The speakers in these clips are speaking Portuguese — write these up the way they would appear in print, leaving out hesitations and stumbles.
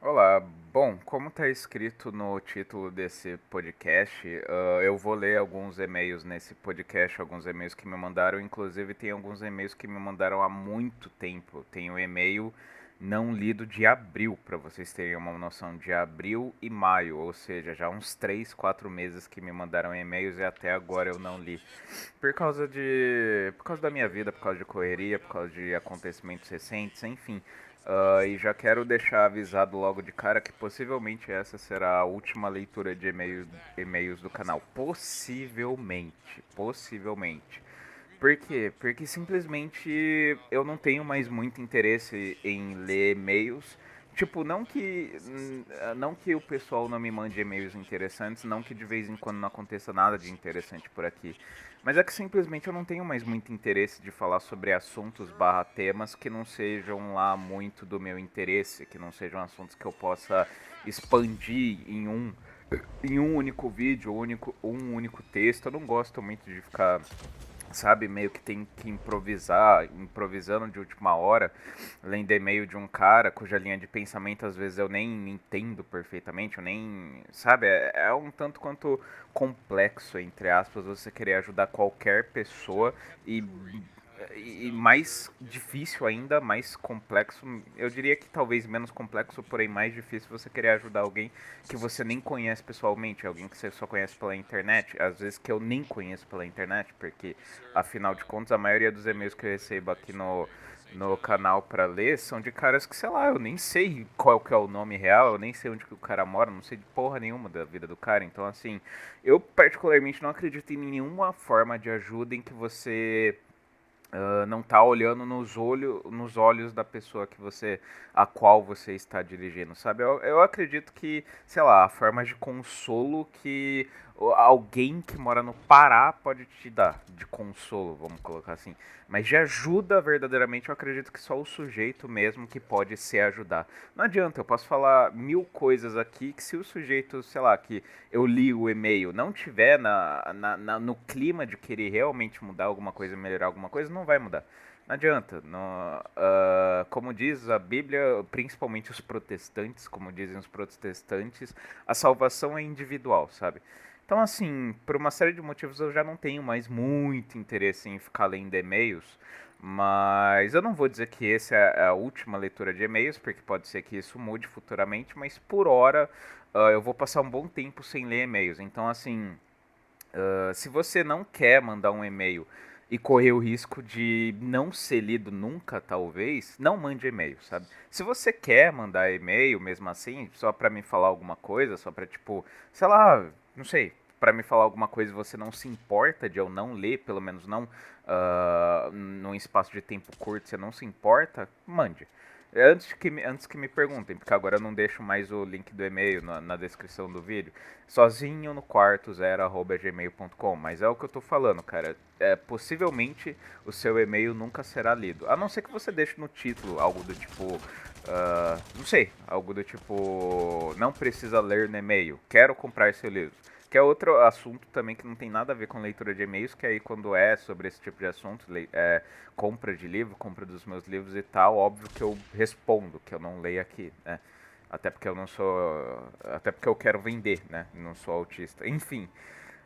Olá, bom, como está escrito no título desse podcast, eu vou ler alguns e-mails nesse podcast, alguns e-mails que me mandaram, inclusive tem alguns e-mails que me mandaram há muito tempo. Tem o e-mail não lido de abril, para vocês terem uma noção, de abril e maio, ou seja, já uns 3, 4 meses que me mandaram e-mails e até agora eu não li. Por causa da minha vida, por causa de correria, por causa de acontecimentos recentes, enfim. E já quero deixar avisado logo de cara que possivelmente essa será a última leitura de e-mails do canal. Possivelmente, possivelmente. Por quê? Porque simplesmente eu não tenho mais muito interesse em ler e-mails. Tipo, não que o pessoal não me mande e-mails interessantes, não que de vez em quando não aconteça nada de interessante por aqui. Mas é que simplesmente eu não tenho mais muito interesse de falar sobre assuntos barra temas que não sejam lá muito do meu interesse, que não sejam assuntos que eu possa expandir em um único vídeo, um único texto. Eu não gosto muito de ficar, sabe, meio que tem que improvisando de última hora, lendo e-mail de um cara cuja linha de pensamento às vezes eu nem entendo perfeitamente, eu nem, sabe, é um tanto quanto complexo, entre aspas, você querer ajudar qualquer pessoa e e mais difícil ainda, mais complexo, eu diria que talvez menos complexo, porém mais difícil você querer ajudar alguém que você nem conhece pessoalmente, alguém que você só conhece pela internet, às vezes que eu nem conheço pela internet, porque afinal de contas a maioria dos e-mails que eu recebo aqui no canal pra ler são de caras que, sei lá, eu nem sei qual que é o nome real, eu nem sei onde que o cara mora, não sei de porra nenhuma da vida do cara, então assim, eu particularmente não acredito em nenhuma forma de ajuda em que você não tá olhando nos olhos da pessoa a qual você está dirigindo, sabe? Eu acredito que, sei lá, a forma de consolo que alguém que mora no Pará pode te dar, de consolo, vamos colocar assim. Mas de ajuda verdadeiramente, eu acredito que só o sujeito mesmo que pode se ajudar. Não adianta, eu posso falar mil coisas aqui que se o sujeito, sei lá, que eu li o e-mail, não tiver no clima de querer realmente mudar alguma coisa, melhorar alguma coisa, não vai mudar. Não adianta. Como diz a Bíblia, principalmente os protestantes, como dizem os protestantes, a salvação é individual, sabe? Então, assim, por uma série de motivos eu já não tenho mais muito interesse em ficar lendo e-mails, mas eu não vou dizer que essa é a última leitura de e-mails, porque pode ser que isso mude futuramente, mas por hora eu vou passar um bom tempo sem ler e-mails. Então, assim, se você não quer mandar um e-mail e correr o risco de não ser lido nunca, talvez, não mande e-mail, sabe? Se você quer mandar e-mail, mesmo assim, só pra me falar alguma coisa, só pra, tipo, sei lá, não sei, pra me falar alguma coisa e você não se importa de eu não ler, pelo menos não num espaço de tempo curto, você não se importa, mande. Antes que me perguntem, porque agora eu não deixo mais o link do e-mail na descrição do vídeo. Sozinho no quarto 0@gmail.com. Mas é o que eu tô falando, cara. Possivelmente o seu e-mail nunca será lido. A não ser que você deixe no título algo do tipo. Não sei, algo do tipo. Não precisa ler no e-mail. Quero comprar esse livro. Que é outro assunto também que não tem nada a ver com leitura de e-mails, que aí quando é sobre esse tipo de assunto, compra de livro, compra dos meus livros e tal, óbvio que eu respondo, que eu não leio aqui, né? Até porque eu não sou. Até porque eu quero vender, né? Não sou autista. Enfim.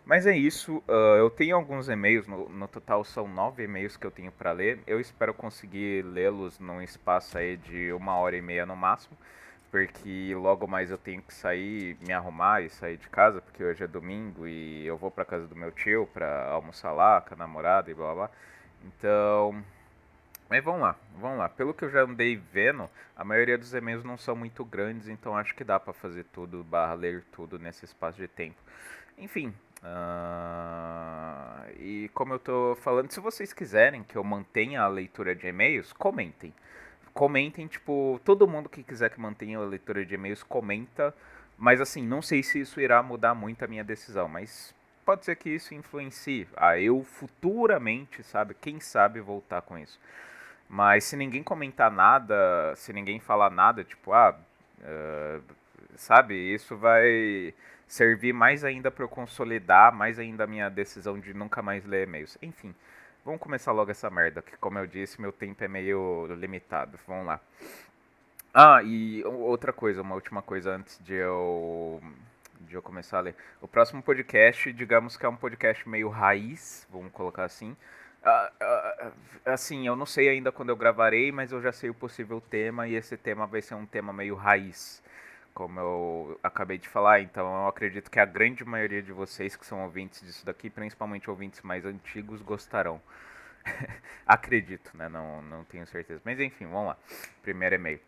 Mas é isso. Eu tenho alguns e-mails. No total são 9 e-mails que eu tenho para ler. Eu espero conseguir lê-los num espaço aí de 1 hora e meia no máximo. Porque logo mais eu tenho que sair, me arrumar e sair de casa. Porque hoje é domingo e eu vou pra casa do meu tio pra almoçar lá com a namorada e blá blá. Então, mas vamos lá, vamos lá. Pelo que eu já andei vendo, a maioria dos e-mails não são muito grandes, então acho que dá pra fazer tudo, barra ler tudo nesse espaço de tempo. Enfim, e como eu tô falando, se vocês quiserem que eu mantenha a leitura de e-mails, comentem. Comentem, tipo, todo mundo que quiser que mantenha a leitura de e-mails, comenta. Mas assim, não sei se isso irá mudar muito a minha decisão, mas pode ser que isso influencie a eu futuramente, sabe? Quem sabe voltar com isso. Mas se ninguém comentar nada, se ninguém falar nada, tipo, uh, sabe, isso vai servir mais ainda para eu consolidar mais ainda a minha decisão de nunca mais ler e-mails. Enfim, vamos começar logo essa merda, que como eu disse, meu tempo é meio limitado. Vamos lá. Ah, e outra coisa, uma última coisa antes de eu começar a ler. O próximo podcast, digamos que é um podcast meio raiz, vamos colocar assim. Ah, ah, assim, eu não sei ainda quando eu gravarei, mas eu já sei o possível tema e esse tema vai ser um tema meio raiz, como eu acabei de falar. Então eu acredito que a grande maioria de vocês que são ouvintes disso daqui, principalmente ouvintes mais antigos, gostarão. Acredito, né? Não tenho certeza. Mas enfim, vamos lá. Primeiro e-mail.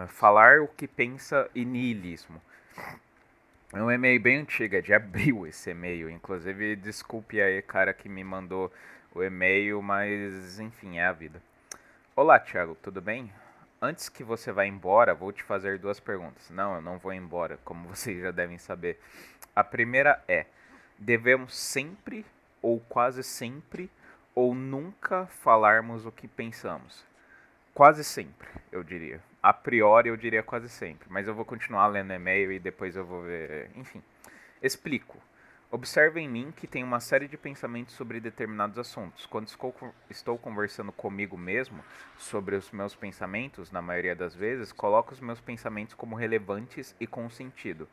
Falar o que pensa e niilismo. É um e-mail bem antigo, é de abril esse e-mail. Inclusive, desculpe aí, cara, que me mandou o e-mail, mas enfim, é a vida. Olá, Thiago, tudo bem? Antes que você vá embora, vou te fazer duas perguntas. Não, eu não vou embora, como vocês já devem saber. A primeira é: devemos sempre, ou quase sempre, ou nunca falarmos o que pensamos? Quase sempre, eu diria. A priori, eu diria quase sempre. Mas eu vou continuar lendo e-mail e depois eu vou ver. Enfim, explico. Observe em mim que tenho uma série de pensamentos sobre determinados assuntos. Quando estou conversando comigo mesmo sobre os meus pensamentos, na maioria das vezes, coloco os meus pensamentos como relevantes e com sentido.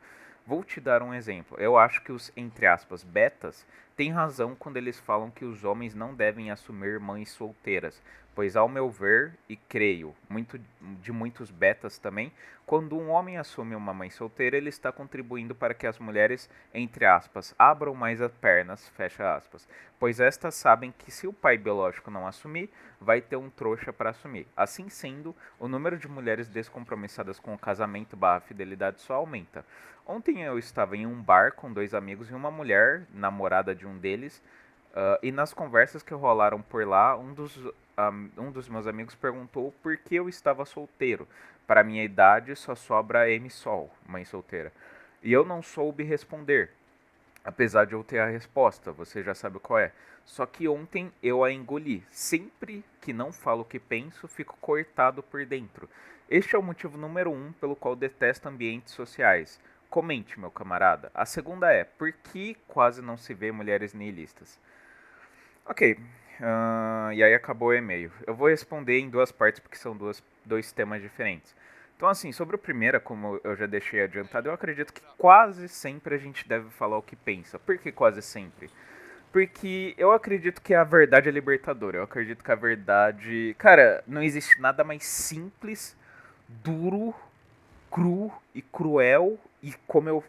Vou te dar um exemplo. Eu acho que os, entre aspas, betas têm razão quando eles falam que os homens não devem assumir mães solteiras, pois ao meu ver, e creio, de muitos betas também, quando um homem assume uma mãe solteira, ele está contribuindo para que as mulheres, entre aspas, abram mais as pernas, fecha aspas, pois estas sabem que se o pai biológico não assumir, vai ter um trouxa para assumir. Assim sendo, o número de mulheres descompromissadas com o casamento barra fidelidade só aumenta. Ontem eu estava em um bar com dois amigos e uma mulher, namorada de um deles, e nas conversas que rolaram por lá, um dos meus amigos perguntou por que eu estava solteiro. Para minha idade só sobra M Sol, mãe solteira. E eu não soube responder, apesar de eu ter a resposta, você já sabe qual é. Só que ontem eu a engoli. Sempre que não falo o que penso, fico cortado por dentro. Este é o motivo número um pelo qual detesto ambientes sociais. Comente, meu camarada. A segunda é, por que quase não se vê mulheres nihilistas? Ok, e aí acabou o e-mail. Eu vou responder em duas partes porque são dois temas diferentes. Então, assim, sobre o primeiro, como eu já deixei adiantado, eu acredito que quase sempre a gente deve falar o que pensa. Por que quase sempre? Porque eu acredito que a verdade é libertadora. Eu acredito que a verdade. Cara, não existe nada mais simples, duro, cru e cruel. E como eu.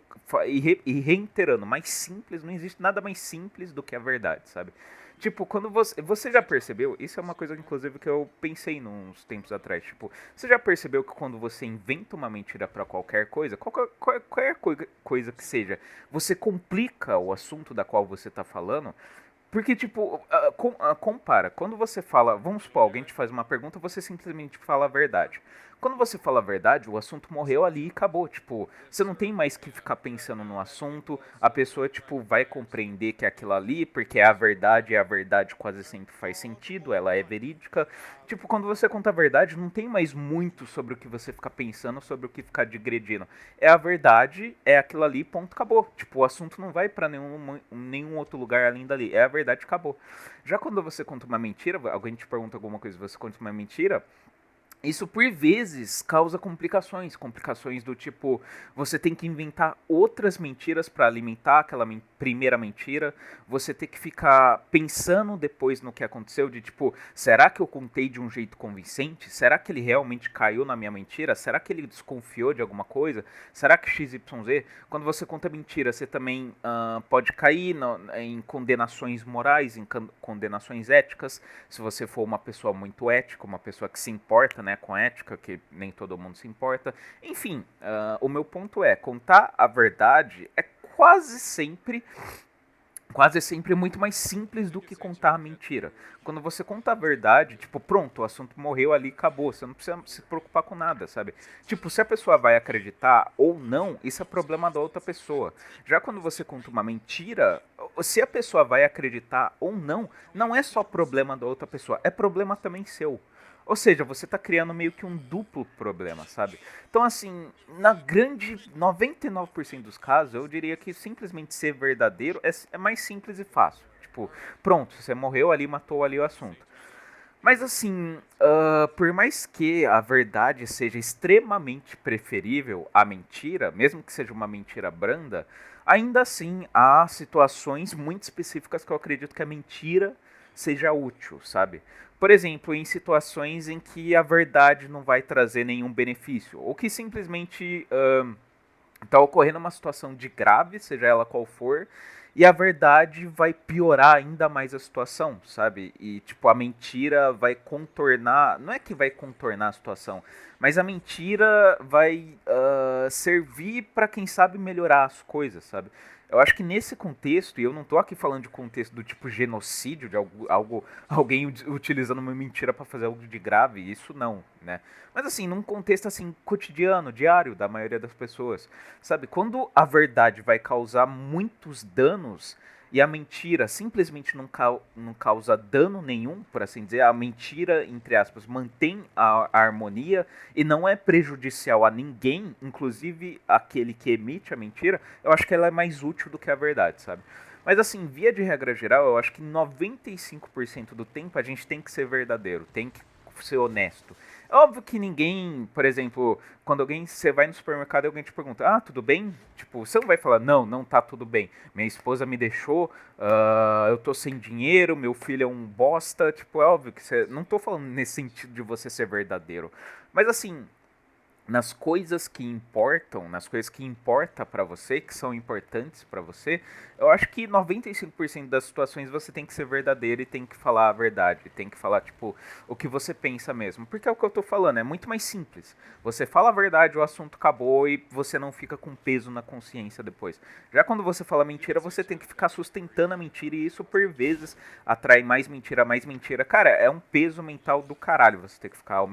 E reiterando, mais simples, não existe nada mais simples do que a verdade, sabe? Tipo, quando você já percebeu, isso é uma coisa inclusive que eu pensei uns tempos atrás, tipo, você já percebeu que quando você inventa uma mentira pra qualquer coisa, coisa que seja, você complica o assunto da qual você tá falando? Porque, tipo, compara. Quando você fala, vamos supor, alguém te faz uma pergunta, você simplesmente fala a verdade. Quando você fala a verdade, o assunto morreu ali e acabou. Tipo, você não tem mais que ficar pensando no assunto. A pessoa, tipo, vai compreender que é aquilo ali, porque é a verdade e a verdade quase sempre faz sentido, ela é verídica. Tipo, quando você conta a verdade, não tem mais muito sobre o que você ficar pensando, sobre o que ficar digredindo. É a verdade, é aquilo ali, ponto, acabou. Tipo, o assunto não vai pra nenhum outro lugar além dali. É a verdade, acabou. Já quando você conta uma mentira, alguém te pergunta alguma coisa, você conta uma mentira, isso por vezes causa complicações, complicações do tipo, você tem que inventar outras mentiras para alimentar aquela primeira mentira, você tem que ficar pensando depois no que aconteceu, de tipo, será que eu contei de um jeito convincente? Será que ele realmente caiu na minha mentira? Será que ele desconfiou de alguma coisa? Será que XYZ? Quando você conta mentira, você também pode cair em condenações morais, em condenações éticas, se você for uma pessoa muito ética, uma pessoa que se importa, né, com ética, que nem todo mundo se importa. Enfim, o meu ponto é, contar a verdade é quase sempre muito mais simples do que contar a mentira. Quando você conta a verdade, tipo, pronto, o assunto morreu ali, acabou. Você não precisa se preocupar com nada, sabe? Tipo, se a pessoa vai acreditar ou não, isso é problema da outra pessoa. Já quando você conta uma mentira, se a pessoa vai acreditar ou não, não é só problema da outra pessoa, é problema também seu. Ou seja, você tá criando meio que um duplo problema, sabe? Então, assim, na grande 99% dos casos, eu diria que simplesmente ser verdadeiro é mais simples e fácil. Tipo, pronto, você morreu ali, matou ali o assunto. Mas assim, por mais que a verdade seja extremamente preferível à mentira, mesmo que seja uma mentira branda, ainda assim há situações muito específicas que eu acredito que a mentira seja útil, sabe? Por exemplo, em situações em que a verdade não vai trazer nenhum benefício, ou que simplesmente tá ocorrendo uma situação de grave, seja ela qual for, e a verdade vai piorar ainda mais a situação, sabe? E, tipo, a mentira vai contornar. Não é que vai contornar a situação, mas a mentira vai servir para quem sabe melhorar as coisas, sabe? Eu acho que nesse contexto, e eu não tô aqui falando de contexto do tipo genocídio, de alguém utilizando uma mentira para fazer algo de grave, isso não, né? Mas assim, num contexto assim cotidiano, diário da maioria das pessoas, sabe? Quando a verdade vai causar muitos danos e a mentira simplesmente não causa dano nenhum, por assim dizer, a mentira, entre aspas, mantém a harmonia e não é prejudicial a ninguém, inclusive aquele que emite a mentira, eu acho que ela é mais útil do que a verdade, sabe? Mas assim, via de regra geral, eu acho que 95% do tempo a gente tem que ser verdadeiro, tem que ser honesto. É óbvio que ninguém, por exemplo, quando você vai no supermercado e alguém te pergunta, ah, tudo bem? Tipo, você não vai falar, não, não tá tudo bem. Minha esposa me deixou, eu tô sem dinheiro, meu filho é um bosta. Tipo, é óbvio que você. Não tô falando nesse sentido de você ser verdadeiro. Mas assim, nas coisas que importam, nas coisas que importa para você, que são importantes para você, eu acho que 95% das situações você tem que ser verdadeiro e tem que falar a verdade, tem que falar tipo o que você pensa mesmo, porque é o que eu tô falando, é muito mais simples. Você fala a verdade, o assunto acabou e você não fica com peso na consciência depois. Já quando você fala mentira, você tem que ficar sustentando a mentira e isso por vezes atrai mais mentira, mais mentira. Cara, é um peso mental do caralho você ter que ficar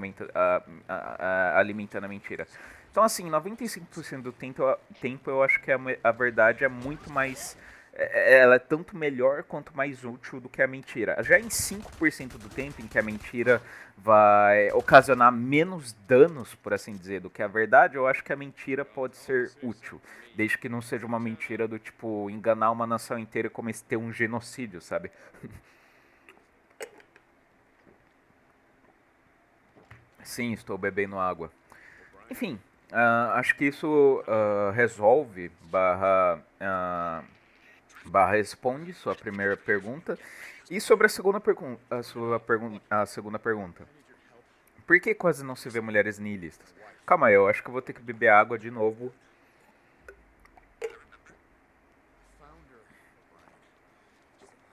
alimentando a mentira. Então, assim, 95% do tempo eu acho que a verdade é muito mais. Ela é tanto melhor quanto mais útil do que a mentira. Já em 5% do tempo em que a mentira vai ocasionar menos danos, por assim dizer, do que a verdade, eu acho que a mentira pode ser útil. Desde que não seja uma mentira do tipo enganar uma nação inteira e cometer um genocídio, sabe? Sim, estou bebendo água. Enfim, acho que isso resolve barra responde sua primeira pergunta. E sobre a segunda pergunta, a segunda pergunta. Por que quase não se vê mulheres nihilistas? Calma aí, eu acho que eu vou ter que beber água de novo.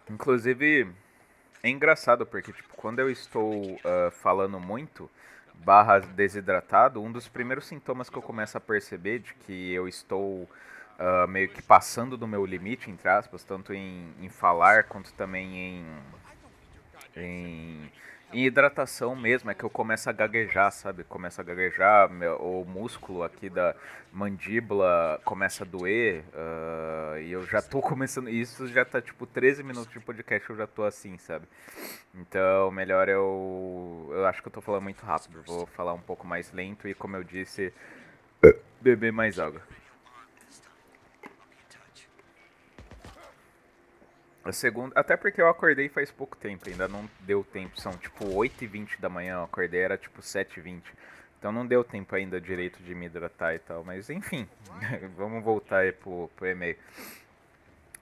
Inclusive, é engraçado porque, tipo, quando eu estou falando muito, barra desidratado, um dos primeiros sintomas que eu começo a perceber de que eu estou meio que passando do meu limite, entre aspas, tanto em falar quanto também em, em hidratação mesmo, é que eu começo a gaguejar, sabe? Começa a gaguejar, o músculo aqui da mandíbula começa a doer, e eu já tô começando, isso já tá tipo 13 minutos de podcast, eu já tô assim, sabe? Então, melhor eu acho que eu tô falando muito rápido, vou falar um pouco mais lento e, como eu disse, beber mais água. A segunda, até porque eu acordei faz pouco tempo, ainda não deu tempo. São tipo 8h20 da manhã, eu acordei, era tipo 7h20. Então não deu tempo ainda direito de me hidratar e tal. Mas enfim, vamos voltar aí pro e-mail.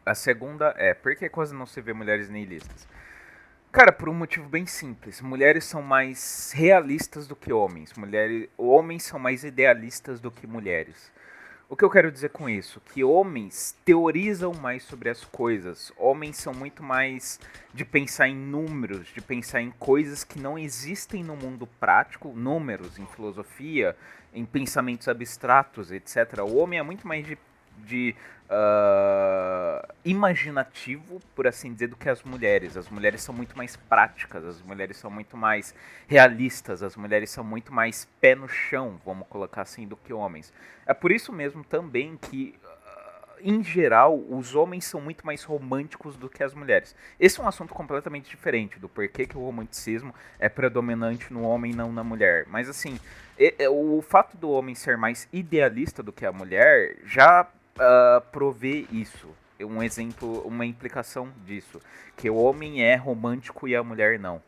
A segunda é, por que quase não se vê mulheres nihilistas? Cara, por um motivo bem simples. Mulheres são mais realistas do que homens. Homens são mais idealistas do que mulheres. O que eu quero dizer com isso? Que homens teorizam mais sobre as coisas. Homens são muito mais de pensar em números, de pensar em coisas que não existem no mundo prático, números em filosofia, em pensamentos abstratos, etc. O homem é muito mais de imaginativo, por assim dizer, do que as mulheres. As mulheres são muito mais práticas, as mulheres são muito mais realistas, as mulheres são muito mais pé no chão, vamos colocar assim, do que homens. É por isso mesmo também que, em geral, os homens são muito mais românticos do que as mulheres. Esse é um assunto completamente diferente do porquê que o romanticismo é predominante no homem e não na mulher. Mas assim, o fato do homem ser mais idealista do que a mulher já provê isso. Um exemplo, uma implicação disso. Que o homem é romântico e a mulher não.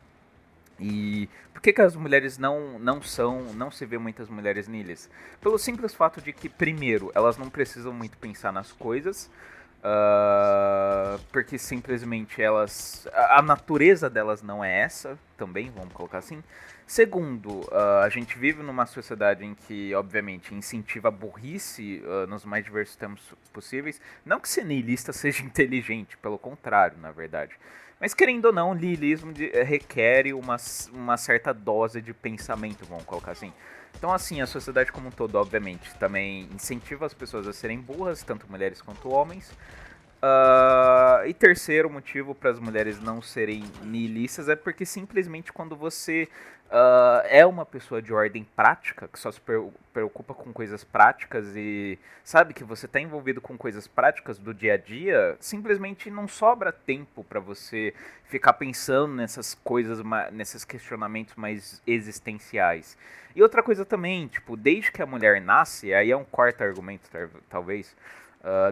E por que as mulheres não se vê muitas mulheres niilistas? Pelo simples fato de que, primeiro, elas não precisam muito pensar nas coisas, porque simplesmente a natureza delas não é essa, também, vamos colocar assim. Segundo, a gente vive numa sociedade em que, obviamente, incentiva a burrice nos mais diversos termos possíveis. Não que ser niilista seja inteligente, pelo contrário, na verdade. Mas querendo ou não, o niilismo requer uma certa dose de pensamento, vamos colocar assim. Então, assim, a sociedade como um todo, obviamente, também incentiva as pessoas a serem burras, tanto mulheres quanto homens. E terceiro motivo para as mulheres não serem nihilistas é porque simplesmente quando você é uma pessoa de ordem prática, que só se preocupa com coisas práticas e sabe que você está envolvido com coisas práticas do dia a dia, simplesmente não sobra tempo para você ficar pensando nessas coisas, nesses questionamentos mais existenciais. E outra coisa também, tipo, desde que a mulher nasce, aí é um quarto argumento, talvez.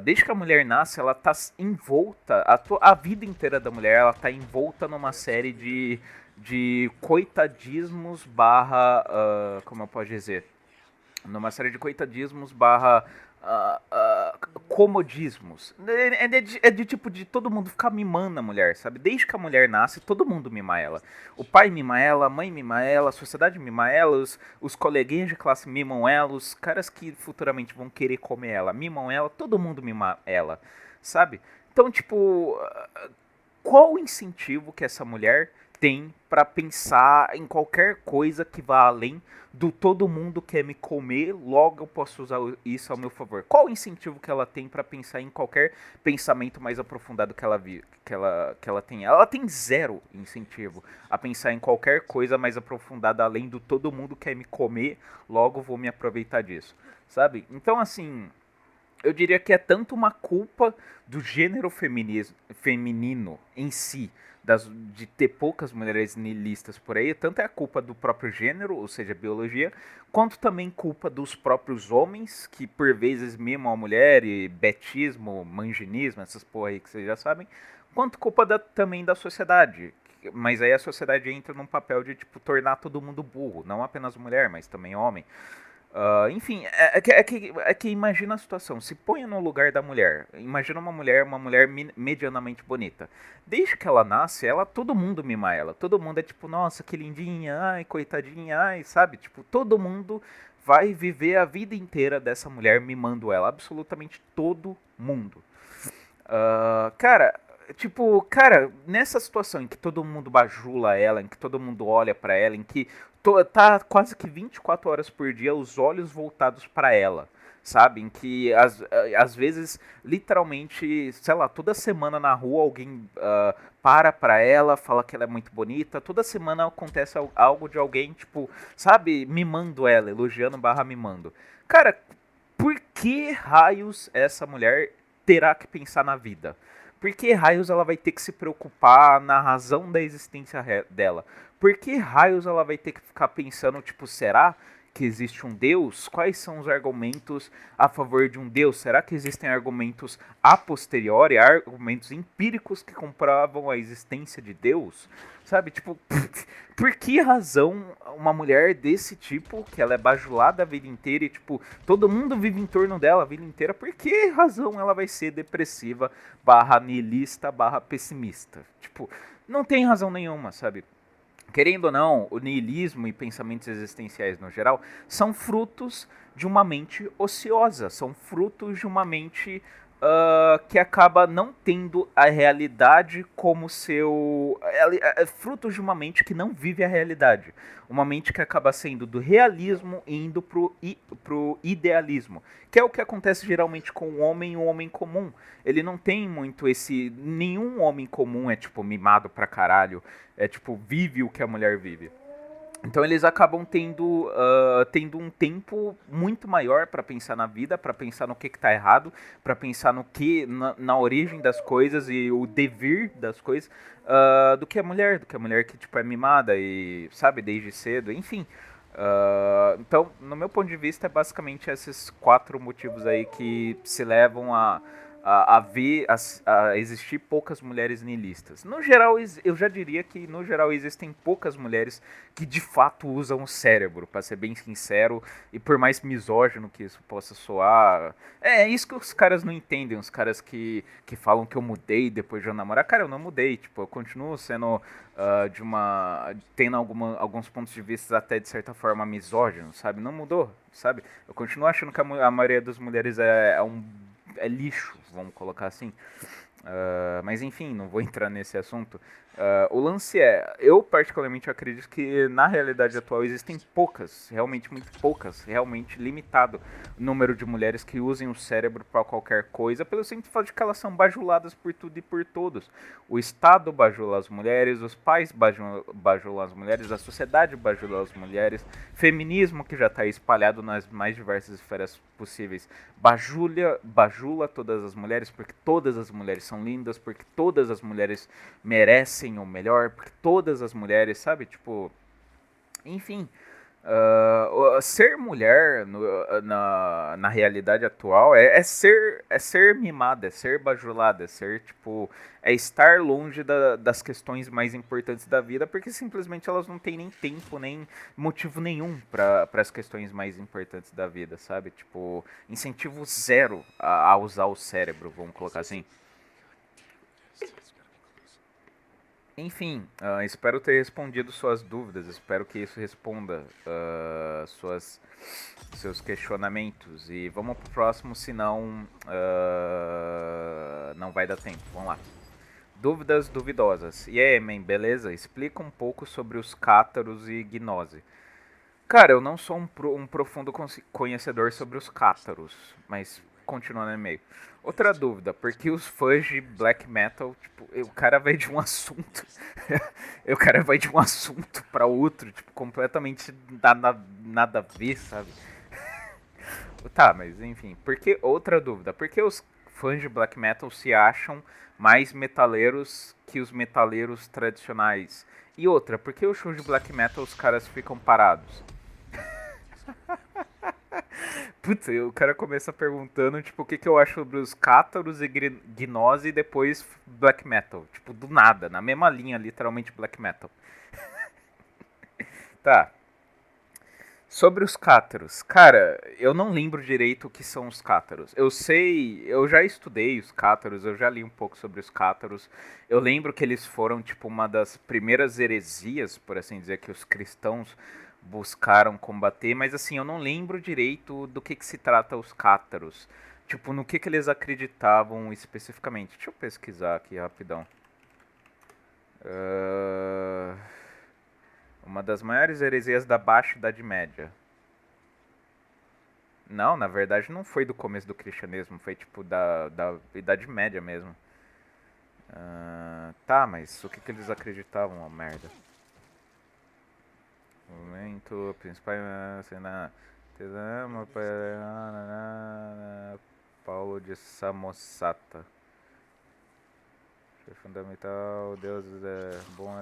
Desde que a mulher nasce, ela tá envolta, a vida inteira da mulher, ela tá envolta numa série de coitadismos barra, como eu posso dizer? Numa série de coitadismos barra comodismos. É de tipo de todo mundo ficar mimando a mulher, sabe? Desde que a mulher nasce, todo mundo mima ela. O pai mima ela, a mãe mima ela, a sociedade mima ela, os coleguinhas de classe mimam ela, os caras que futuramente vão querer comer ela mimam ela, todo mundo mima ela, sabe? Então, tipo, qual o incentivo que essa mulher tem para pensar em qualquer coisa que vá além do todo mundo quer me comer, logo eu posso usar isso ao meu favor? Qual o incentivo que ela tem para pensar em qualquer pensamento mais aprofundado que ela tem? Ela tem zero incentivo a pensar em qualquer coisa mais aprofundada além do todo mundo quer me comer, logo vou me aproveitar disso, sabe? Então, assim, eu diria que é tanto uma culpa do gênero feminino em si, de ter poucas mulheres nihilistas por aí, tanto é a culpa do próprio gênero, ou seja, biologia, quanto também culpa dos próprios homens, que por vezes mimam a mulher, e betismo, manginismo, essas porra aí que vocês já sabem, quanto culpa também da sociedade. Mas aí a sociedade entra num papel de, tipo, tornar todo mundo burro, não apenas mulher, mas também homem. Enfim, é que imagina a situação, se ponha no lugar da mulher. Imagina uma mulher medianamente bonita. Desde que ela nasce, todo mundo mima ela. Todo mundo é tipo, nossa, que lindinha, ai, coitadinha, ai, sabe? Tipo, todo mundo vai viver a vida inteira dessa mulher mimando ela. Absolutamente todo mundo. Cara, tipo, cara, nessa situação em que todo mundo bajula ela, em que todo mundo olha pra ela, em que tá quase que 24 horas por dia os olhos voltados pra ela, sabe? Em que às vezes, literalmente, sei lá, toda semana na rua alguém para pra ela, fala que ela é muito bonita, toda semana acontece algo de alguém, tipo, sabe, mimando ela, elogiando barra mimando. Cara, por que raios essa mulher terá que pensar na vida? Por que raios ela vai ter que se preocupar na razão da existência dela? Por que raios ela vai ter que ficar pensando, tipo, será que existe um Deus? Quais são os argumentos a favor de um Deus? Será que existem argumentos a posteriori, argumentos empíricos que comprovam a existência de Deus? Sabe, tipo, por que razão uma mulher desse tipo, que ela é bajulada a vida inteira e, tipo, todo mundo vive em torno dela a vida inteira, por que razão ela vai ser depressiva, barra niilista, barra pessimista? Tipo, não tem razão nenhuma, sabe? Querendo ou não, o niilismo e pensamentos existenciais no geral são frutos de uma mente ociosa, são frutos de uma mente que acaba não tendo a realidade como seu. É frutos de uma mente que não vive a realidade. Uma mente que acaba sendo do realismo e indo pro idealismo. Que é o que acontece geralmente com o homem comum. Ele não tem muito esse. Nenhum homem comum é, tipo, mimado pra caralho. É, tipo, vive o que a mulher vive. Então eles acabam tendo um tempo muito maior para pensar na vida, para pensar no que está errado, para pensar na origem das coisas e o devir das coisas, do que a mulher que tipo é mimada e sabe desde cedo, enfim. Então, no meu ponto de vista, é basicamente esses quatro motivos aí que se levam a existir poucas mulheres niilistas. No geral, eu já diria que no geral existem poucas mulheres que de fato usam o cérebro, para ser bem sincero, e por mais misógino que isso possa soar, é isso que os caras não entendem, os caras que falam que eu mudei depois de eu namorar. Cara, eu não mudei, tipo, eu continuo sendo tendo alguns pontos de vista até de certa forma misóginos, sabe? Não mudou, sabe? Eu continuo achando que a maioria das mulheres é lixo, vamos colocar assim. Mas enfim, não vou entrar nesse assunto. O lance é, eu particularmente acredito que na realidade atual existem poucas, realmente muito poucas, realmente limitado o número de mulheres que usem o cérebro para qualquer coisa, pelo simples fato de que elas são bajuladas por tudo e por todos. O Estado bajula as mulheres, os pais bajulam as mulheres, a sociedade bajula as mulheres, feminismo que já está espalhado nas mais diversas esferas possíveis bajula todas as mulheres, porque todas as mulheres são lindas, porque todas as mulheres merecem o melhor, porque todas as mulheres, sabe? Tipo, enfim, ser mulher na realidade atual é ser mimada, é ser bajulada, é ser tipo. É estar longe das questões mais importantes da vida, porque simplesmente elas não têm nem tempo, nem motivo nenhum para as questões mais importantes da vida, sabe? Tipo, incentivo zero a usar o cérebro, vamos colocar assim. Enfim, espero ter respondido suas dúvidas, espero que isso responda seus questionamentos. E vamos pro próximo, senão não vai dar tempo. Vamos lá. Dúvidas duvidosas. E aí, man, beleza? Explica um pouco sobre os cátaros e gnose. Cara, eu não sou um profundo conhecedor sobre os cátaros, mas continuando no e-mail. Outra dúvida, por que os fãs de black metal, tipo, o cara vai de um assunto, o cara vai de um assunto para outro, tipo, completamente nada a ver, sabe? Tá, mas enfim, outra dúvida, por que os fãs de black metal se acham mais metaleiros que os metaleiros tradicionais? E outra, por que o show de black metal os caras ficam parados? Putz, o cara começa perguntando, tipo, o que eu acho sobre os cátaros e gnose e depois black metal. Tipo, do nada, na mesma linha, literalmente black metal. Tá. Sobre os cátaros. Cara, eu não lembro direito o que são os cátaros. Eu sei, eu já estudei os cátaros, eu já li um pouco sobre os cátaros. Eu lembro que eles foram, tipo, uma das primeiras heresias, por assim dizer, que os cristãos buscaram combater, mas assim, eu não lembro direito do que se trata os cátaros. Tipo, no que eles acreditavam especificamente. Deixa eu pesquisar aqui rapidão. Uma das maiores heresias da Baixa Idade Média. Não, na verdade não foi do começo do cristianismo, foi tipo da Idade Média mesmo. Tá, mas o que eles acreditavam, ó, merda? Momento principal cena Paulo de Samosata. Fundamental, Deus é bom.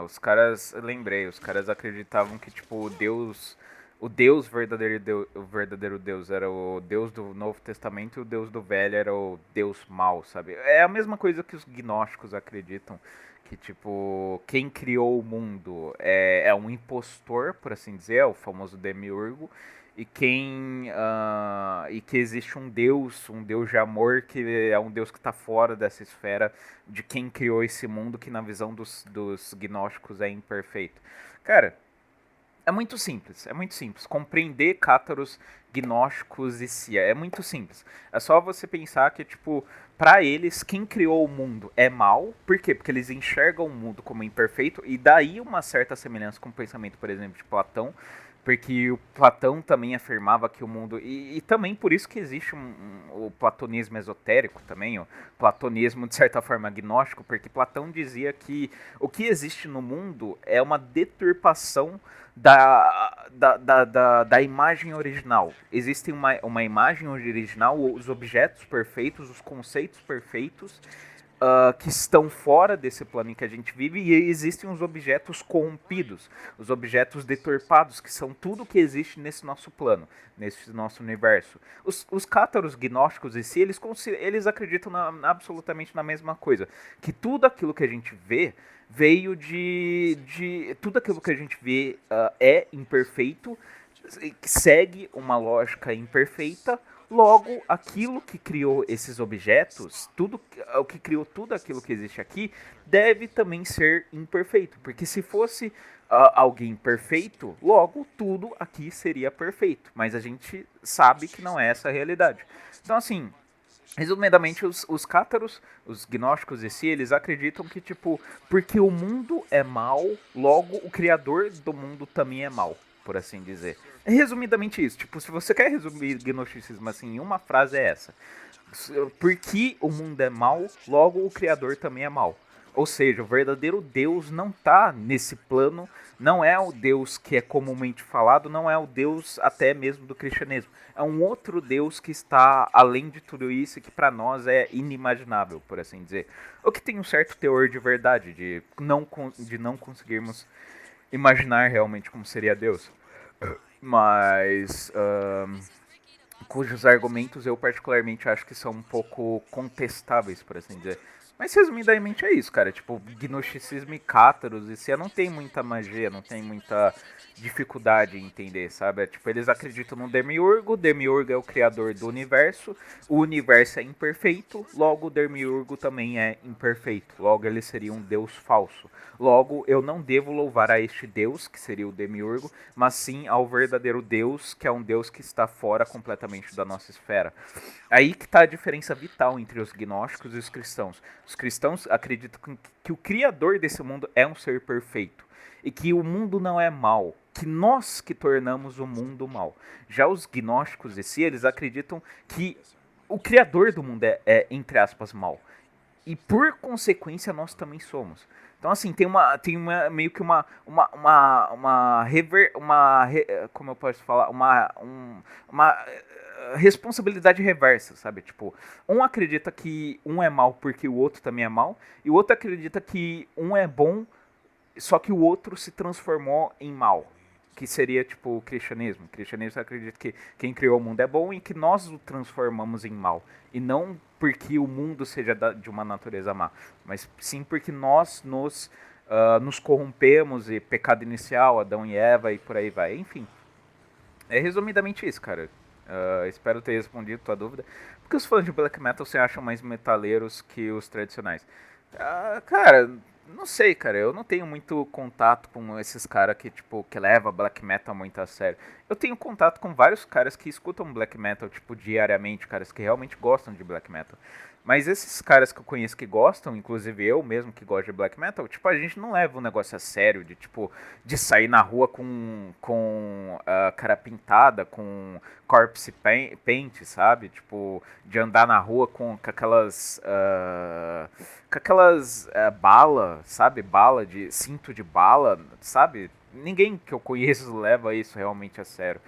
Os caras, lembrei, os caras acreditavam que tipo o Deus verdadeiro, o verdadeiro Deus era o Deus do Novo Testamento e o Deus do Velho era o Deus mau, sabe? É a mesma coisa que os gnósticos acreditam, que tipo quem criou o mundo é um impostor, por assim dizer, é o famoso demiurgo, e que existe um Deus de amor que é um Deus que está fora dessa esfera de quem criou esse mundo que na visão dos gnósticos é imperfeito. Cara, é muito simples, é muito simples. Compreender cátaros, gnósticos e cia é muito simples. É só você pensar que, tipo, para eles, quem criou o mundo é mal. Por quê? Porque eles enxergam o mundo como imperfeito e daí uma certa semelhança com o pensamento, por exemplo, de Platão, porque o Platão também afirmava que o mundo. E também por isso que existe o platonismo esotérico também, o platonismo de certa forma agnóstico, porque Platão dizia que o que existe no mundo é uma deturpação da imagem original. Existe uma imagem original, os objetos perfeitos, os conceitos perfeitos, que estão fora desse plano em que a gente vive, e existem os objetos corrompidos, os objetos deturpados, que são tudo que existe nesse nosso plano, nesse nosso universo. Os cátaros gnósticos em si, eles acreditam absolutamente na mesma coisa, que tudo aquilo que a gente vê veio tudo aquilo que a gente vê é imperfeito, segue uma lógica imperfeita. Logo, aquilo que criou esses objetos, o que criou tudo aquilo que existe aqui, deve também ser imperfeito. Porque se fosse alguém perfeito, logo tudo aqui seria perfeito. Mas a gente sabe que não é essa a realidade. Então, assim, resumidamente, os cátaros, os gnósticos em si, eles acreditam que, tipo, porque o mundo é mal, logo o criador do mundo também é mal, por assim dizer. É resumidamente isso. Tipo, se você quer resumir gnosticismo assim em uma frase, é essa. Porque o mundo é mal, logo o criador também é mal. Ou seja, o verdadeiro Deus não está nesse plano, não é o Deus que é comumente falado, não é o Deus até mesmo do cristianismo. É um outro Deus que está além de tudo isso e que para nós é inimaginável, por assim dizer. O que tem um certo teor de verdade, de não conseguirmos imaginar realmente como seria Deus. Mas cujos argumentos eu particularmente acho que são um pouco contestáveis, por assim dizer. Mas resumidamente é isso, cara. Tipo, gnosticismo e cátaros, e se não tem muita magia, não tem muita dificuldade em entender, sabe? É, tipo, eles acreditam no Demiurgo, o Demiurgo é o criador do universo, o universo é imperfeito, logo o Demiurgo também é imperfeito, logo ele seria um deus falso. Logo, eu não devo louvar a este deus, que seria o Demiurgo, mas sim ao verdadeiro Deus, que é um Deus que está fora completamente da nossa esfera. Aí que está a diferença vital entre os gnósticos e os cristãos. Os cristãos acreditam que o criador desse mundo é um ser perfeito e que o mundo não é mal, que nós que tornamos o mundo mal. Já os gnósticos em si, eles acreditam que o criador do mundo entre aspas, mal. E por consequência nós também somos. Então assim, tem uma meio que como eu posso falar, uma responsabilidade reversa, sabe? Tipo, um acredita que um é mal porque o outro também é mal, e o outro acredita que um é bom, só que o outro se transformou em mal. Que seria tipo o cristianismo. O cristianismo acredita que quem criou o mundo é bom e que nós o transformamos em mal. E não porque o mundo seja de uma natureza má, mas sim porque nós nos corrompemos, e pecado inicial, Adão e Eva e por aí vai. Enfim, é resumidamente isso, cara. Espero ter respondido tua dúvida. Por que os fãs de black metal se acham mais metaleiros que os tradicionais? Cara, não sei, cara. Eu não tenho muito contato com esses caras que, tipo, que leva black metal muito a sério. Eu tenho contato com vários caras que escutam black metal, tipo, diariamente, caras que realmente gostam de black metal. Mas esses caras que eu conheço que gostam, inclusive eu mesmo que gosto de black metal, tipo, a gente não leva um negócio a sério de, tipo, de sair na rua com cara pintada, com corpse paint, sabe? Tipo, de andar na rua com aquelas bala, sabe? Bala de cinto de bala, sabe? Ninguém que eu conheço leva isso realmente a sério.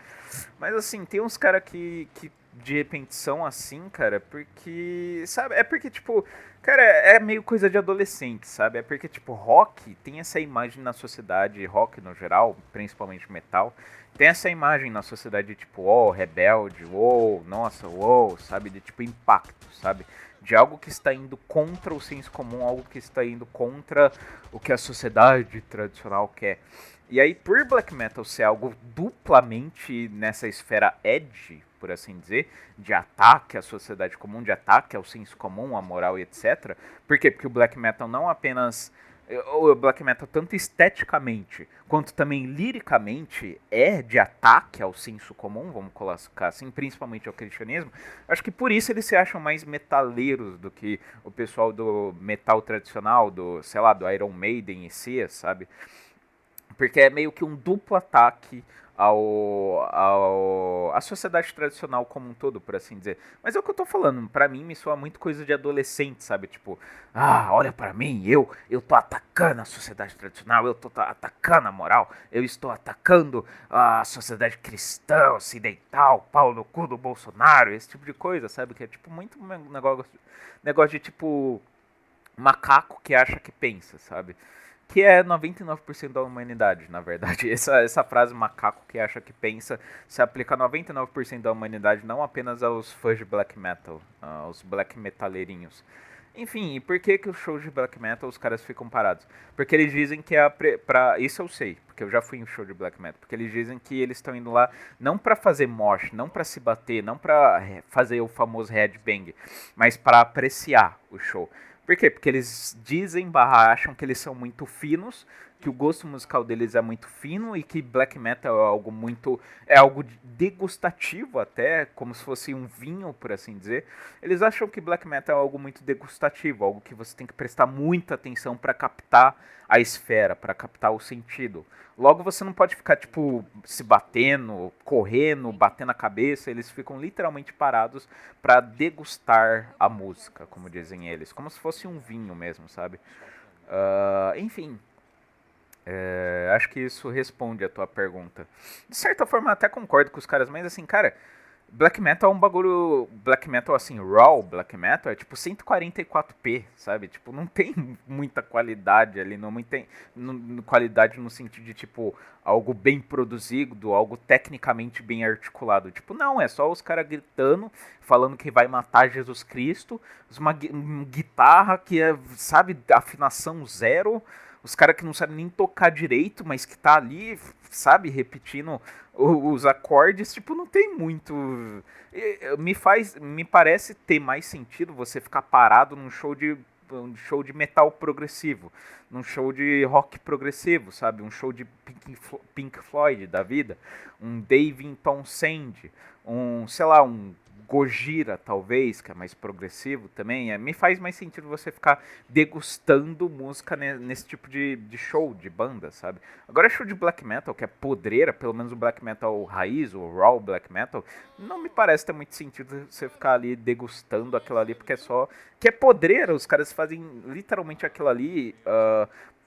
Mas assim, tem uns caras que de repente são assim, cara, porque, sabe, é porque, tipo, cara, é meio coisa de adolescente, sabe? É porque, tipo, rock tem essa imagem na sociedade, rock no geral, principalmente metal, tem essa imagem na sociedade de, tipo, oh, rebelde, oh, nossa, oh, sabe? De, tipo, impacto, sabe? De algo que está indo contra o senso comum, algo que está indo contra o que a sociedade tradicional quer. E aí, por black metal ser algo duplamente nessa esfera edge, por assim dizer, de ataque à sociedade comum, de ataque ao senso comum, à moral e etc. Por quê? Porque o black metal não apenas. O black metal, tanto esteticamente quanto também liricamente, é de ataque ao senso comum, vamos colocar assim, principalmente ao cristianismo. Acho que por isso eles se acham mais metaleiros do que o pessoal do metal tradicional, do, sei lá, do Iron Maiden e si, sabe? Porque é meio que um duplo ataque à sociedade tradicional como um todo, por assim dizer. Mas é o que eu tô falando, pra mim me soa muito coisa de adolescente, sabe? Tipo, olha pra mim, eu tô atacando a sociedade tradicional, eu tô atacando a moral, eu estou atacando a sociedade cristã, ocidental, pau no cu do Bolsonaro, esse tipo de coisa, sabe? Que é tipo muito negócio de tipo macaco que acha que pensa, sabe? Que é 99% da humanidade, na verdade. Essa frase macaco que acha que pensa se aplica a 99% da humanidade, não apenas aos fãs de black metal, aos black metaleirinhos. Enfim, e por que que os shows de black metal os caras ficam parados? Porque eles dizem que pra. Isso eu sei, porque eu já fui em um show de black metal. Porque eles dizem que eles estão indo lá não pra fazer mosh, não pra se bater, não pra fazer o famoso headbang, mas pra apreciar o show. Por quê? Porque eles dizem, barra, acham que eles são muito finos, que o gosto musical deles é muito fino e que black metal é algo muito, é algo degustativo até, como se fosse um vinho, por assim dizer. Eles acham que black metal é algo muito degustativo, algo que você tem que prestar muita atenção para captar a esfera, para captar o sentido. Logo você não pode ficar tipo se batendo, correndo, batendo a cabeça, eles ficam literalmente parados para degustar a música, como dizem eles, como se fosse um vinho mesmo, sabe? Enfim, acho que isso responde a tua pergunta. De certa forma, eu até concordo com os caras, mas assim, cara, black metal é um bagulho. Black metal, assim, raw black metal é tipo 144p, sabe? Tipo, não tem muita qualidade ali, não tem qualidade no sentido de, tipo, algo bem produzido, algo tecnicamente bem articulado. Tipo, não, é só os caras gritando, falando que vai matar Jesus Cristo, uma guitarra que é, sabe, afinação zero, os caras que não sabem nem tocar direito, mas que tá ali, sabe, repetindo os acordes, tipo, não tem muito. Me parece ter mais sentido você ficar parado num show de metal progressivo, num show de rock progressivo, sabe? Um show de Pink Floyd da vida, um Dave Townsend, um, sei lá, um Gojira, talvez, que é mais progressivo também. Me faz mais sentido você ficar degustando música nesse tipo de show, de banda, sabe? Agora, show de black metal, que é podreira, pelo menos o black metal raiz, o raw black metal, não me parece ter muito sentido você ficar ali degustando aquilo ali, porque é só. Que é podreira, os caras fazem literalmente aquilo ali.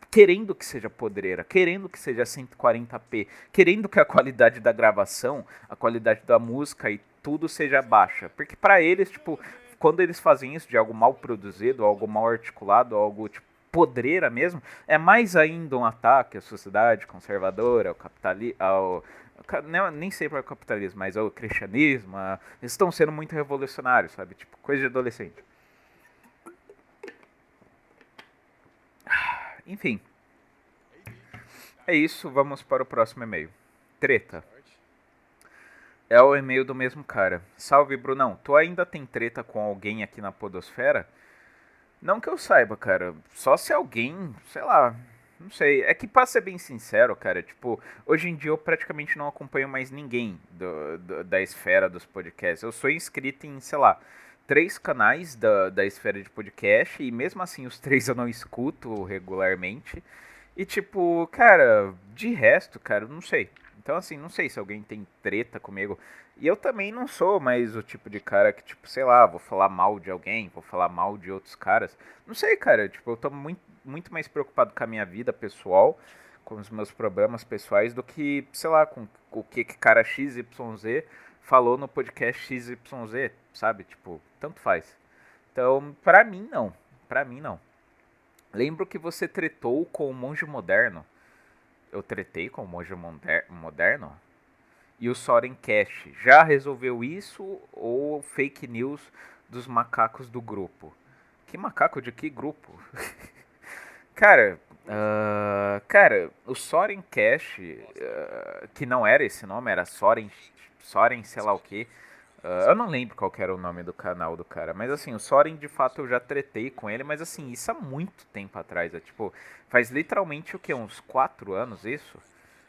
Querendo que seja podreira, querendo que seja 140p, querendo que a qualidade da gravação, a qualidade da música e tudo seja baixa. Porque pra eles, tipo, quando eles fazem isso de algo mal produzido, algo mal articulado, algo tipo podreira mesmo, é mais ainda um ataque à sociedade conservadora, ao capitalismo, nem sempre ao capitalismo, mas ao cristianismo. Eles estão sendo muito revolucionários, sabe? Tipo, coisa de adolescente. Enfim, é isso, vamos para o próximo e-mail. Treta. É o e-mail do mesmo cara. Salve, Brunão. Tu ainda tem treta com alguém aqui na Podosfera? Não que eu saiba, cara. Só se alguém, sei lá, não sei. É que pra ser bem sincero, cara, tipo, hoje em dia eu praticamente não acompanho mais ninguém da esfera dos podcasts. Eu sou inscrito em, sei lá, 3 canais da esfera de podcast e mesmo assim os 3 eu não escuto regularmente. E tipo, cara, de resto, cara, não sei. Então assim, não sei se alguém tem treta comigo. E eu também não sou mais o tipo de cara que, tipo, sei lá, vou falar mal de alguém, vou falar mal de outros caras. Não sei, cara, tipo, eu tô muito mais preocupado com a minha vida pessoal, com os meus problemas pessoais, do que, sei lá, com o que cara XYZ falou no podcast XYZ, sabe? Tipo, tanto faz. Então, pra mim, não. Pra mim, não. Lembro que você tretou com o monge moderno. Eu tretei com o monge moderno? E o Soren Cash já resolveu isso ou fake news dos macacos do grupo? Que macaco de que grupo? Cara, cara, o Soren Cash, que não era esse nome, era Soren sei lá o que. Eu não lembro qual que era o nome do canal do cara, mas assim, o Soren de fato eu já tretei com ele, mas assim, isso há muito tempo atrás, é tipo, faz literalmente o que, uns 4 anos isso?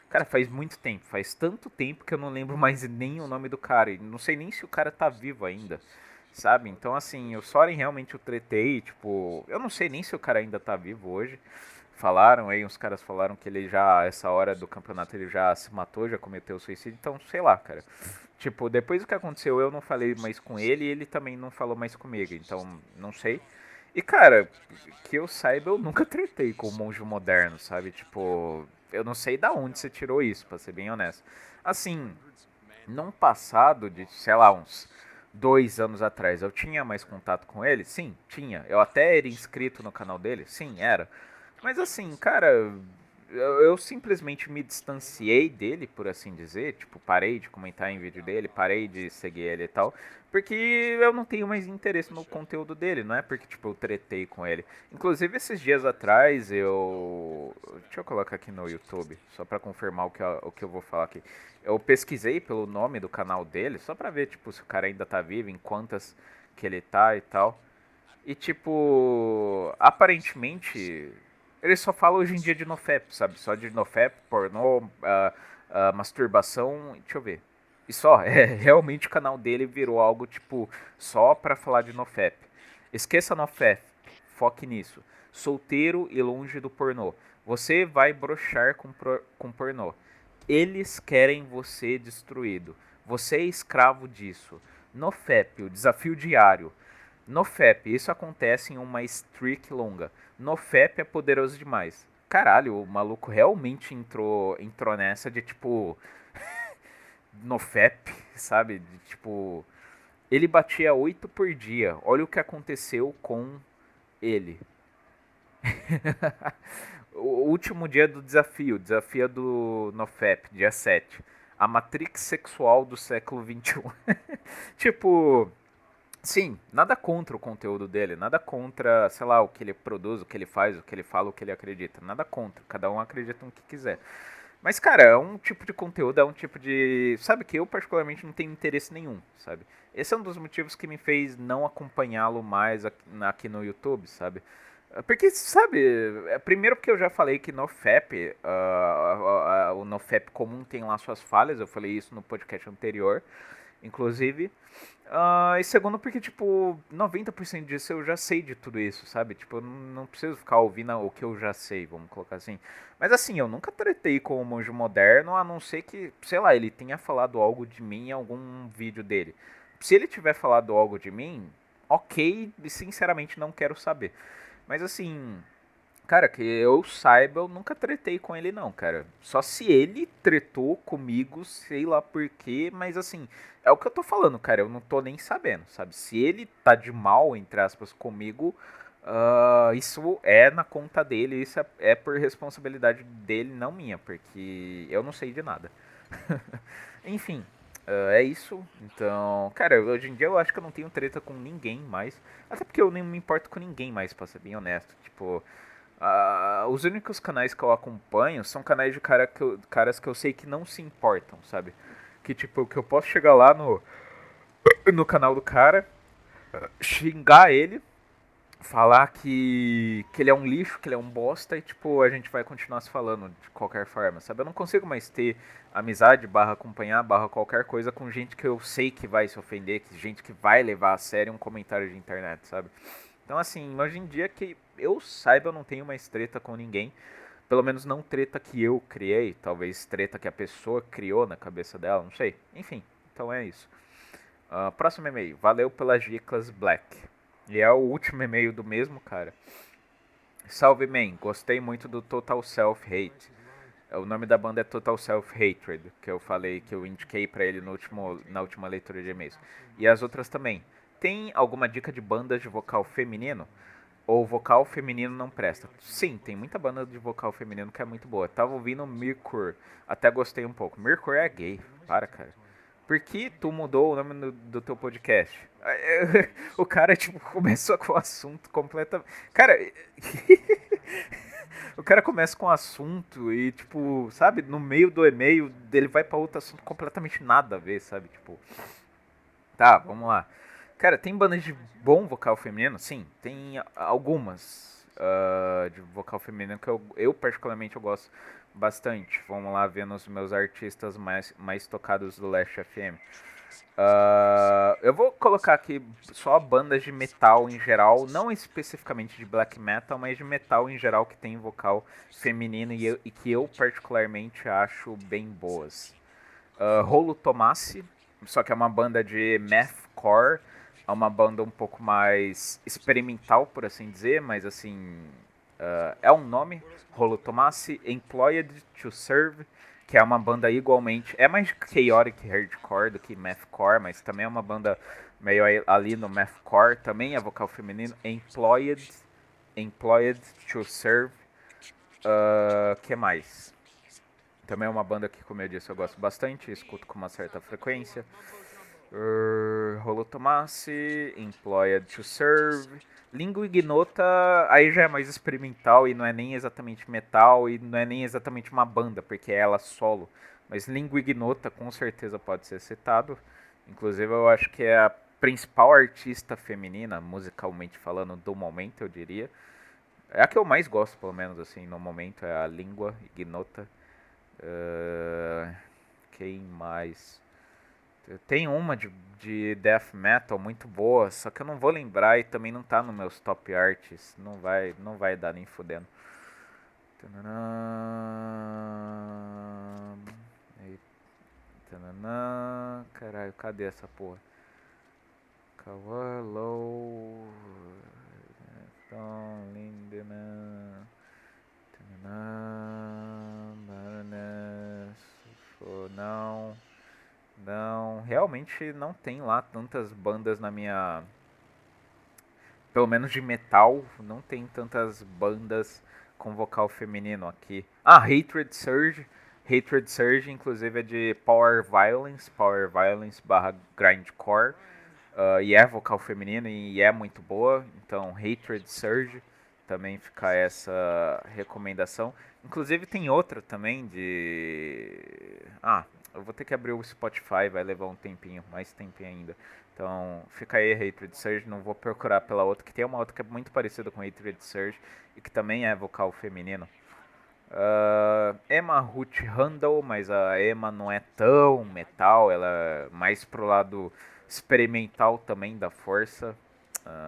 Cara, faz muito tempo, faz tanto tempo que eu não lembro mais nem o nome do cara, e não sei nem se o cara tá vivo ainda, sabe? Então assim, o Soren realmente eu tretei, tipo, eu não sei nem se o cara ainda tá vivo hoje. Falaram aí, uns caras falaram que ele já, essa hora do campeonato, ele já se matou, já cometeu suicídio, então sei lá, cara. Tipo, depois do que aconteceu, eu não falei mais com ele e ele também não falou mais comigo, então não sei. E cara, que eu saiba, eu nunca tretei com o monge moderno, sabe? Tipo, eu não sei da onde você tirou isso, pra ser bem honesto. Assim, num passado de, sei lá, uns 2 anos atrás, eu tinha mais contato com ele? Sim, tinha. Eu até era inscrito no canal dele? Sim, era. Mas assim, cara, eu simplesmente me distanciei dele, por assim dizer. Tipo, parei de comentar em vídeo dele, parei de seguir ele e tal. Porque eu não tenho mais interesse no conteúdo dele, não é porque, tipo, eu tretei com ele. Inclusive, esses dias atrás, eu... Deixa eu colocar aqui no YouTube, só pra confirmar o que eu vou falar aqui. Eu pesquisei pelo nome do canal dele, só pra ver, tipo, se o cara ainda tá vivo, em quantas que ele tá e tal. E, tipo, aparentemente, ele só fala hoje em dia de nofap, sabe? Só de nofap, pornô, masturbação, deixa eu ver. E só, realmente o canal dele virou algo, tipo, só pra falar de nofap. Esqueça nofap, foque nisso. Solteiro e longe do pornô. Você vai brochar com pornô. Eles querem você destruído. Você é escravo disso. NoFap, o desafio diário. NoFap, isso acontece em uma streak longa. NoFap é poderoso demais. Caralho, o maluco realmente entrou nessa de tipo. NoFap, sabe? De tipo. Ele batia 8 por dia. Olha o que aconteceu com ele. O último dia do desafio do NoFap, dia 7. A Matrix sexual do século 21. Tipo, sim, nada contra o conteúdo dele, nada contra, sei lá, o que ele produz, o que ele faz, o que ele fala, o que ele acredita. Nada contra, cada um acredita no que quiser. Mas, cara, é um tipo de conteúdo, é um tipo de. Sabe que eu, particularmente, não tenho interesse nenhum, sabe? Esse é um dos motivos que me fez não acompanhá-lo mais aqui no YouTube, sabe? Porque, sabe, primeiro porque eu já falei que NoFap, o NoFap comum tem lá suas falhas, eu falei isso no podcast anterior, inclusive. E segundo porque, tipo, 90% disso eu já sei de tudo isso, sabe? Tipo, eu não preciso ficar ouvindo o que eu já sei, vamos colocar assim. Mas assim, eu nunca tretei com o Monge Moderno, a não ser que, sei lá, ele tenha falado algo de mim em algum vídeo dele. Se ele tiver falado algo de mim, ok, sinceramente não quero saber. Mas assim, cara, que eu saiba, eu nunca tretei com ele não, cara. Só se ele tretou comigo, sei lá por quê, mas assim, é o que eu tô falando, cara, eu não tô nem sabendo, sabe? Se ele tá de mal, entre aspas, comigo, isso é na conta dele, isso é por responsabilidade dele, não minha, porque eu não sei de nada. Enfim, é isso. Então, cara, hoje em dia eu acho que eu não tenho treta com ninguém mais. Até porque eu nem me importo com ninguém mais, pra ser bem honesto. Tipo, os únicos canais que eu acompanho são canais de caras que eu sei que não se importam, sabe? Que tipo, que eu posso chegar lá no canal do cara, xingar ele, falar que ele é um lixo, que ele é um bosta e, tipo, a gente vai continuar se falando de qualquer forma, sabe? Eu não consigo mais ter amizade, barra acompanhar, barra qualquer coisa com gente que eu sei que vai se ofender, que gente que vai levar a sério um comentário de internet, sabe? Então, assim, hoje em dia que eu saiba, eu não tenho mais treta com ninguém. Pelo menos não treta que eu criei, talvez treta que a pessoa criou na cabeça dela, não sei. Enfim, então é isso. Próximo e-mail. Valeu pelas dicas, Black. E é o último e-mail do mesmo cara. Salve, man. Gostei muito do Total Self Hate. O nome da banda é Total Self Hatred, que eu falei, que eu indiquei pra ele na última leitura de e-mails. E as outras também. Tem alguma dica de bandas de vocal feminino? Ou vocal feminino não presta? Sim, tem muita banda de vocal feminino que é muito boa. Tava ouvindo Mirkur, até gostei um pouco. Mirkur é gay, para, cara. Por que tu mudou o nome do teu podcast? O cara, tipo, começou com o assunto completamente. Cara, o cara começa com um assunto e, tipo, sabe, no meio do e-mail ele vai pra outro assunto completamente nada a ver, sabe? Tipo, tá, vamos lá. Cara, tem bandas de bom vocal feminino? Sim, tem algumas de vocal feminino que eu particularmente eu gosto bastante. Vamos lá ver nos meus artistas mais tocados do Last FM. Eu vou colocar aqui só bandas de metal em geral, não especificamente de black metal, mas de metal em geral que tem vocal feminino e que eu particularmente acho bem boas. Rolo Tomassi, só que é uma banda de mathcore, é uma banda um pouco mais experimental, por assim dizer, mas assim, é um nome, Rolo Tomassi, Employed to Serve, que é uma banda igualmente, é mais chaotic hardcore do que mathcore, mas também é uma banda meio ali no mathcore, também é vocal feminino. Employed to Serve. Que mais? Também é uma banda que, como eu disse, eu gosto bastante, escuto com uma certa frequência. Rolo Tomassi, Employed to Serve. Língua Ignota, aí já é mais experimental e não é nem exatamente metal e não é nem exatamente uma banda, porque é ela solo. Mas Língua Ignota com certeza pode ser citado. Inclusive eu acho que é a principal artista feminina, musicalmente falando, do momento, eu diria. É a que eu mais gosto, pelo menos, assim, no momento, é a Língua Ignota. Quem mais? Tem uma de death metal muito boa, só que eu não vou lembrar e também não tá nos meus top arts. Não vai dar nem fudendo. Caralho, cadê essa porra? Cavalo. Tom Lindemann. Não. Não, realmente não tem lá tantas bandas na minha. Pelo menos de metal, não tem tantas bandas com vocal feminino aqui. Ah, Hatred Surge. Hatred Surge, inclusive, é de Power Violence barra Grindcore. E é vocal feminino e é muito boa. Então, Hatred Surge, também fica essa recomendação. Inclusive, tem outra também de. Eu vou ter que abrir o Spotify, vai levar um tempinho, mais tempinho ainda. Então, fica aí Hatred Surge, não vou procurar pela outra, que tem uma outra que é muito parecida com Hatred Surge e que também é vocal feminino. Emma Ruth Handel, mas a Emma não é tão metal, ela é mais pro lado experimental também da força.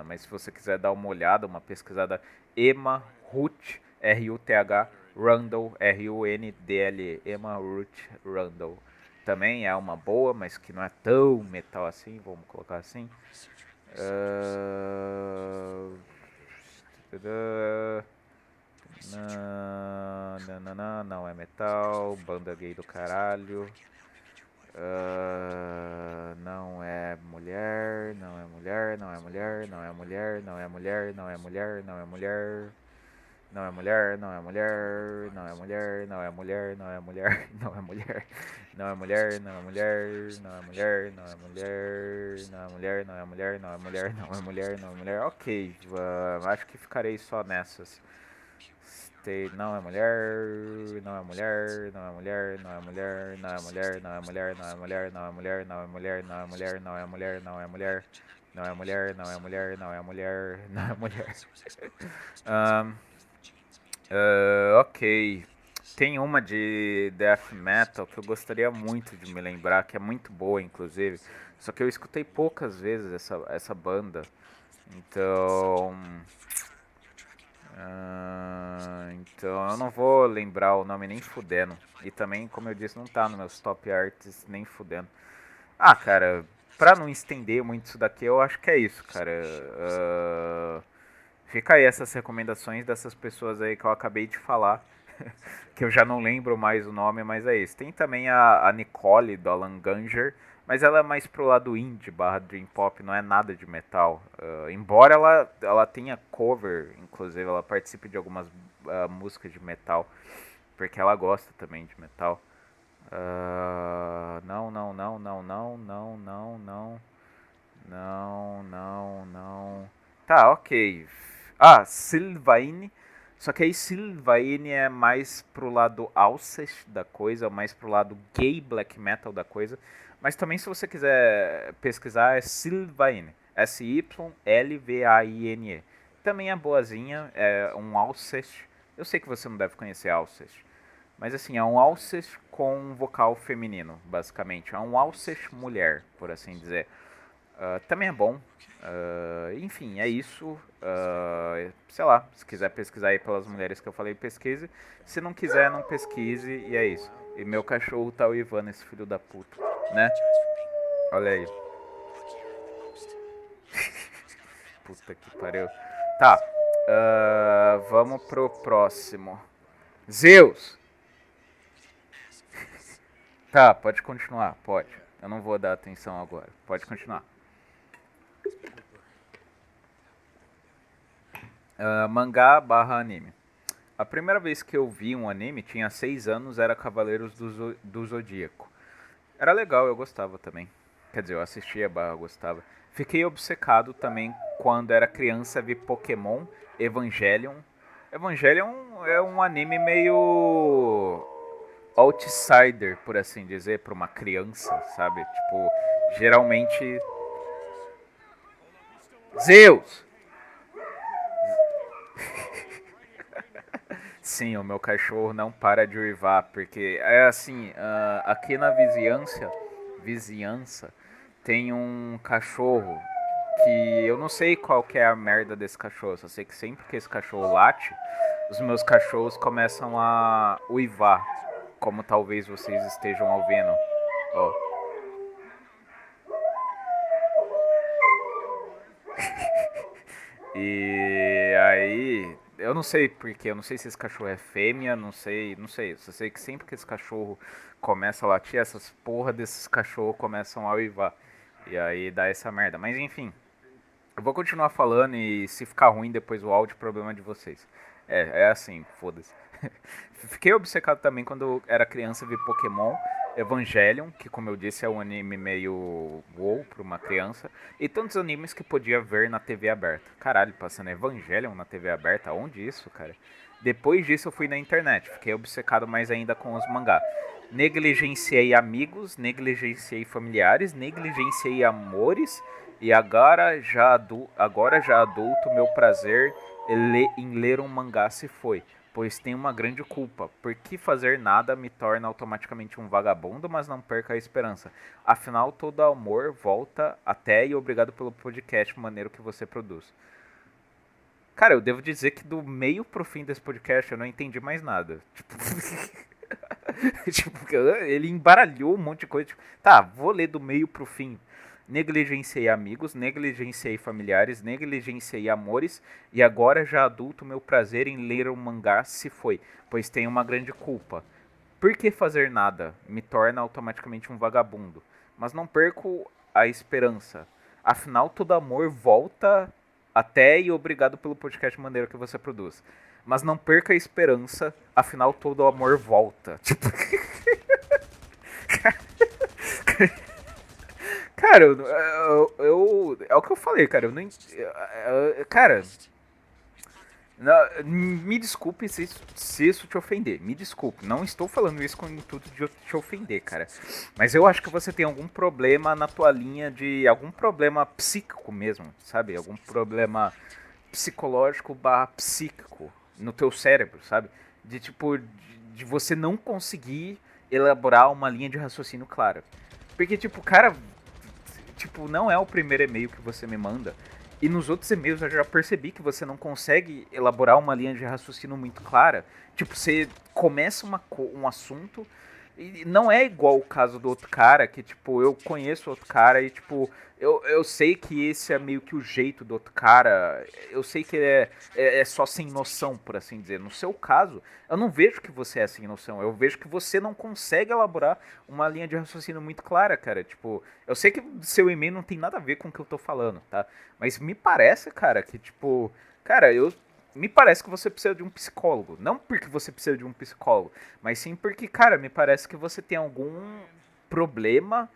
Mas se você quiser dar uma olhada, uma pesquisada, Emma Ruth, R-U-T-H, Rundle, R-U-N-D-L-E, Emma Ruth Rundle. Também é uma boa, mas que não é tão metal assim, vamos colocar assim. Não é metal, banda gay do caralho. Não é mulher, não é mulher, não é mulher, não é mulher, não é mulher, não é mulher, não é mulher. Não é mulher, não é mulher, não é mulher, não é mulher, não é mulher, não é mulher, não é mulher, não é mulher, não é mulher, não é mulher, não é mulher, não é mulher, não é mulher, não é mulher, não é mulher. Ok, acho que ficarei só nessas. Não é mulher, não é mulher, não é mulher, não é mulher, não é mulher, não é mulher, não é mulher, não é mulher, não é mulher, não é mulher, não é mulher, não é mulher, não é mulher, não é mulher, não é mulher, não é mulher. Ok. Tem uma de death metal que eu gostaria muito de me lembrar, que é muito boa, inclusive. Só que eu escutei poucas vezes essa banda. Então. Então eu não vou lembrar o nome nem fudendo. E também, como eu disse, não tá nos meus top arts nem fudendo. Cara, pra não estender muito isso daqui, eu acho que é isso, cara. Fica aí essas recomendações dessas pessoas aí que eu acabei de falar. Que eu já não lembro mais o nome, mas é isso. Tem também a Nicole do Alan Ganger, mas ela é mais pro lado indie barra dream pop, não é nada de metal. Embora ela tenha cover, inclusive ela participe de algumas músicas de metal, porque ela gosta também de metal. Não, não, não, não, não, não, não, não, não, não, não. Tá, ok. Sylvain. Só que aí Sylvain é mais pro lado Alcest da coisa, mais pro lado gay black metal da coisa. Mas também se você quiser pesquisar é Sylvain. Sylvaine. Também é boazinha, é um Alcest. Eu sei que você não deve conhecer Alcest. Mas assim, é um Alcest com um vocal feminino, basicamente. É um Alcest mulher, por assim dizer. Também é bom. Enfim, é isso. Sei lá, se quiser pesquisar aí pelas mulheres que eu falei, pesquise. Se não quiser, não pesquise. E é isso. E meu cachorro tá o Ivan, esse filho da puta, né? Olha aí. Puta que pariu. Tá. Vamos pro próximo. Zeus! Tá, pode continuar, pode. Eu não vou dar atenção agora. Pode continuar. Mangá barra anime. A primeira vez que eu vi um anime, tinha 6 anos, era Cavaleiros do Zodíaco. Era legal, eu gostava também. Quer dizer, eu assistia barra gostava. Fiquei obcecado também quando era criança, vi Pokémon, Evangelion. Evangelion é um anime meio outsider, por assim dizer, para uma criança, sabe? Tipo, geralmente Zeus. Sim, o meu cachorro não para de uivar, porque é assim, aqui na vizinhança, tem um cachorro que eu não sei qual que é a merda desse cachorro, só sei que sempre que esse cachorro late, os meus cachorros começam a uivar, como talvez vocês estejam ouvindo. Ó. E aí, eu não sei porque, eu não sei se esse cachorro é fêmea, não sei. Só sei que sempre que esse cachorro começa a latir, essas porra desses cachorros começam a uivar. E aí dá essa merda. Mas enfim, eu vou continuar falando e se ficar ruim depois o áudio, problema de vocês. É assim, foda-se. Fiquei obcecado também quando eu era criança, vi Pokémon, Evangelion, que como eu disse é um anime meio wow pra uma criança, e tantos animes que podia ver na TV aberta. Caralho, passando Evangelion na TV aberta, onde isso, cara? Depois disso eu fui na internet, fiquei obcecado mais ainda com os mangá. Negligenciei amigos, negligenciei familiares, negligenciei amores, e agora já adulto, meu prazer em ler um mangá se foi, pois tem uma grande culpa. Por que fazer nada me torna automaticamente um vagabundo, mas não perca a esperança. Afinal, todo amor volta até e obrigado pelo podcast maneiro que você produz. Cara, eu devo dizer que do meio pro fim desse podcast eu não entendi mais nada. Tipo, tipo ele embaralhou um monte de coisa. Tipo, tá, vou ler do meio pro fim. Negligenciei amigos, negligenciei familiares, negligenciei amores, e agora já adulto meu prazer em ler um mangá se foi, pois tenho uma grande culpa. Por que fazer nada me torna automaticamente um vagabundo? Mas não perco a esperança. Afinal, todo amor volta até e obrigado pelo podcast maneiro que você produz. Mas não perca a esperança, afinal todo amor volta. Tipo, cara, é o que eu falei, cara. Eu não, cara, me desculpe se isso te ofender. Me desculpe. Não estou falando isso com o intuito de te ofender, cara. Mas eu acho que você tem algum problema na tua linha de. Algum problema psíquico mesmo, sabe? Algum problema psicológico barra psíquico no teu cérebro, sabe? De tipo, de você não conseguir elaborar uma linha de raciocínio clara. Porque, tipo, cara, tipo, não é o primeiro e-mail que você me manda. E nos outros e-mails eu já percebi que você não consegue elaborar uma linha de raciocínio muito clara. Tipo, você começa um assunto e não é igual o caso do outro cara, que, tipo, eu conheço o outro cara e, tipo, eu sei que esse é meio que o jeito do outro cara. Eu sei que ele é só sem noção, por assim dizer. No seu caso, eu não vejo que você é sem noção. Eu vejo que você não consegue elaborar uma linha de raciocínio muito clara, cara. Tipo, eu sei que seu e-mail não tem nada a ver com o que eu tô falando, tá? Mas me parece, cara, que, tipo, cara, me parece que você precisa de um psicólogo. Não porque você precisa de um psicólogo, mas sim porque, cara, me parece que você tem algum problema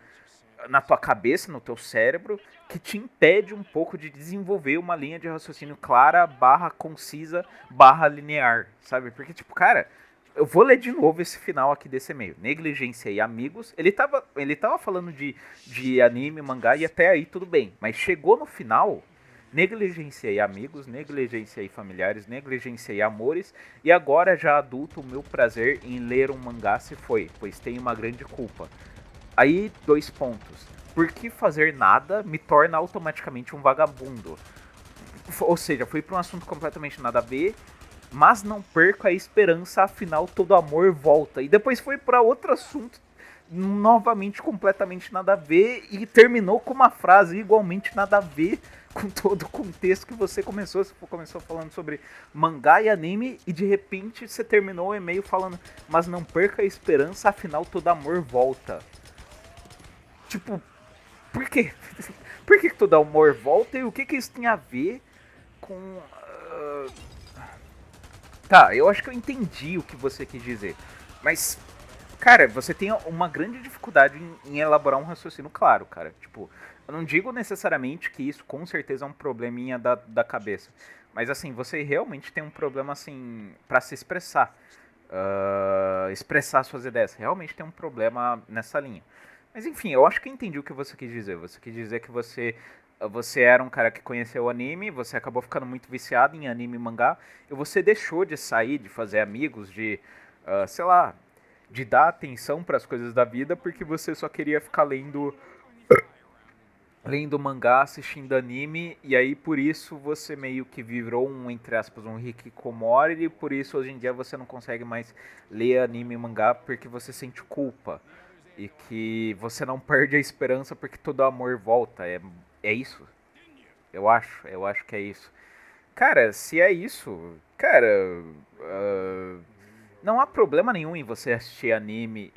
na tua cabeça, no teu cérebro, que te impede um pouco de desenvolver uma linha de raciocínio clara, barra concisa, barra linear, sabe? Porque, tipo, cara, eu vou ler de novo esse final aqui desse e-mail. Negligência e amigos. Ele tava falando de anime, mangá e até aí tudo bem. Mas chegou no final, negligenciei amigos, negligenciei familiares, negligenciei amores, e agora já adulto o meu prazer em ler um mangá se foi, pois tenho uma grande culpa. Aí, 2 pontos. Por que fazer nada me torna automaticamente um vagabundo? Ou seja, fui para um assunto completamente nada a ver, mas não perco a esperança, afinal todo amor volta. E depois foi para outro assunto novamente completamente nada a ver e terminou com uma frase igualmente nada a ver com todo o contexto que você começou. Você começou falando sobre mangá e anime e de repente você terminou o e-mail falando, mas não perca a esperança, afinal todo amor volta. Tipo, por quê? Por que todo amor volta e o que isso tem a ver com Tá, eu acho que eu entendi o que você quis dizer. Mas, cara, você tem uma grande dificuldade em elaborar um raciocínio claro, cara. Tipo, eu não digo necessariamente que isso com certeza é um probleminha da cabeça. Mas, assim, você realmente tem um problema, assim, pra se expressar. Expressar suas ideias. Realmente tem um problema nessa linha. Mas, enfim, eu acho que eu entendi o que você quis dizer. Você quis dizer que você era um cara que conheceu o anime, você acabou ficando muito viciado em anime e mangá, e você deixou de sair, de fazer amigos, de, sei lá, de dar atenção para as coisas da vida, porque você só queria ficar lendo mangá, assistindo anime, e aí por isso você meio que virou um, entre aspas, um hikikomori, e por isso hoje em dia você não consegue mais ler anime e mangá porque você sente culpa. E que você não perde a esperança porque todo amor volta. É isso? Eu acho que é isso. Cara, se é isso, cara, ah, não há problema nenhum em você assistir anime,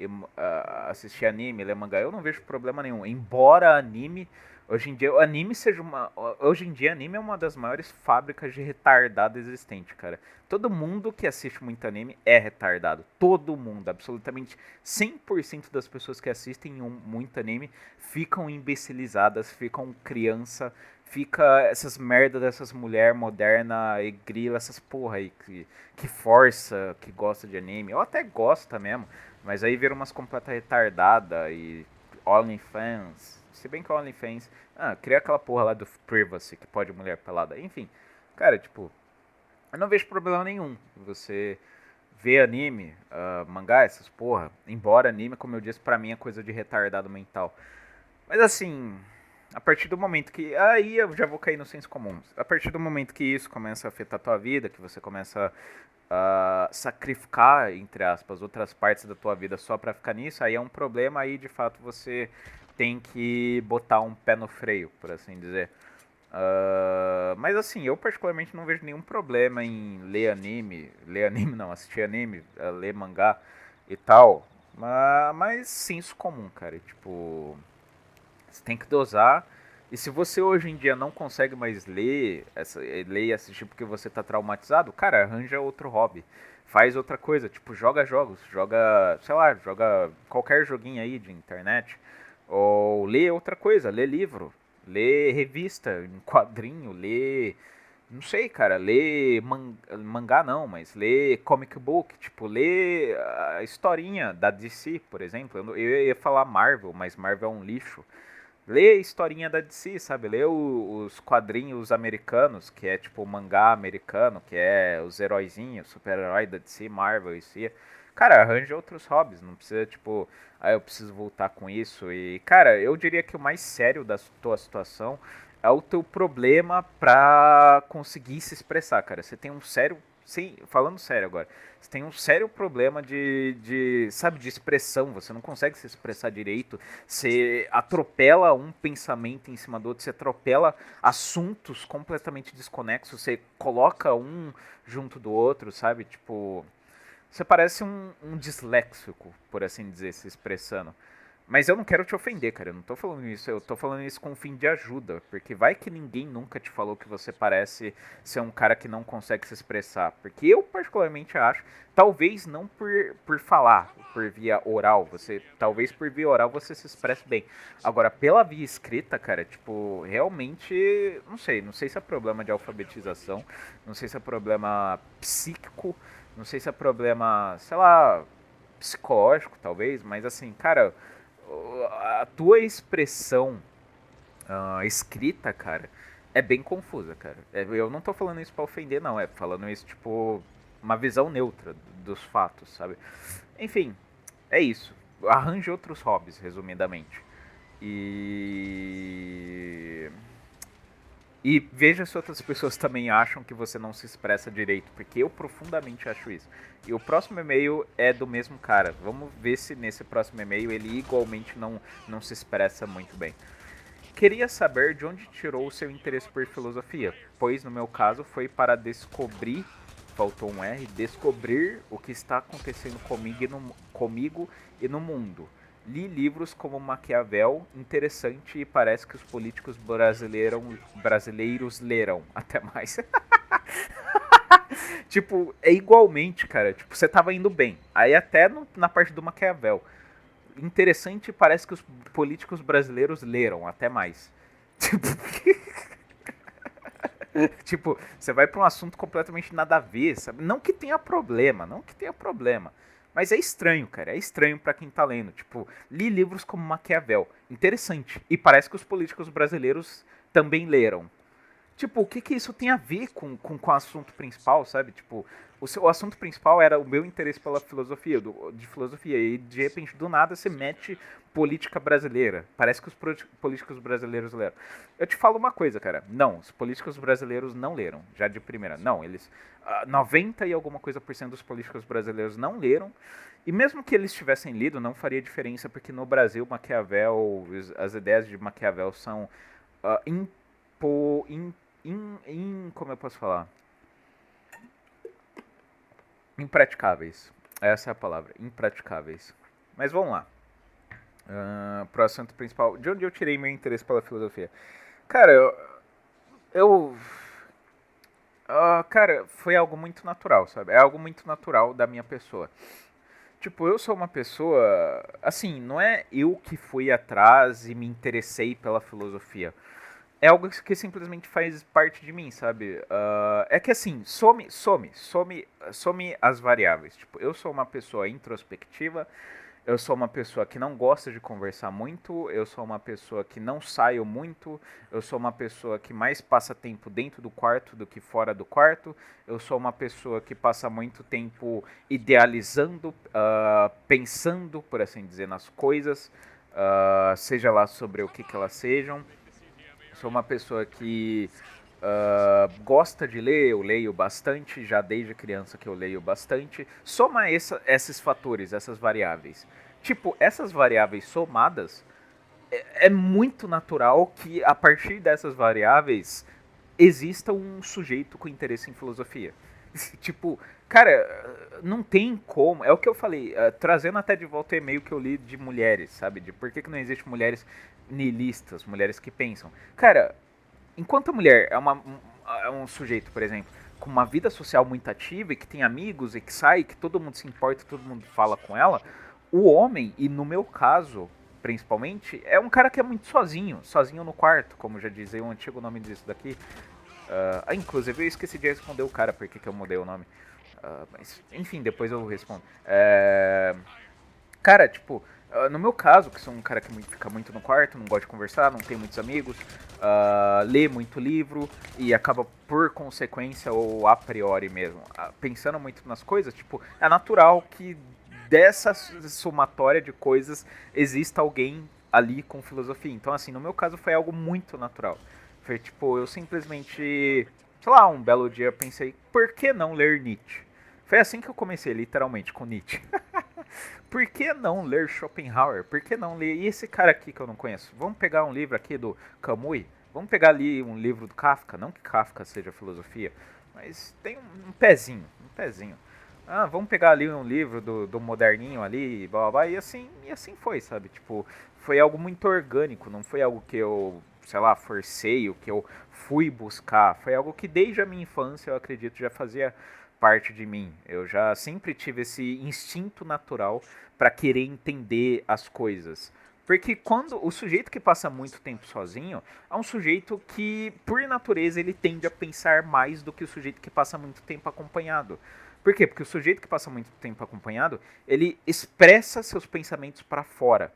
ler mangá. Eu não vejo problema nenhum. Embora anime, hoje em dia, o anime seja uma, hoje em dia anime é uma das maiores fábricas de retardado existente, cara. Todo mundo que assiste muito anime é retardado. Todo mundo, absolutamente 100% das pessoas que assistem muito anime ficam imbecilizadas, ficam criança, fica essas merda dessas mulher moderna e grila, essas porra aí que força, que gosta de anime. Eu até gosta mesmo, mas aí vira umas completa retardada e OnlyFans. Se bem que o OnlyFans, cria aquela porra lá do Privacy que pode mulher pelada. Enfim, cara, tipo, eu não vejo problema nenhum você ver anime, mangá, essas porra. Embora anime, como eu disse, pra mim é coisa de retardado mental. Mas assim, a partir do momento que. Aí eu já vou cair no senso comum. A partir do momento que isso começa a afetar a tua vida, que você começa a sacrificar, entre aspas, outras partes da tua vida só pra ficar nisso, aí é um problema, aí de fato você tem que botar um pé no freio, por assim dizer. Mas assim, eu particularmente não vejo nenhum problema em ler anime não, assistir anime, ler mangá e tal. Mas senso comum, cara. Tipo, você tem que dosar. E se você hoje em dia não consegue mais ler e assistir porque você tá traumatizado, cara, arranja outro hobby. Faz outra coisa, tipo, joga jogos, joga, sei lá, joga qualquer joguinho aí de internet. Ou lê outra coisa, lê livro, lê revista, em quadrinho, lê. Não sei, cara, lê mangá não, mas lê comic book, tipo, lê a historinha da DC, por exemplo. Eu ia falar Marvel, mas Marvel é um lixo. Lê a historinha da DC, sabe? Lê os quadrinhos americanos, que é tipo o mangá americano, que é os heróizinhos, super-herói da DC, Marvel e si. Cara, arranja outros hobbies, não precisa tipo, eu preciso voltar com isso. E, cara, eu diria que o mais sério da tua situação é o teu problema pra conseguir se expressar, cara. Você tem um sério, sim, falando sério agora, você tem um sério problema sabe, de expressão. Você não consegue se expressar direito. Você atropela um pensamento em cima do outro. Você atropela assuntos completamente desconexos. Você coloca um junto do outro, sabe? Tipo, você parece um disléxico, por assim dizer, se expressando. Mas eu não quero te ofender, cara. Eu não tô falando isso. Eu tô falando isso com fim de ajuda. Porque vai que ninguém nunca te falou que você parece ser um cara que não consegue se expressar. Porque eu, particularmente, acho. Talvez não por falar, por via oral. Talvez por via oral você se expresse bem. Agora, pela via escrita, cara, tipo, realmente. Não sei. Não sei se é problema de alfabetização. Não sei se é problema psíquico. Não sei se é problema, sei lá, psicológico, talvez. Mas assim, cara, a tua expressão escrita, cara, é bem confusa, cara. Eu não tô falando isso pra ofender, não. É falando isso, tipo, uma visão neutra dos fatos, sabe? Enfim, é isso. Arranje outros hobbies, resumidamente. E. E veja se outras pessoas também acham que você não se expressa direito, porque eu profundamente acho isso. E o próximo e-mail é do mesmo cara. Vamos ver se nesse próximo e-mail ele igualmente não se expressa muito bem. Queria saber de onde tirou o seu interesse por filosofia, pois no meu caso foi para descobrir, faltou um R, descobrir o que está acontecendo comigo e no mundo. Li livros como Maquiavel, interessante, e parece que os políticos brasileiros lerão. Até mais. Tipo, é igualmente, cara. Tipo, você tava indo bem. Aí até na parte do Maquiavel. Interessante, parece que os políticos brasileiros leram até mais. Tipo, tipo, você vai pra um assunto completamente nada a ver, sabe? Não que tenha problema, não que tenha problema. Mas é estranho, cara. É estranho pra quem tá lendo. Tipo, li livros como Maquiavel. Interessante. E parece que os políticos brasileiros também leram. Tipo, o que que isso tem a ver com o assunto principal, sabe? Tipo, o assunto principal era o meu interesse pela filosofia, de filosofia, e de repente, do nada, você mete política brasileira. Parece que os políticos brasileiros leram. Eu te falo uma coisa, cara. Não, os políticos brasileiros não leram, já de primeira. Não, eles... 90 e alguma coisa por cento dos políticos brasileiros não leram. E mesmo que eles tivessem lido, não faria diferença, porque no Brasil, Maquiavel, as ideias de Maquiavel são impo, como eu posso falar? Impraticáveis. Essa é a palavra, impraticáveis. Mas vamos lá. Pro assunto principal. De onde eu tirei meu interesse pela filosofia? Cara, eu cara, foi algo muito natural, sabe? É algo muito natural da minha pessoa. Tipo, eu sou uma pessoa. Assim, não é eu que fui atrás e me interessei pela filosofia. É algo que simplesmente faz parte de mim, sabe? É que assim, some as variáveis. Tipo, eu sou uma pessoa introspectiva, eu sou uma pessoa que não gosta de conversar muito, eu sou uma pessoa que não saio muito, eu sou uma pessoa que mais passa tempo dentro do quarto do que fora do quarto, eu sou uma pessoa que passa muito tempo idealizando, pensando, por assim dizer, nas coisas, seja lá sobre o que elas sejam. Sou uma pessoa que gosta de ler, eu leio bastante, já desde criança que eu leio bastante. Soma esses fatores, essas variáveis. Tipo, essas variáveis somadas, é muito natural que a partir dessas variáveis exista um sujeito com interesse em filosofia. Tipo, cara, não tem como. É o que eu falei, trazendo até de volta o e-mail que eu li de mulheres, sabe? De por que não existe mulheres nihilistas, mulheres que pensam. Cara, enquanto a mulher é um sujeito, por exemplo, com uma vida social muito ativa e que tem amigos e que sai, que todo mundo se importa, todo mundo fala com ela, o homem, e no meu caso, principalmente, é um cara que é muito sozinho, sozinho no quarto, como já dizia o antigo nome disso daqui. Inclusive eu esqueci de responder o cara porque que eu mudei o nome. Mas, enfim, depois eu respondo. Cara, tipo, no meu caso, que sou um cara que fica muito no quarto, não gosta de conversar, não tem muitos amigos, lê muito livro e acaba por consequência ou a priori mesmo, pensando muito nas coisas, tipo, é natural que dessa somatória de coisas exista alguém ali com filosofia. Então, assim, no meu caso foi algo muito natural. Foi tipo, eu simplesmente, sei lá, um belo dia pensei, por que não ler Nietzsche? Foi assim que eu comecei, literalmente, com Nietzsche. Por que não ler Schopenhauer? Por que não ler. E esse cara aqui que eu não conheço? Vamos pegar um livro aqui do Camus? Vamos pegar ali um livro do Kafka? Não que Kafka seja filosofia, mas tem um pezinho, um pezinho. Vamos pegar ali um livro do moderninho ali, blá blá blá, e assim foi, sabe? Tipo, foi algo muito orgânico, não foi algo que eu, sei lá, forcei, o que eu fui buscar. Foi algo que desde a minha infância, eu acredito, já fazia parte de mim. Eu já sempre tive esse instinto natural para querer entender as coisas. Porque quando o sujeito que passa muito tempo sozinho é um sujeito que, por natureza, ele tende a pensar mais do que o sujeito que passa muito tempo acompanhado. Por quê? Porque o sujeito que passa muito tempo acompanhado, ele expressa seus pensamentos para fora.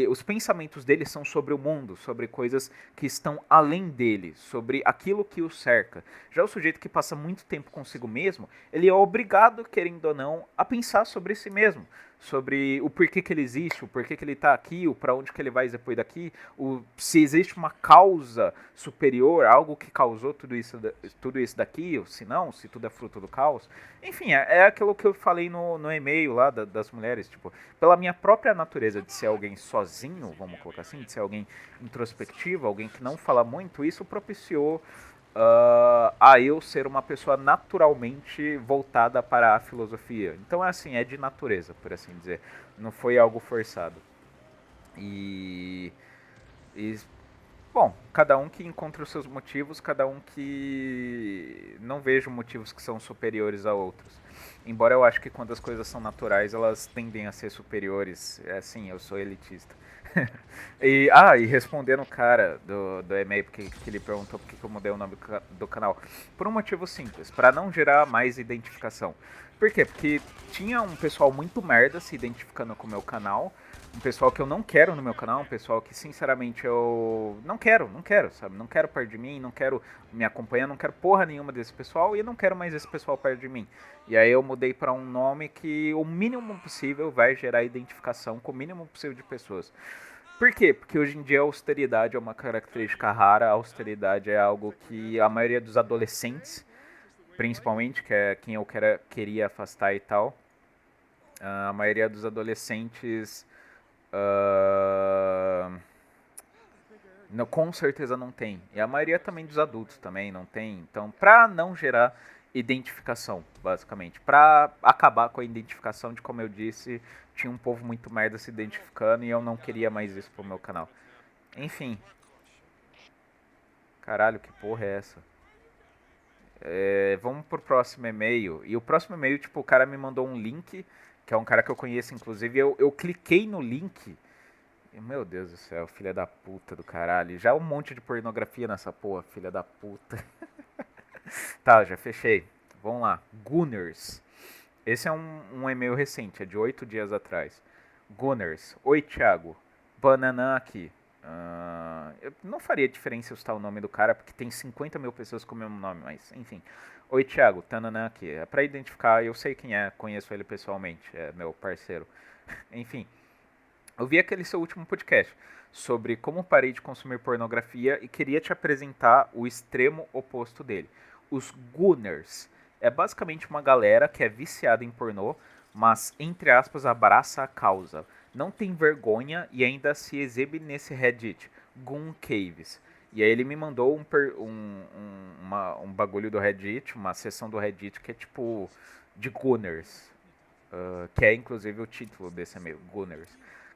Os pensamentos dele são sobre o mundo, sobre coisas que estão além dele, sobre aquilo que o cerca. Já o sujeito que passa muito tempo consigo mesmo, ele é obrigado, querendo ou não, a pensar sobre si mesmo, sobre o porquê que ele existe, o porquê que ele está aqui, o para onde que ele vai depois daqui, se existe uma causa superior, algo que causou tudo isso daqui, ou se não, se tudo é fruto do caos. Enfim, é aquilo que eu falei no e-mail lá das mulheres, tipo, pela minha própria natureza de ser alguém sozinho, vamos colocar assim, de ser alguém introspectivo, alguém que não fala muito, isso propiciou a eu ser uma pessoa naturalmente voltada para a filosofia. Então é assim, é de natureza, por assim dizer. Não foi algo forçado. E, e Bom, cada um que encontra os seus motivos, cada um que não vejo motivos que são superiores a outros. Embora eu acho que quando as coisas são naturais, elas tendem a ser superiores. É assim, eu sou elitista. E respondendo o cara do e-mail, porque que ele perguntou por que eu mudei o nome do canal. Por um motivo simples, para não gerar mais identificação. Por quê? Porque tinha um pessoal muito merda se identificando com o meu canal, um pessoal que eu não quero no meu canal, um pessoal que sinceramente eu não quero, sabe? Não quero perto de mim, não quero me acompanhar, não quero porra nenhuma desse pessoal e eu não quero mais esse pessoal perto de mim. E aí eu mudei para um nome que o mínimo possível vai gerar identificação com o mínimo possível de pessoas. Por quê? Porque hoje em dia a austeridade é uma característica rara, a austeridade é algo que a maioria dos adolescentes, principalmente, que é quem eu queria afastar e tal, a maioria dos adolescentes não, com certeza não tem. E a maioria também dos adultos também não tem. Então, pra não gerar identificação, basicamente. Pra acabar com a identificação de, como eu disse, tinha um povo muito merda se identificando e eu não queria mais isso pro meu canal. Enfim. Caralho, que porra é essa? Vamos pro próximo e-mail. E o próximo e-mail, tipo, o cara me mandou um link, que é um cara que eu conheço, inclusive. Eu cliquei no link. E, meu Deus do céu, filha da puta do caralho. Já um monte de pornografia nessa porra, filha da puta. Tá, já fechei. Vamos lá. Gunners. Esse é um e-mail recente, é de 8 dias atrás. Gunners. Oi, Thiago. Bananã aqui. Eu não faria diferença eu citar o nome do cara, porque tem 50 mil pessoas com o mesmo nome, mas enfim. Oi, Thiago. Tananã aqui. É pra identificar, eu sei quem é, conheço ele pessoalmente, é meu parceiro. Enfim. Eu vi aquele seu último podcast sobre como parei de consumir pornografia e queria te apresentar o extremo oposto dele. Os Gunners. É basicamente uma galera que é viciada em pornô, mas, entre aspas, abraça a causa. Não tem vergonha e ainda se exibe nesse Reddit, Gun Caves. E aí ele me mandou um bagulho do Reddit, uma seção do Reddit que é tipo de Gunners. Que é inclusive o título desse e-mail, Gunners.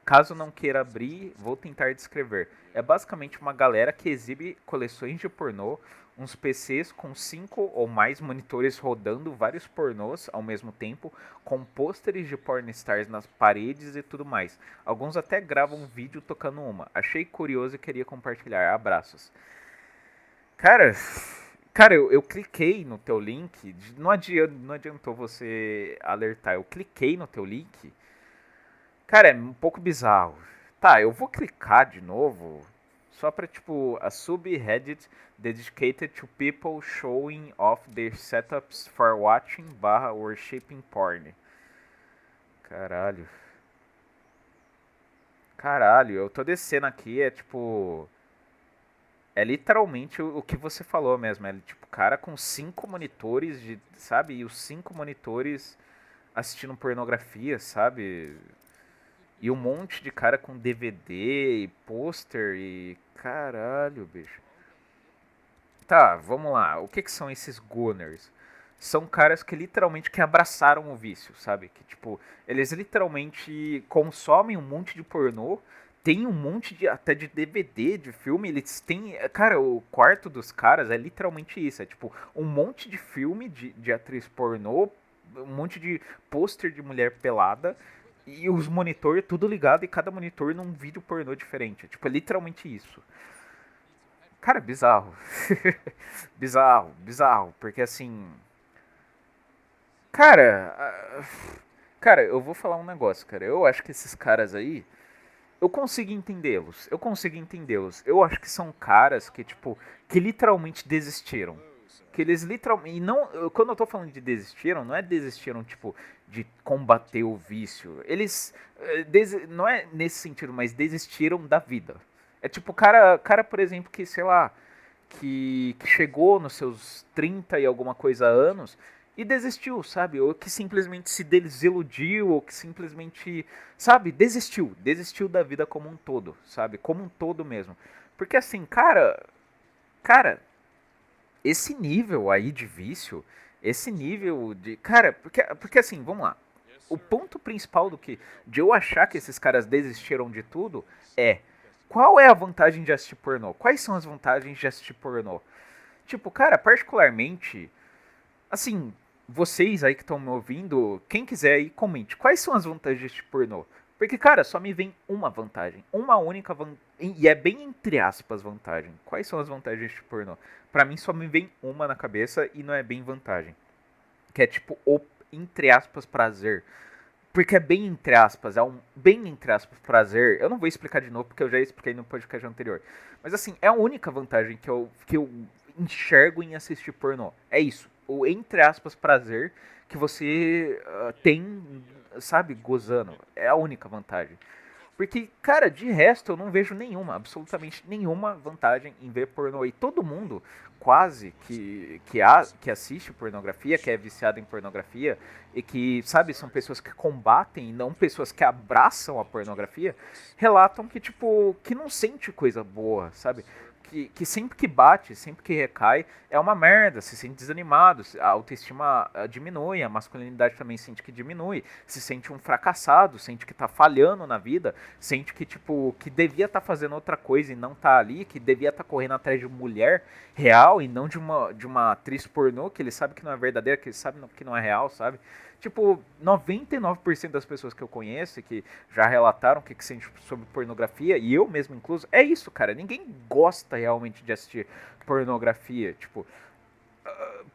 Caso não queira abrir, vou tentar descrever. É basicamente uma galera que exibe coleções de pornô, uns PCs com 5 ou mais monitores rodando vários pornôs ao mesmo tempo, com pôsteres de pornstars nas paredes e tudo mais. Alguns até gravam vídeo tocando uma. Achei curioso e queria compartilhar. Abraços. Cara, cara, eu cliquei no teu link, não adiantou você alertar. Eu cliquei no teu link. Cara, é um pouco bizarro. Tá, eu vou clicar de novo. Só pra, tipo, a subreddit dedicated to people showing off their setups for watching barra worshipping porn. Caralho. Caralho, eu tô descendo aqui, é tipo. É literalmente o que você falou mesmo. É tipo, cara com 5 monitores, sabe? E os 5 monitores assistindo pornografia, sabe? E um monte de cara com DVD e pôster e. Caralho, bicho. Tá, vamos lá. O que são esses Gunners? São caras que literalmente que abraçaram o vício, sabe? Que tipo, eles literalmente consomem um monte de pornô, tem um monte de até de DVD, de filme, eles têm, cara, o quarto dos caras é literalmente isso, é tipo um monte de filme de atriz pornô, um monte de pôster de mulher pelada e os monitores tudo ligado e cada monitor num vídeo pornô diferente. Tipo, é literalmente isso. Cara, bizarro. Bizarro, bizarro. Porque assim. Cara. Cara, eu vou falar um negócio, cara. Eu acho que esses caras aí. Eu consigo entendê-los. Eu consigo entendê-los. Eu acho que são caras que, tipo, que literalmente desistiram. Que eles literalmente. E não. Quando eu tô falando de desistiram, não é desistiram, tipo, de combater o vício. Eles. Não é nesse sentido, mas desistiram da vida. É tipo, cara, por exemplo, que, sei lá, que chegou nos seus 30 e alguma coisa anos e desistiu, sabe? Ou que simplesmente se desiludiu, ou que simplesmente, sabe, desistiu da vida como um todo, sabe? Como um todo mesmo. Porque assim, cara, esse nível aí de vício, esse nível de, cara, porque assim, vamos lá. O ponto principal de eu achar que esses caras desistiram de tudo é qual é a vantagem de assistir pornô? Quais são as vantagens de assistir pornô? Tipo, cara, particularmente, assim, vocês aí que estão me ouvindo, quem quiser aí, comente. Quais são as vantagens de pornô? Porque, cara, só me vem uma vantagem. Uma única vantagem. E é bem entre aspas vantagem. Quais são as vantagens de pornô? Pra mim só me vem uma na cabeça e não é bem vantagem. Que é tipo o, entre aspas, prazer. Porque é bem entre aspas, é um bem entre aspas prazer. Eu não vou explicar de novo porque eu já expliquei no podcast anterior. Mas assim, é a única vantagem que eu enxergo em assistir pornô. É isso. O entre aspas prazer que você tem, sabe, gozando. É a única vantagem. Porque, cara, de resto eu não vejo nenhuma, absolutamente nenhuma vantagem em ver pornô. E todo mundo, quase, que assiste pornografia, que é viciado em pornografia, e que, sabe, são pessoas que combatem, não pessoas que abraçam a pornografia, relatam que, tipo, que não sente coisa boa, sabe? Que sempre que bate, sempre que recai, é uma merda, se sente desanimado, a autoestima diminui, a masculinidade também sente que diminui, se sente um fracassado, sente que tá falhando na vida, sente que, tipo, que devia estar fazendo outra coisa e não tá ali, que devia estar correndo atrás de uma mulher real e não de uma atriz pornô, que ele sabe que não é verdadeira, que ele sabe que não é real, sabe? Tipo, 99% das pessoas que eu conheço que já relataram o que sente sobre pornografia, e eu mesmo incluso, é isso, cara. Ninguém gosta realmente de assistir pornografia, tipo,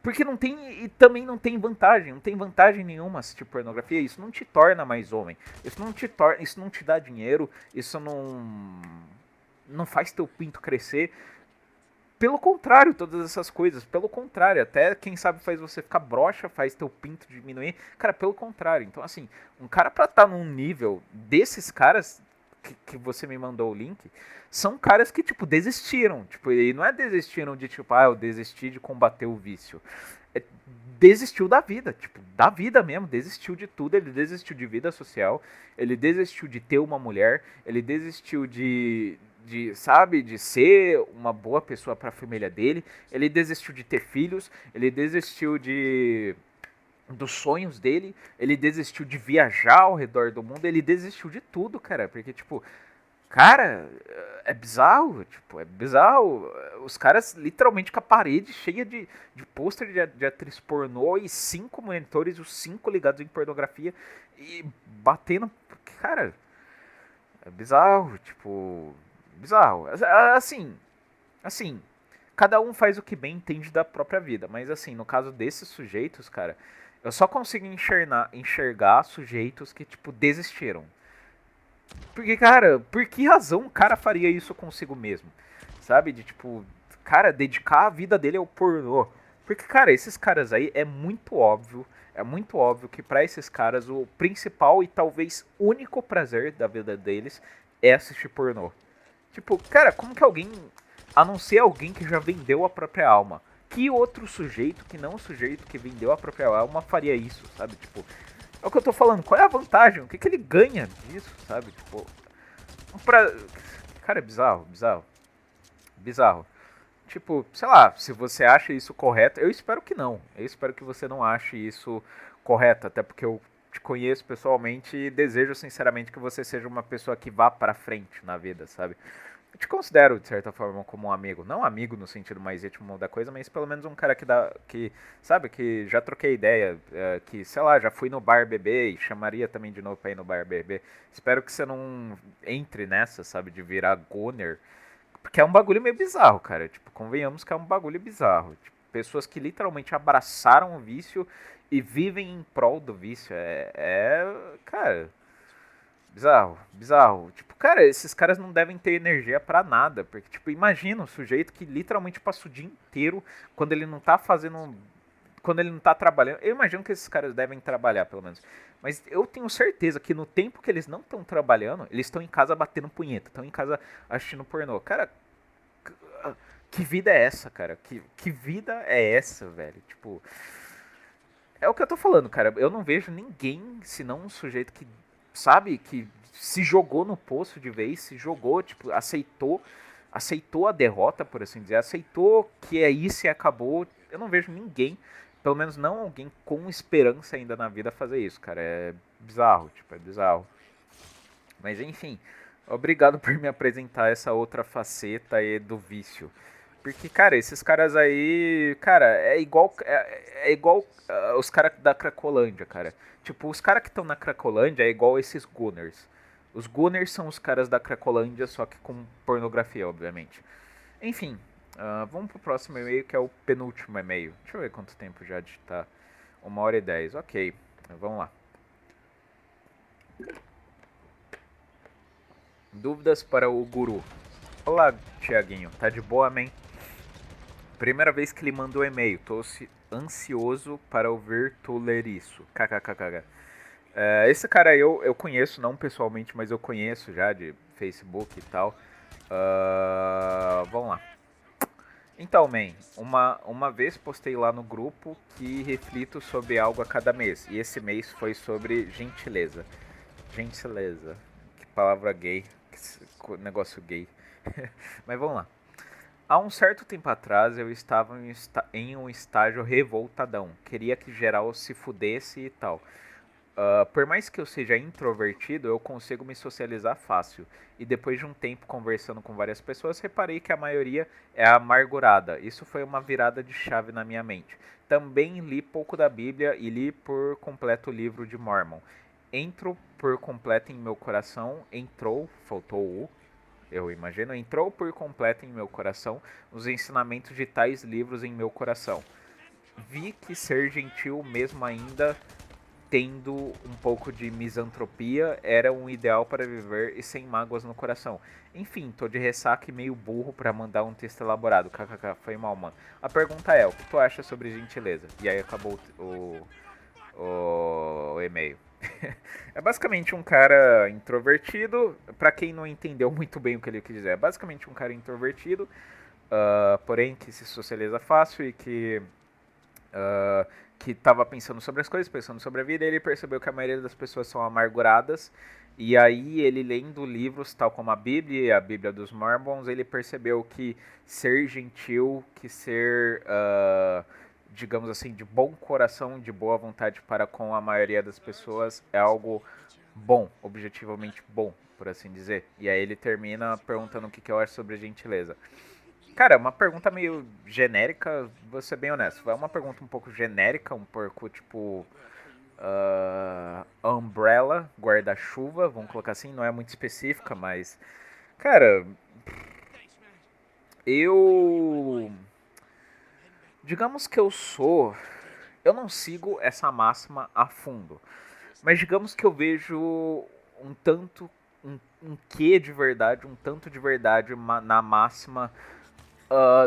porque não tem, e também não tem vantagem nenhuma assistir pornografia, isso não te torna mais homem, isso não te dá dinheiro, isso não faz teu pinto crescer. Pelo contrário, todas essas coisas, pelo contrário, até quem sabe faz você ficar broxa, faz teu pinto diminuir. Cara, pelo contrário. Então, assim, um cara pra estar num nível desses caras que você me mandou o link, são caras que, tipo, desistiram. Tipo, e não é desistiram de, tipo, eu desisti de combater o vício. É, desistiu da vida, tipo, da vida mesmo, desistiu de tudo, ele desistiu de vida social, ele desistiu de ter uma mulher, ele desistiu sabe, de ser uma boa pessoa para a família dele, ele desistiu de ter filhos, ele desistiu dos sonhos dele, ele desistiu de viajar ao redor do mundo, ele desistiu de tudo, cara, porque, tipo, cara, é bizarro, tipo, é bizarro. Os caras literalmente com a parede cheia de pôster de atriz pornô e 5 monitores, os 5 ligados em pornografia e batendo. Cara, é bizarro, tipo, bizarro. Assim, cada um faz o que bem entende da própria vida, mas assim, no caso desses sujeitos, cara, eu só consigo enxergar sujeitos que, tipo, desistiram. Porque, cara, por que razão o cara faria isso consigo mesmo? Sabe? De tipo, cara, dedicar a vida dele ao pornô. Porque, cara, esses caras aí é muito óbvio que pra esses caras o principal e talvez único prazer da vida deles é assistir pornô. Tipo, cara, como que alguém, a não ser alguém que já vendeu a própria alma, que outro sujeito, que não o sujeito que vendeu a própria alma, faria isso, sabe? Tipo, é o que eu tô falando, qual é a vantagem? O que, que ele ganha disso, sabe? Tipo, pra... Cara, é bizarro, bizarro, bizarro. Tipo, sei lá, se você acha isso correto, eu espero que não. Eu espero que você não ache isso correto, até porque eu te conheço pessoalmente e desejo sinceramente que você seja uma pessoa que vá pra frente na vida, sabe? Eu te considero, de certa forma, como um amigo. Não amigo no sentido mais íntimo da coisa, mas pelo menos um cara que sabe, que já troquei ideia, que, sei lá, já fui no bar beber e chamaria também de novo pra ir no bar beber. Espero que você não entre nessa, sabe, de virar goner. Porque é um bagulho meio bizarro, cara. Tipo, convenhamos que é um bagulho bizarro. Tipo, pessoas que literalmente abraçaram o vício e vivem em prol do vício. Cara, bizarro, bizarro. Tipo, cara, esses caras não devem ter energia pra nada. Porque, tipo, imagina um sujeito que literalmente passa o dia inteiro quando ele não tá fazendo. Quando ele não tá trabalhando. Eu imagino que esses caras devem trabalhar, pelo menos. Mas eu tenho certeza que no tempo que eles não estão trabalhando, eles estão em casa batendo punheta, estão em casa assistindo pornô. Cara, que vida é essa, cara? Que vida é essa, velho? Tipo, é o que eu tô falando, cara. Eu não vejo ninguém, senão um sujeito que, sabe, que se jogou no poço de vez, se jogou, tipo, aceitou a derrota, por assim dizer, aceitou que é isso e acabou. Eu não vejo ninguém, pelo menos não alguém com esperança ainda na vida fazer isso, cara. É bizarro, tipo, é bizarro. Mas enfim, Obrigado por me apresentar essa outra faceta aí do vício. Porque, cara, esses caras aí, cara, é igual os caras da Cracolândia, cara. Tipo, os caras que estão na Cracolândia é igual esses Gunners. Os Gunners são os caras da Cracolândia, só que com pornografia, obviamente. Enfim, vamos pro próximo e-mail, que é o penúltimo e-mail. Deixa eu ver quanto tempo já tá. 1h10, ok. Vamos lá. Dúvidas para o guru. Olá, Tiaguinho. Tá de boa, man? Primeira vez que ele mandou e-mail. Tô ansioso para ouvir tu ler isso. KKKK. Esse cara eu conheço, não pessoalmente, mas eu conheço já de Facebook e tal. Vamos lá. Então, man, uma vez postei lá no grupo que reflito sobre algo a cada mês. E esse mês foi sobre gentileza. Gentileza. Que palavra gay. Que negócio gay. Mas vamos lá. Há um certo tempo atrás eu estava em um estágio revoltadão. Queria que geral se fudesse e tal. Por mais que eu seja introvertido, eu consigo me socializar fácil. E depois de um tempo conversando com várias pessoas, reparei que a maioria é amargurada. Isso foi uma virada de chave na minha mente. Também li pouco da Bíblia e li por completo o livro de Mormon. Entro por completo em meu coração, faltou o, eu imagino, entrou por completo em meu coração os ensinamentos de tais livros em meu coração. Vi que ser gentil mesmo ainda tendo um pouco de misantropia, era um ideal para viver e sem mágoas no coração. Enfim, tô de ressaca e meio burro para mandar um texto elaborado. KKK, foi mal, mano. A pergunta é, o que tu acha sobre gentileza? E aí acabou o e-mail. É basicamente um cara introvertido, pra quem não entendeu muito bem o que ele quis dizer, é basicamente um cara introvertido, porém que se socializa fácil e que estava pensando sobre as coisas, pensando sobre a vida, e ele percebeu que a maioria das pessoas são amarguradas, e aí ele lendo livros tal como a Bíblia e a Bíblia dos Mormons, ele percebeu que ser gentil, que ser, digamos assim, de bom coração, de boa vontade para com a maioria das pessoas é algo bom, objetivamente bom, por assim dizer. E aí ele termina perguntando o que eu acho sobre gentileza. Cara, é uma pergunta meio genérica, vou ser bem honesto. É uma pergunta um pouco genérica, um pouco tipo. Umbrella, guarda-chuva, vamos colocar assim, não é muito específica, mas. Cara, eu. Digamos que eu sou. Eu não sigo essa máxima a fundo, mas digamos que eu vejo um tanto. Um quê de verdade, um tanto de verdade na máxima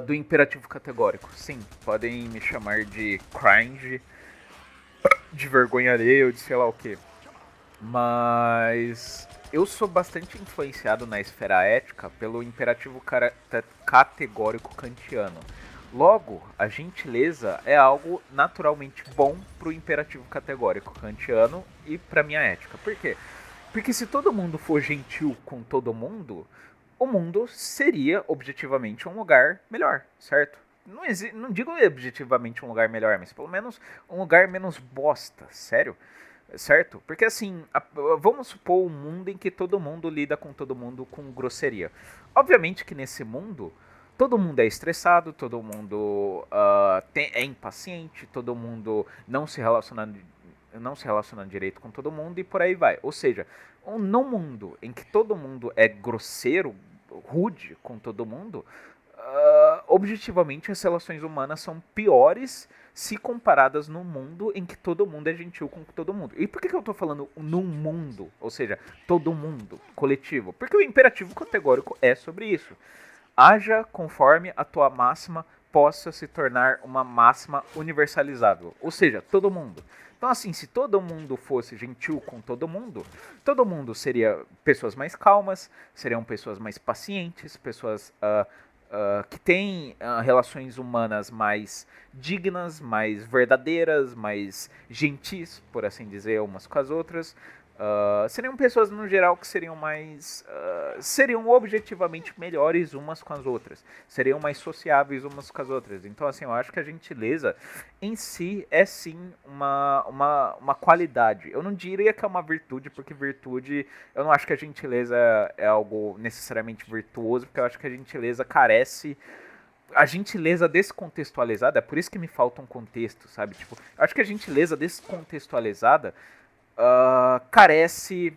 do imperativo categórico. Sim, podem me chamar de cringe, de vergonha alheia ou de sei lá o que. Mas eu sou bastante influenciado na esfera ética pelo imperativo categórico kantiano. Logo, a gentileza é algo naturalmente bom para o imperativo categórico kantiano e para minha ética. Por quê? Porque se todo mundo for gentil com todo mundo, o mundo seria objetivamente um lugar melhor, certo? Não digo objetivamente um lugar melhor, mas pelo menos um lugar menos bosta, sério? Certo? Porque assim, vamos supor um mundo em que todo mundo lida com todo mundo com grosseria. Obviamente que nesse mundo, todo mundo é estressado, todo mundo é impaciente, todo mundo não se relaciona direito com todo mundo e por aí vai. Ou seja, num mundo em que todo mundo é grosseiro, rude com todo mundo, objetivamente as relações humanas são piores se comparadas num mundo em que todo mundo é gentil com todo mundo. E por que eu tô falando num mundo? Ou seja, todo mundo, coletivo? Porque o imperativo categórico é sobre isso. Haja conforme a tua máxima possa se tornar uma máxima universalizável. Ou seja, todo mundo. Então, assim, se todo mundo fosse gentil com todo mundo seria pessoas mais calmas, seriam pessoas mais pacientes, pessoas que têm relações humanas mais dignas, mais verdadeiras, mais gentis, por assim dizer, umas com as outras. Seriam pessoas no geral que seriam mais. Seriam objetivamente melhores umas com as outras. Seriam mais sociáveis umas com as outras. Então, assim, eu acho que a gentileza em si é sim uma qualidade. Eu não diria que é uma virtude, porque virtude. Eu não acho que a gentileza é algo necessariamente virtuoso, porque eu acho que a gentileza carece. A gentileza descontextualizada, é por isso que me falta um contexto, sabe? Tipo, eu acho que a gentileza descontextualizada carece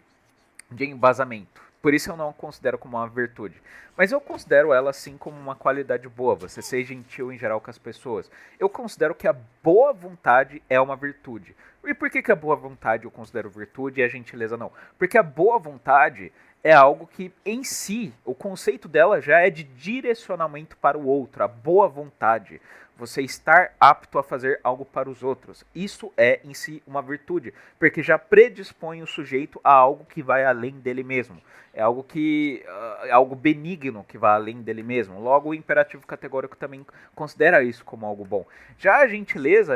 de embasamento. Por isso eu não a considero como uma virtude. Mas eu considero ela sim como uma qualidade boa, você ser gentil em geral com as pessoas. Eu considero que a boa vontade é uma virtude. E por que a boa vontade eu considero virtude e a gentileza não? Porque a boa vontade é algo que, em si, o conceito dela já é de direcionamento para o outro, a boa vontade. Você estar apto a fazer algo para os outros. Isso é, em si, uma virtude, porque já predispõe o sujeito a algo que vai além dele mesmo. É algo que é algo benigno que vai além dele mesmo. Logo, o imperativo categórico também considera isso como algo bom. Já a gentileza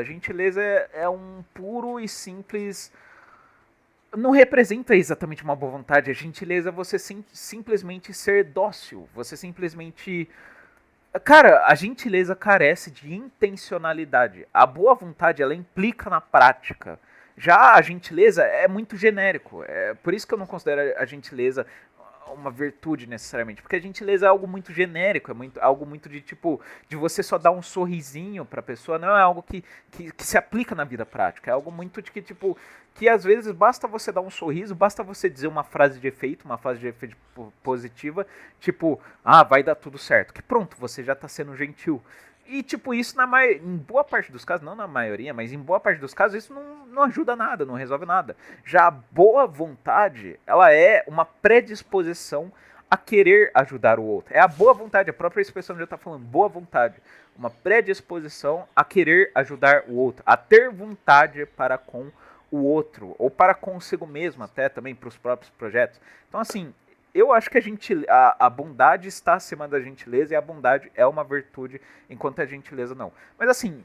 é um puro e simples, não representa exatamente uma boa vontade. A gentileza é você simplesmente ser dócil. Você simplesmente. Cara, a gentileza carece de intencionalidade. A boa vontade, ela implica na prática. Já a gentileza é muito genérico. É por isso que eu não considero a gentileza uma virtude necessariamente, porque a gentileza é algo muito genérico, algo muito de tipo, de você só dar um sorrisinho pra pessoa, não é algo que se aplica na vida prática, é algo muito de que tipo, que às vezes basta você dar um sorriso, basta você dizer uma frase de efeito, positiva, tipo, vai dar tudo certo, que pronto, você já tá sendo gentil. E, tipo, isso em boa parte dos casos, não na maioria, mas em boa parte dos casos, isso não ajuda nada, não resolve nada. Já a boa vontade, ela é uma predisposição a querer ajudar o outro. É a boa vontade, a própria expressão já está falando, boa vontade. Uma predisposição a querer ajudar o outro, a ter vontade para com o outro, ou para consigo mesmo até também, para os próprios projetos. Então, assim, eu acho que a bondade está acima da gentileza e a bondade é uma virtude, enquanto a gentileza não. Mas assim,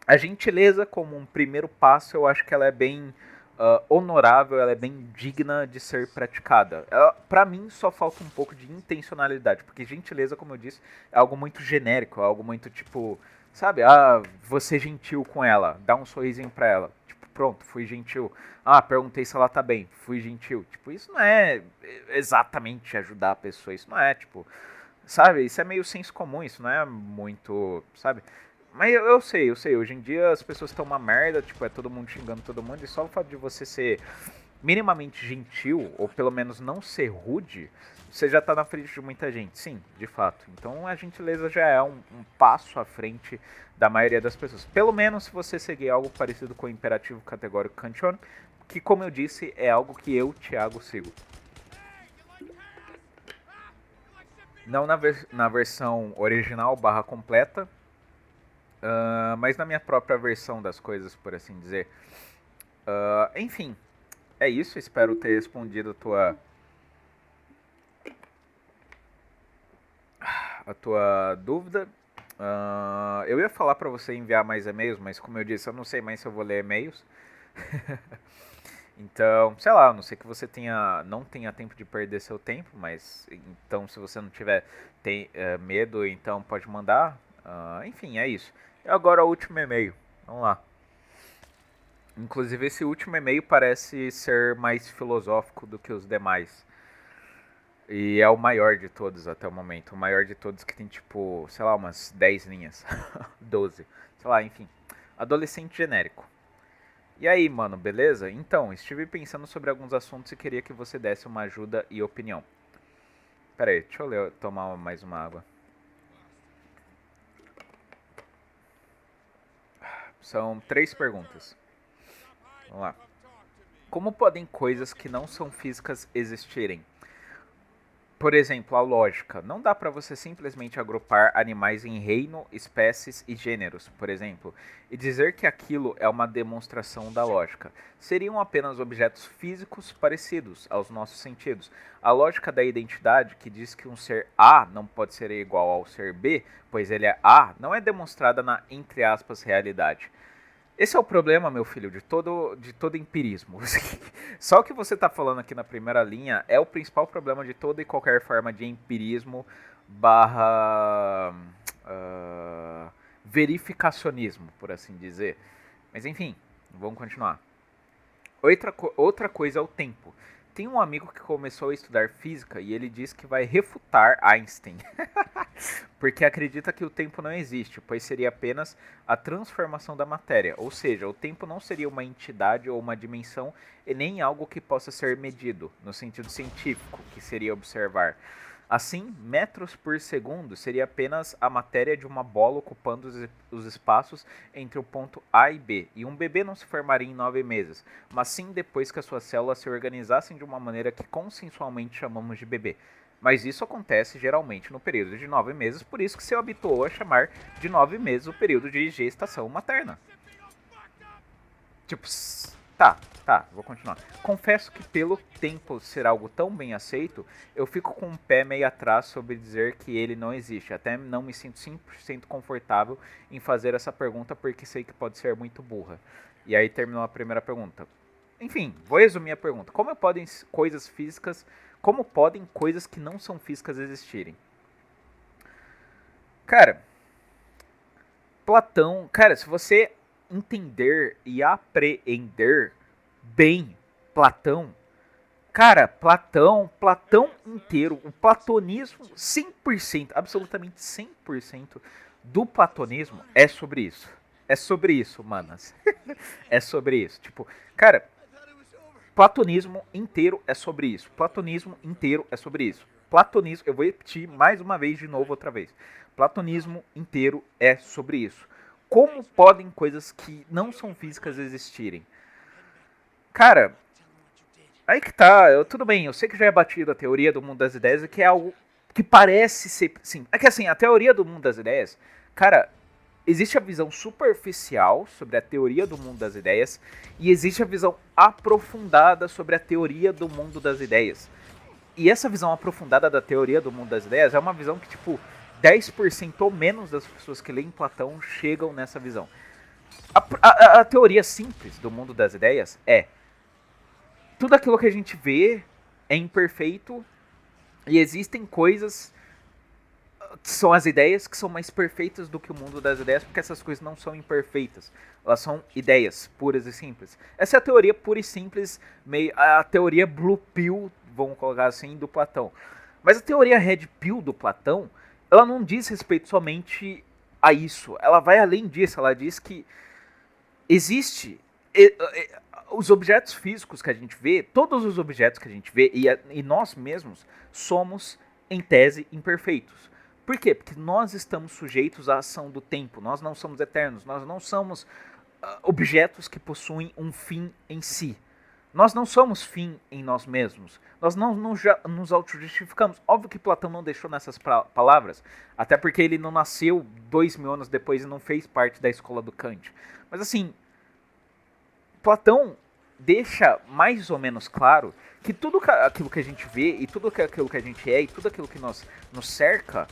a gentileza como um primeiro passo, eu acho que ela é bem honorável, ela é bem digna de ser praticada. Para mim, só falta um pouco de intencionalidade, porque gentileza, como eu disse, é algo muito genérico, é algo muito tipo, sabe, você é gentil com ela, dá um sorrisinho pra ela. Pronto, fui gentil. Perguntei se ela tá bem, fui gentil. Tipo, isso não é exatamente ajudar a pessoa, isso não é, tipo, sabe? Isso é meio senso comum, isso não é muito, sabe? Mas eu sei, hoje em dia as pessoas estão uma merda, tipo, é todo mundo xingando todo mundo, e só o fato de você ser minimamente gentil, ou pelo menos não ser rude, você já tá na frente de muita gente, sim, de fato. Então a gentileza já é um passo à frente da maioria das pessoas. Pelo menos se você seguir algo parecido com o imperativo categórico kantiano, que como eu disse, é algo que eu, Thiago, sigo. Não na versão original barra completa, mas na minha própria versão das coisas, por assim dizer. Enfim, é isso. Espero ter respondido a tua dúvida. Eu ia falar pra você enviar mais e-mails, mas como eu disse, eu não sei mais se eu vou ler e-mails. Então, sei lá, a não sei que você não tenha tempo de perder seu tempo, mas então se você não tiver medo, então pode mandar. Enfim, é isso. E agora o último e-mail. Vamos lá. Inclusive esse último e-mail parece ser mais filosófico do que os demais. E é o maior de todos até o momento. O maior de todos que tem tipo, sei lá, umas 10 linhas. 12. Sei lá, enfim. Adolescente genérico. E aí, mano, beleza? Então, estive pensando sobre alguns assuntos e queria que você desse uma ajuda e opinião. Pera aí, deixa eu tomar mais uma água. São 3 perguntas. Vamos lá. Como podem coisas que não são físicas existirem? Por exemplo, a lógica. Não dá para você simplesmente agrupar animais em reino, espécies e gêneros, por exemplo, e dizer que aquilo é uma demonstração da lógica. Seriam apenas objetos físicos parecidos aos nossos sentidos. A lógica da identidade, que diz que um ser A não pode ser igual ao ser B, pois ele é A, não é demonstrada na, entre aspas, realidade. Esse é o problema, meu filho, de todo empirismo. Só o que você está falando aqui na primeira linha é o principal problema de toda e qualquer forma de empirismo barra verificacionismo, por assim dizer. Mas enfim, vamos continuar. Outra coisa é o tempo. Tem um amigo que começou a estudar física e ele diz que vai refutar Einstein, porque acredita que o tempo não existe, pois seria apenas a transformação da matéria, ou seja, o tempo não seria uma entidade ou uma dimensão e nem algo que possa ser medido, no sentido científico, que seria observar. Assim, metros por segundo seria apenas a matéria de uma bola ocupando os espaços entre o ponto A e B, e um bebê não se formaria em 9 meses, mas sim depois que as suas células se organizassem de uma maneira que consensualmente chamamos de bebê. Mas isso acontece geralmente no período de 9 meses, por isso que se habituou a chamar de 9 meses o período de gestação materna. Tipo, vou continuar. Confesso que pelo tempo ser algo tão bem aceito, eu fico com o pé meio atrás sobre dizer que ele não existe. Até não me sinto 100% confortável em fazer essa pergunta porque sei que pode ser muito burra. E aí terminou a primeira pergunta. Enfim, vou resumir a pergunta. Como podem coisas que não são físicas existirem? Cara, Platão, cara, se você entender e apreender bem Platão, cara, Platão inteiro, o platonismo 100%, absolutamente 100% do platonismo é sobre isso. É sobre isso, manas. É sobre isso. Tipo, cara, platonismo inteiro é sobre isso. Platonismo inteiro é sobre isso. Platonismo, eu vou repetir mais uma vez de novo outra vez. Platonismo inteiro é sobre isso. Como podem coisas que não são físicas existirem? Cara, aí que tá, tudo bem, eu sei que já é batido a teoria do mundo das ideias e que é algo que parece ser, sim, é que assim, a teoria do mundo das ideias, cara, existe a visão superficial sobre a teoria do mundo das ideias e existe a visão aprofundada sobre a teoria do mundo das ideias. E essa visão aprofundada da teoria do mundo das ideias é uma visão que, tipo, 10% ou menos das pessoas que leem Platão chegam nessa visão. A teoria simples do mundo das ideias é: tudo aquilo que a gente vê é imperfeito e existem coisas que são as ideias que são mais perfeitas do que o mundo das ideias, porque essas coisas não são imperfeitas, elas são ideias puras e simples. Essa é a teoria pura e simples, a teoria Blue Pill, vamos colocar assim, do Platão. Mas a teoria Red Pill do Platão, ela não diz respeito somente a isso, ela vai além disso, ela diz que existe os objetos físicos que a gente vê, todos os objetos que a gente vê e nós mesmos somos, em tese, imperfeitos. Por quê? Porque nós estamos sujeitos à ação do tempo, nós não somos eternos, nós não somos objetos que possuem um fim em si. Nós não somos fim em nós mesmos. Nós não nos auto-justificamos. Óbvio que Platão não deixou nessas palavras, até porque ele não nasceu 2000 anos depois e não fez parte da escola do Kant. Mas assim, Platão deixa mais ou menos claro que tudo aquilo que a gente vê e tudo aquilo que a gente é e tudo aquilo que nos cerca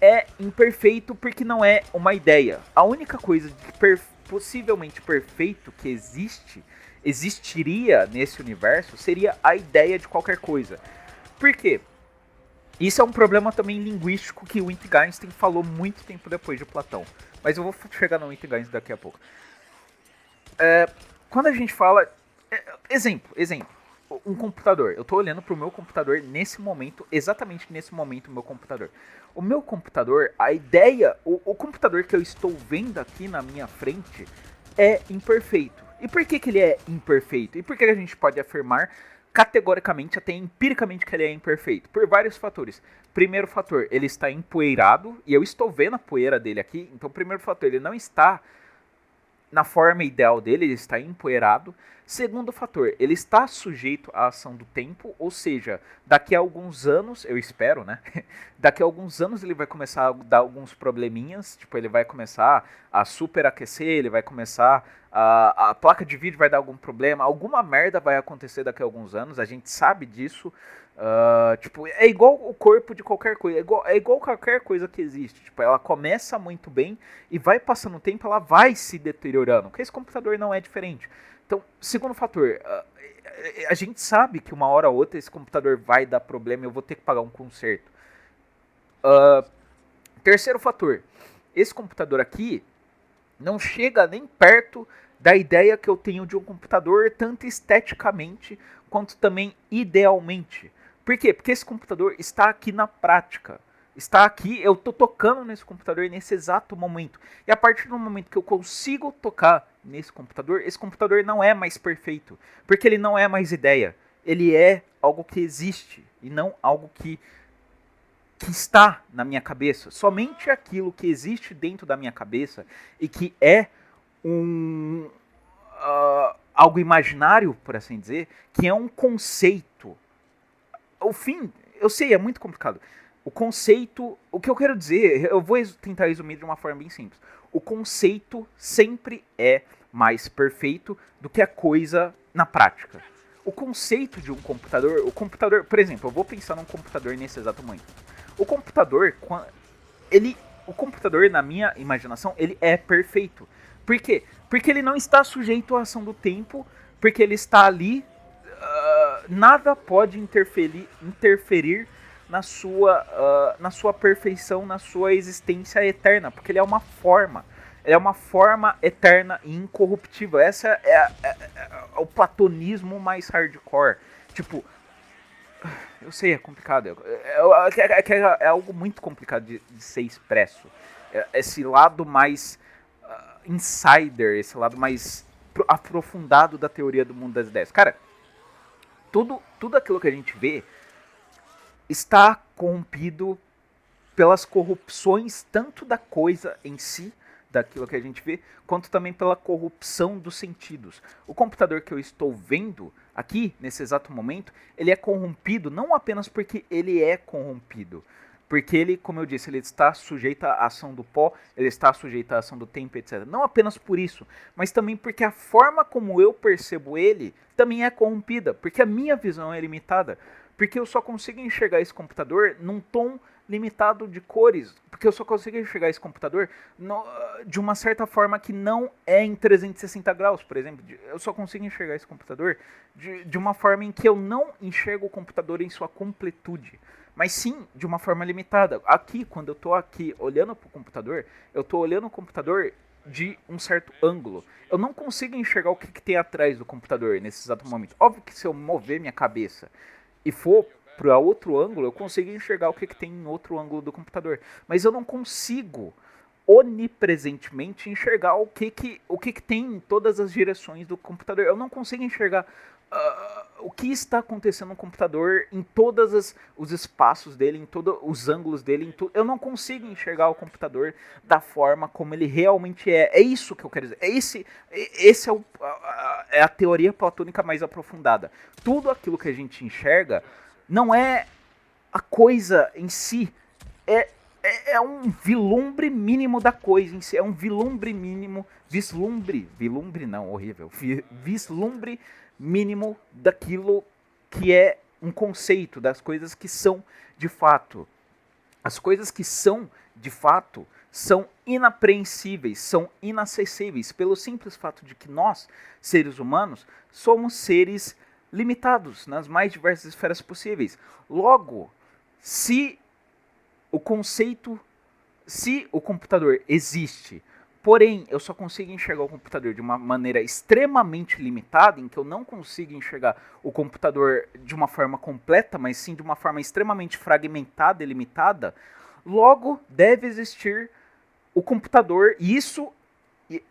é imperfeito porque não é uma ideia. A única coisa de possivelmente perfeito que existiria nesse universo seria a ideia de qualquer coisa. Por quê? Isso é um problema também linguístico que o Wittgenstein falou muito tempo depois de Platão. Mas eu vou chegar no Wittgenstein daqui a pouco. Quando a gente fala... Exemplo. Um computador. Eu estou olhando para o meu computador nesse momento, exatamente nesse momento, o meu computador. O meu computador, a ideia... O computador que eu estou vendo aqui na minha frente é imperfeito. E por que ele é imperfeito? E por que a gente pode afirmar categoricamente, até empiricamente, que ele é imperfeito? Por vários fatores. Primeiro fator, ele está empoeirado, e eu estou vendo a poeira dele aqui. Então, primeiro fator, ele não está na forma ideal dele, ele está empoeirado. Segundo fator, ele está sujeito à ação do tempo, ou seja, daqui a alguns anos, eu espero, né? Daqui a alguns anos ele vai começar a dar alguns probleminhas, tipo, ele vai começar a superaquecer, ele vai começar a placa de vídeo vai dar algum problema, alguma merda vai acontecer daqui a alguns anos, a gente sabe disso, Tipo, é igual o corpo de qualquer coisa, é igual qualquer coisa que existe. Tipo, ela começa muito bem e vai passando o tempo, ela vai se deteriorando. Porque esse computador não é diferente. Então, segundo fator, a gente sabe que uma hora ou outra esse computador vai dar problema e eu vou ter que pagar um conserto. Terceiro fator, esse computador aqui não chega nem perto da ideia que eu tenho de um computador, tanto esteticamente quanto também idealmente. Por quê? Porque esse computador está aqui na prática. Está aqui, eu estou tocando nesse computador nesse exato momento. E a partir do momento que eu consigo tocar nesse computador, esse computador não é mais perfeito. Porque ele não é mais ideia. Ele é algo que existe e não algo que está na minha cabeça. Somente aquilo que existe dentro da minha cabeça e que é algo imaginário, por assim dizer, que é um conceito. O fim, eu sei, é muito complicado. O conceito, o que eu quero dizer, eu vou tentar resumir de uma forma bem simples. O conceito sempre é mais perfeito do que a coisa na prática. O conceito de um computador, por exemplo, eu vou pensar num computador nesse exato momento. O computador, o computador na minha imaginação, ele é perfeito. Por quê? Porque ele não está sujeito à ação do tempo, porque ele está ali, nada pode interferir na sua perfeição, na sua existência eterna, porque ele é uma forma. Ele é uma forma eterna e incorruptível. Essa é o platonismo mais hardcore. Tipo, eu sei, é complicado. É algo muito complicado de ser expresso. Esse lado mais insider, esse lado mais aprofundado da teoria do mundo das ideias. Cara, tudo aquilo que a gente vê está corrompido pelas corrupções tanto da coisa em si, daquilo que a gente vê, quanto também pela corrupção dos sentidos. O computador que eu estou vendo aqui, nesse exato momento, ele é corrompido não apenas porque ele é corrompido, porque ele, como eu disse, ele está sujeito à ação do pó, ele está sujeito à ação do tempo, etc. Não apenas por isso, mas também porque a forma como eu percebo ele também é corrompida, porque a minha visão é limitada, porque eu só consigo enxergar esse computador num tom limitado de cores, porque eu só consigo enxergar esse computador de uma certa forma que não é em 360 graus, por exemplo. Eu só consigo enxergar esse computador de uma forma em que eu não enxergo o computador em sua completude, mas sim de uma forma limitada. Aqui, quando eu estou aqui olhando para o computador, eu estou olhando o computador de um certo ângulo. Eu não consigo enxergar o que tem atrás do computador nesse exato momento. Óbvio que se eu mover minha cabeça e for para outro ângulo, eu consigo enxergar o que tem em outro ângulo do computador. Mas eu não consigo onipresentemente enxergar o que tem em todas as direções do computador. Eu não consigo enxergar o que está acontecendo no computador em todos os espaços dele, em todos os ângulos dele. Eu não consigo enxergar o computador da forma como ele realmente é. É isso que eu quero dizer. Esse é a teoria platônica mais aprofundada. Tudo aquilo que a gente enxerga não é a coisa em si, é um vislumbre mínimo da coisa em si, é um vislumbre mínimo, vislumbre não, horrível, vislumbre mínimo daquilo que é um conceito, das coisas que são de fato. As coisas que são de fato são inapreensíveis, são inacessíveis, pelo simples fato de que nós, seres humanos, somos seres limitados nas mais diversas esferas possíveis. Logo, se o computador existe, porém eu só consigo enxergar o computador de uma maneira extremamente limitada, em que eu não consigo enxergar o computador de uma forma completa, mas sim de uma forma extremamente fragmentada e limitada, logo deve existir o computador, e isso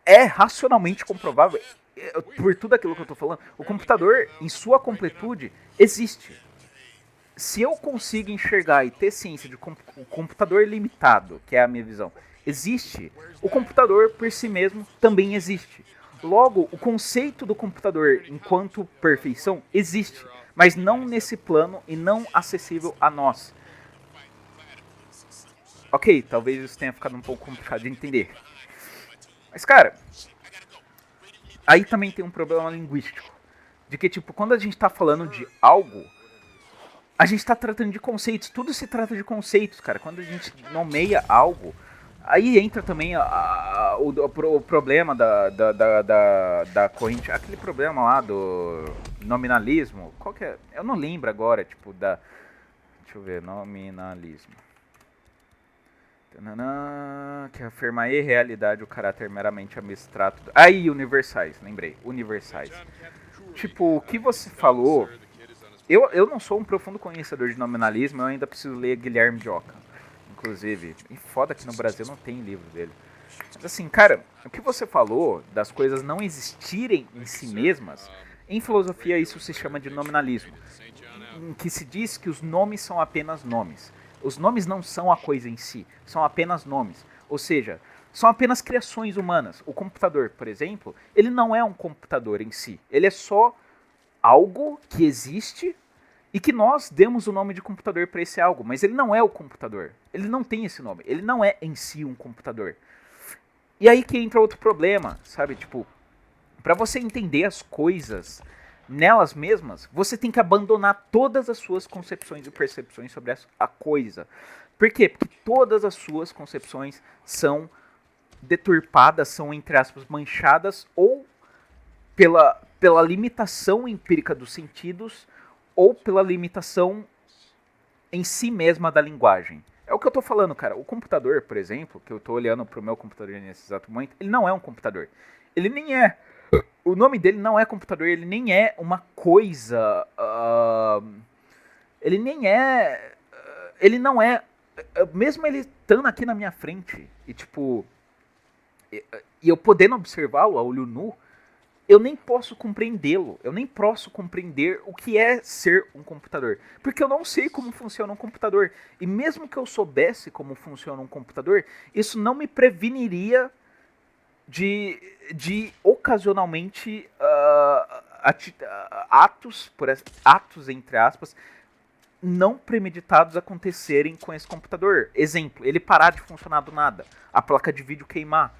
é racionalmente comprovável. Por tudo aquilo que eu estou falando, o computador, em sua completude, existe. Se eu consigo enxergar e ter ciência de um computador limitado, que é a minha visão, existe, o computador por si mesmo também existe. Logo, o conceito do computador enquanto perfeição existe, mas não nesse plano e não acessível a nós. Ok, talvez isso tenha ficado um pouco complicado de entender. Mas, cara, aí também tem um problema linguístico. De que, tipo, quando a gente tá falando de algo, a gente tá tratando de conceitos, tudo se trata de conceitos, cara. Quando a gente nomeia algo, aí entra também o problema da corrente, aquele problema lá do nominalismo. Qual que é? Eu não lembro agora, tipo, deixa eu ver, nominalismo. Tananã, que afirma a irrealidade, o caráter meramente abstrato. Aí, universais, lembrei, universais. Tipo, o que você falou. Eu não sou um profundo conhecedor de nominalismo, eu ainda preciso ler Guilherme de Ockham, inclusive. E foda que no Brasil não tem livro dele. Mas assim, cara, o que você falou das coisas não existirem em si mesmas, em filosofia isso se chama de nominalismo, em que se diz que os nomes são apenas nomes. Os nomes não são a coisa em si, são apenas nomes. Ou seja, são apenas criações humanas. O computador, por exemplo, ele não é um computador em si, ele é só algo que existe e que nós demos o nome de computador para esse algo, mas ele não é o computador. Ele não tem esse nome. Ele não é em si um computador. E aí que entra outro problema, sabe? Tipo, para você entender as coisas nelas mesmas, você tem que abandonar todas as suas concepções e percepções sobre a coisa. Por quê? Porque todas as suas concepções são deturpadas, são, entre aspas, manchadas ou pela limitação empírica dos sentidos ou pela limitação em si mesma da linguagem. É o que eu tô falando, cara. O computador, por exemplo, que eu tô olhando pro meu computador nesse exato momento, ele não é um computador. Ele nem é. O nome dele não é computador, ele nem é uma coisa. Ele nem é. Ele não é. Mesmo ele estando aqui na minha frente, e tipo. E eu podendo observá-lo a olho nu, eu nem posso compreendê-lo, eu nem posso compreender o que é ser um computador, porque eu não sei como funciona um computador, e mesmo que eu soubesse como funciona um computador, isso não me preveniria de ocasionalmente atos, entre aspas, não premeditados acontecerem com esse computador. Exemplo, ele parar de funcionar do nada, a placa de vídeo queimar,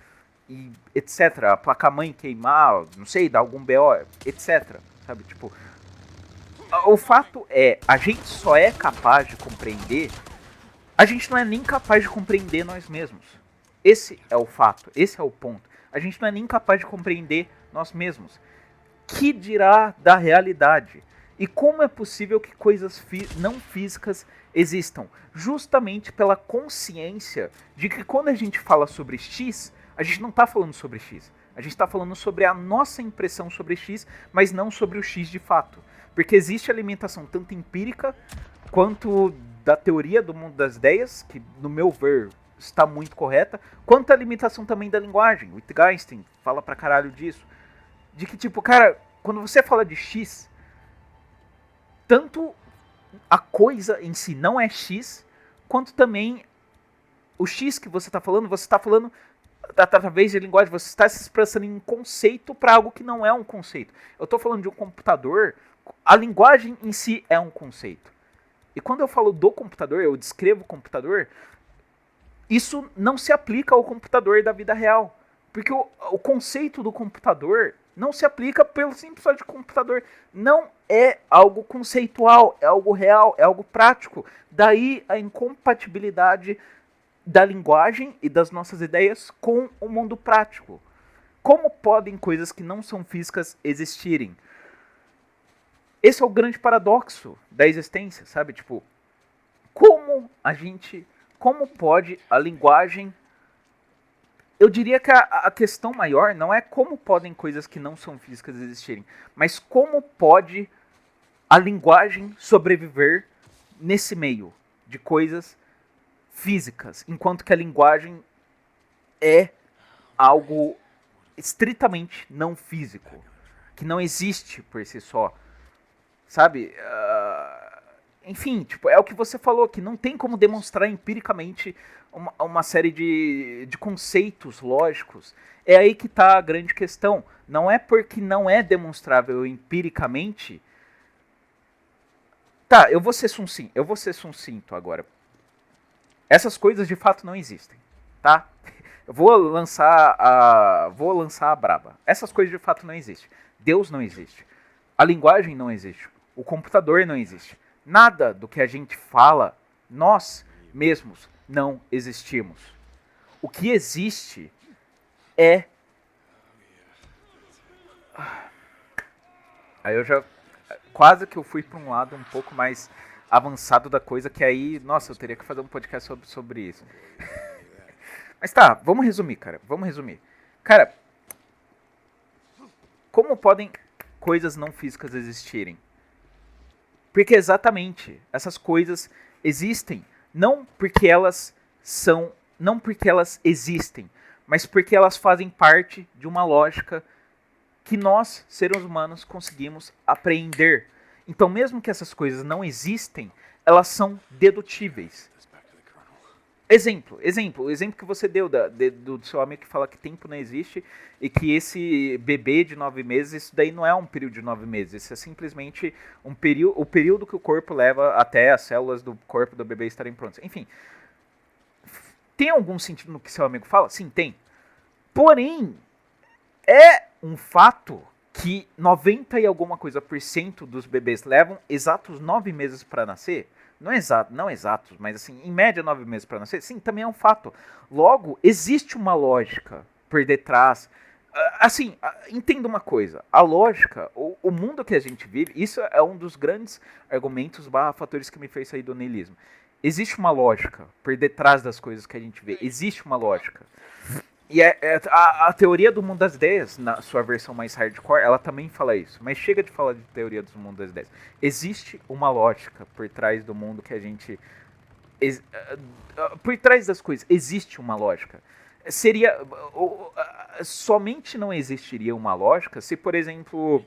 e etc, a placa-mãe queimar, não sei, dar algum BO, etc, sabe, tipo, o fato é, a gente só é capaz de compreender, a gente não é nem capaz de compreender nós mesmos, esse é o fato, esse é o ponto, a gente não é nem capaz de compreender nós mesmos, que dirá da realidade, e como é possível que coisas não físicas existam, justamente pela consciência de que quando a gente fala sobre X, a gente não está falando sobre X. A gente está falando sobre a nossa impressão sobre X, mas não sobre o X de fato. Porque existe alimentação tanto empírica quanto da teoria do mundo das ideias, que no meu ver está muito correta, quanto a limitação também da linguagem. O Wittgenstein fala pra caralho disso. De que tipo, cara, quando você fala de X, tanto a coisa em si não é X, quanto também o X que você está falando através de linguagem, você está se expressando em um conceito para algo que não é um conceito. Eu estou falando de um computador, a linguagem em si é um conceito. E quando eu falo do computador, eu descrevo o computador, isso não se aplica ao computador da vida real. Porque o conceito do computador não se aplica pelo simples fato de computador. Não é algo conceitual, é algo real, é algo prático. Daí a incompatibilidade da linguagem e das nossas ideias com o mundo prático. Como podem coisas que não são físicas existirem? Esse é o grande paradoxo da existência, sabe? Tipo, como pode a linguagem... Eu diria que a questão maior não é como podem coisas que não são físicas existirem, mas como pode a linguagem sobreviver nesse meio de coisas físicas, enquanto que a linguagem é algo estritamente não físico, que não existe por si só, sabe? Enfim, tipo, é o que você falou, que não tem como demonstrar empiricamente uma série de conceitos lógicos. É aí que está a grande questão. Não é porque não é demonstrável empiricamente... Tá, eu vou ser sucinto agora. Essas coisas de fato não existem, tá? Eu vou lançar a braba. Essas coisas de fato não existem. Deus não existe. A linguagem não existe. O computador não existe. nada do que a gente fala, nós mesmos não existimos. O que existe é... Aí eu já... Quase que eu fui para um lado um pouco mais avançado da coisa, que aí... Nossa, eu teria que fazer um podcast sobre isso. Mas tá, vamos resumir, cara. Vamos resumir. Cara, como podem coisas não físicas existirem? Porque exatamente essas coisas existem não porque elas são, não porque elas existem, mas porque elas fazem parte de uma lógica que nós, seres humanos, conseguimus apreender. Então, mesmo que essas coisas não existem, elas são dedutíveis. Exemplo que você deu do seu amigo que fala que tempo não existe e que esse bebê de 9 meses, isso daí não é um período de 9 meses, isso é simplesmente o período que o corpo leva até as células do corpo do bebê estarem prontas. Enfim, tem algum sentido no que seu amigo fala? Sim, tem. Porém, é um fato que 90 e alguma coisa por cento dos bebês levam exatos 9 meses para nascer. Não exatos, mas assim, em média 9 meses para nascer, sim, também é um fato. Logo, existe uma lógica por detrás. Assim, entenda uma coisa, a lógica, o mundo que a gente vive, isso é um dos grandes argumentos / fatores que me fez sair do niilismo. Existe uma lógica por detrás das coisas que a gente vê, existe uma lógica. E a teoria do mundo das ideias, na sua versão mais hardcore, ela também fala isso. Mas chega de falar de teoria do mundo das ideias. Existe uma lógica por trás do mundo que a gente... Por trás das coisas, existe uma lógica. Somente não existiria uma lógica se, por exemplo...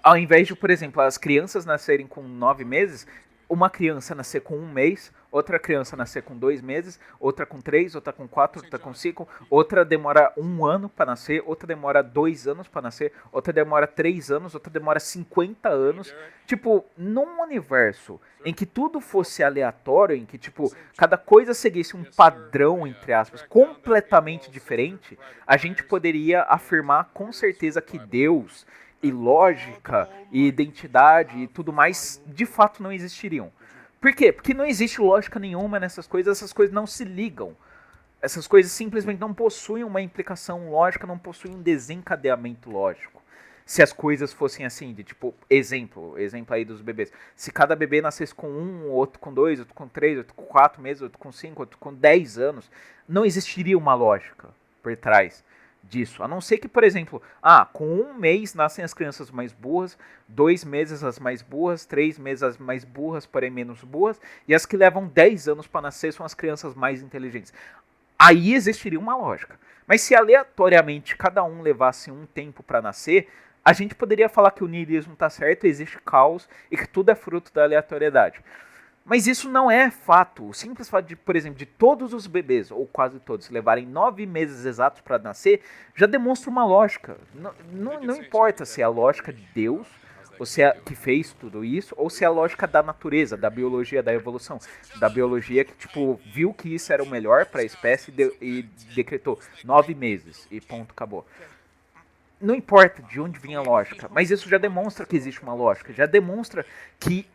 Ao invés de, por exemplo, as crianças nascerem com 9 meses... Uma criança nascer com 1 mês, outra criança nascer com 2 meses, outra com 3, outra com 4, outra com 5, outra demora 1 ano para nascer, outra demora 2 anos para nascer, outra demora 3 anos, outra demora 50 anos. Tipo, num universo em que tudo fosse aleatório, em que, tipo, cada coisa seguisse um padrão, entre aspas, completamente diferente, a gente poderia afirmar com certeza que Deus... e lógica, e identidade e tudo mais, de fato não existiriam. Por quê? Porque não existe lógica nenhuma nessas coisas, essas coisas não se ligam. Essas coisas simplesmente não possuem uma implicação lógica, não possuem um desencadeamento lógico. Se as coisas fossem assim, de tipo, exemplo aí dos bebês. Se cada bebê nascesse com 1, outro com 2, outro com 3, outro com 4 meses, outro com 5, outro com 10 anos, não existiria uma lógica por trás disso. A não ser que, por exemplo, com 1 mês nascem as crianças mais burras, 2 meses as mais burras, 3 meses as mais burras, porém menos burras, e as que levam 10 anos para nascer são as crianças mais inteligentes. Aí existiria uma lógica. Mas se aleatoriamente cada um levasse um tempo para nascer, a gente poderia falar que o niilismo está certo, existe caos e que tudo é fruto da aleatoriedade. Mas isso não é fato. O simples fato de, por exemplo, de todos os bebês, ou quase todos, levarem 9 meses exatos para nascer, já demonstra uma lógica. Não importa se é a lógica de Deus, ou se é que fez tudo isso, ou se é a lógica da natureza, da biologia, da evolução. Da biologia que, tipo, viu que isso era o melhor para a espécie e decretou 9 meses e ponto, acabou. Não importa de onde vinha a lógica, mas isso já demonstra que existe uma lógica, já demonstra que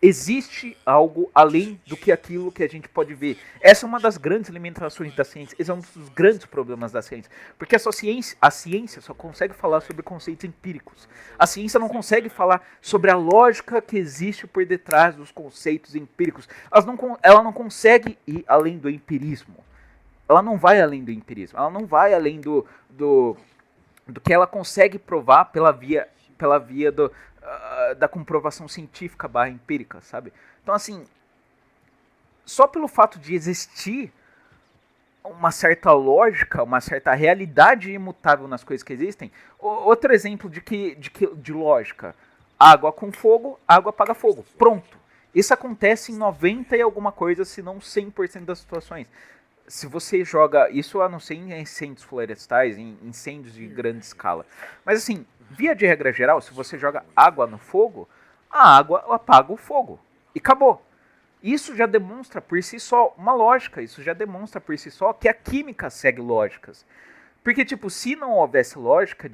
existe algo além do que aquilo que a gente pode ver. Essa é uma das grandes limitações da ciência. Esse é um dos grandes problemas da ciência. Porque a ciência só consegue falar sobre conceitos empíricos. A ciência não consegue falar sobre a lógica que existe por detrás dos conceitos empíricos. Ela não consegue ir além do empirismo. Ela não vai além do empirismo. Ela não vai além do que ela consegue provar pela via da comprovação científica / empírica, sabe? Então, assim, só pelo fato de existir uma certa lógica, uma certa realidade imutável nas coisas que existem. Outro exemplo de lógica: água com fogo, água apaga fogo. Pronto. Isso acontece em 90 e alguma coisa, se não 100% das situações. Se você joga isso, a não ser em incêndios florestais, em incêndios de grande escala. Mas assim, via de regra geral, se você joga água no fogo, a água apaga o fogo. E acabou. Isso já demonstra por si só uma lógica. Isso já demonstra por si só que a química segue lógicas. Porque, tipo, se não houvesse lógica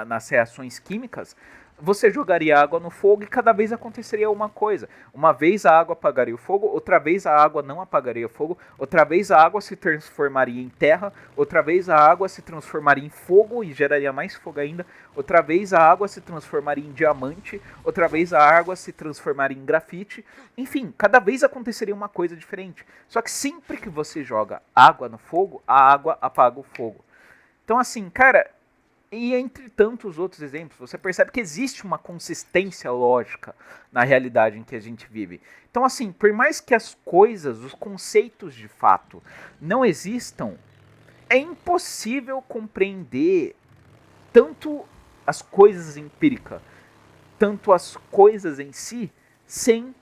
nas reações químicas, você jogaria água no fogo e cada vez aconteceria uma coisa. Uma vez a água apagaria o fogo, outra vez a água não apagaria o fogo, outra vez a água se transformaria em terra, outra vez a água se transformaria em fogo e geraria mais fogo ainda, outra vez a água se transformaria em diamante, outra vez a água se transformaria em grafite. Enfim, cada vez aconteceria uma coisa diferente. Só que sempre que você joga água no fogo, a água apaga o fogo. Então assim, cara, e entre tantos outros exemplos, você percebe que existe uma consistência lógica na realidade em que a gente vive. Então, assim, por mais que as coisas, os conceitos de fato não existam, é impossível compreender tanto as coisas empíricas, tanto as coisas em si, sem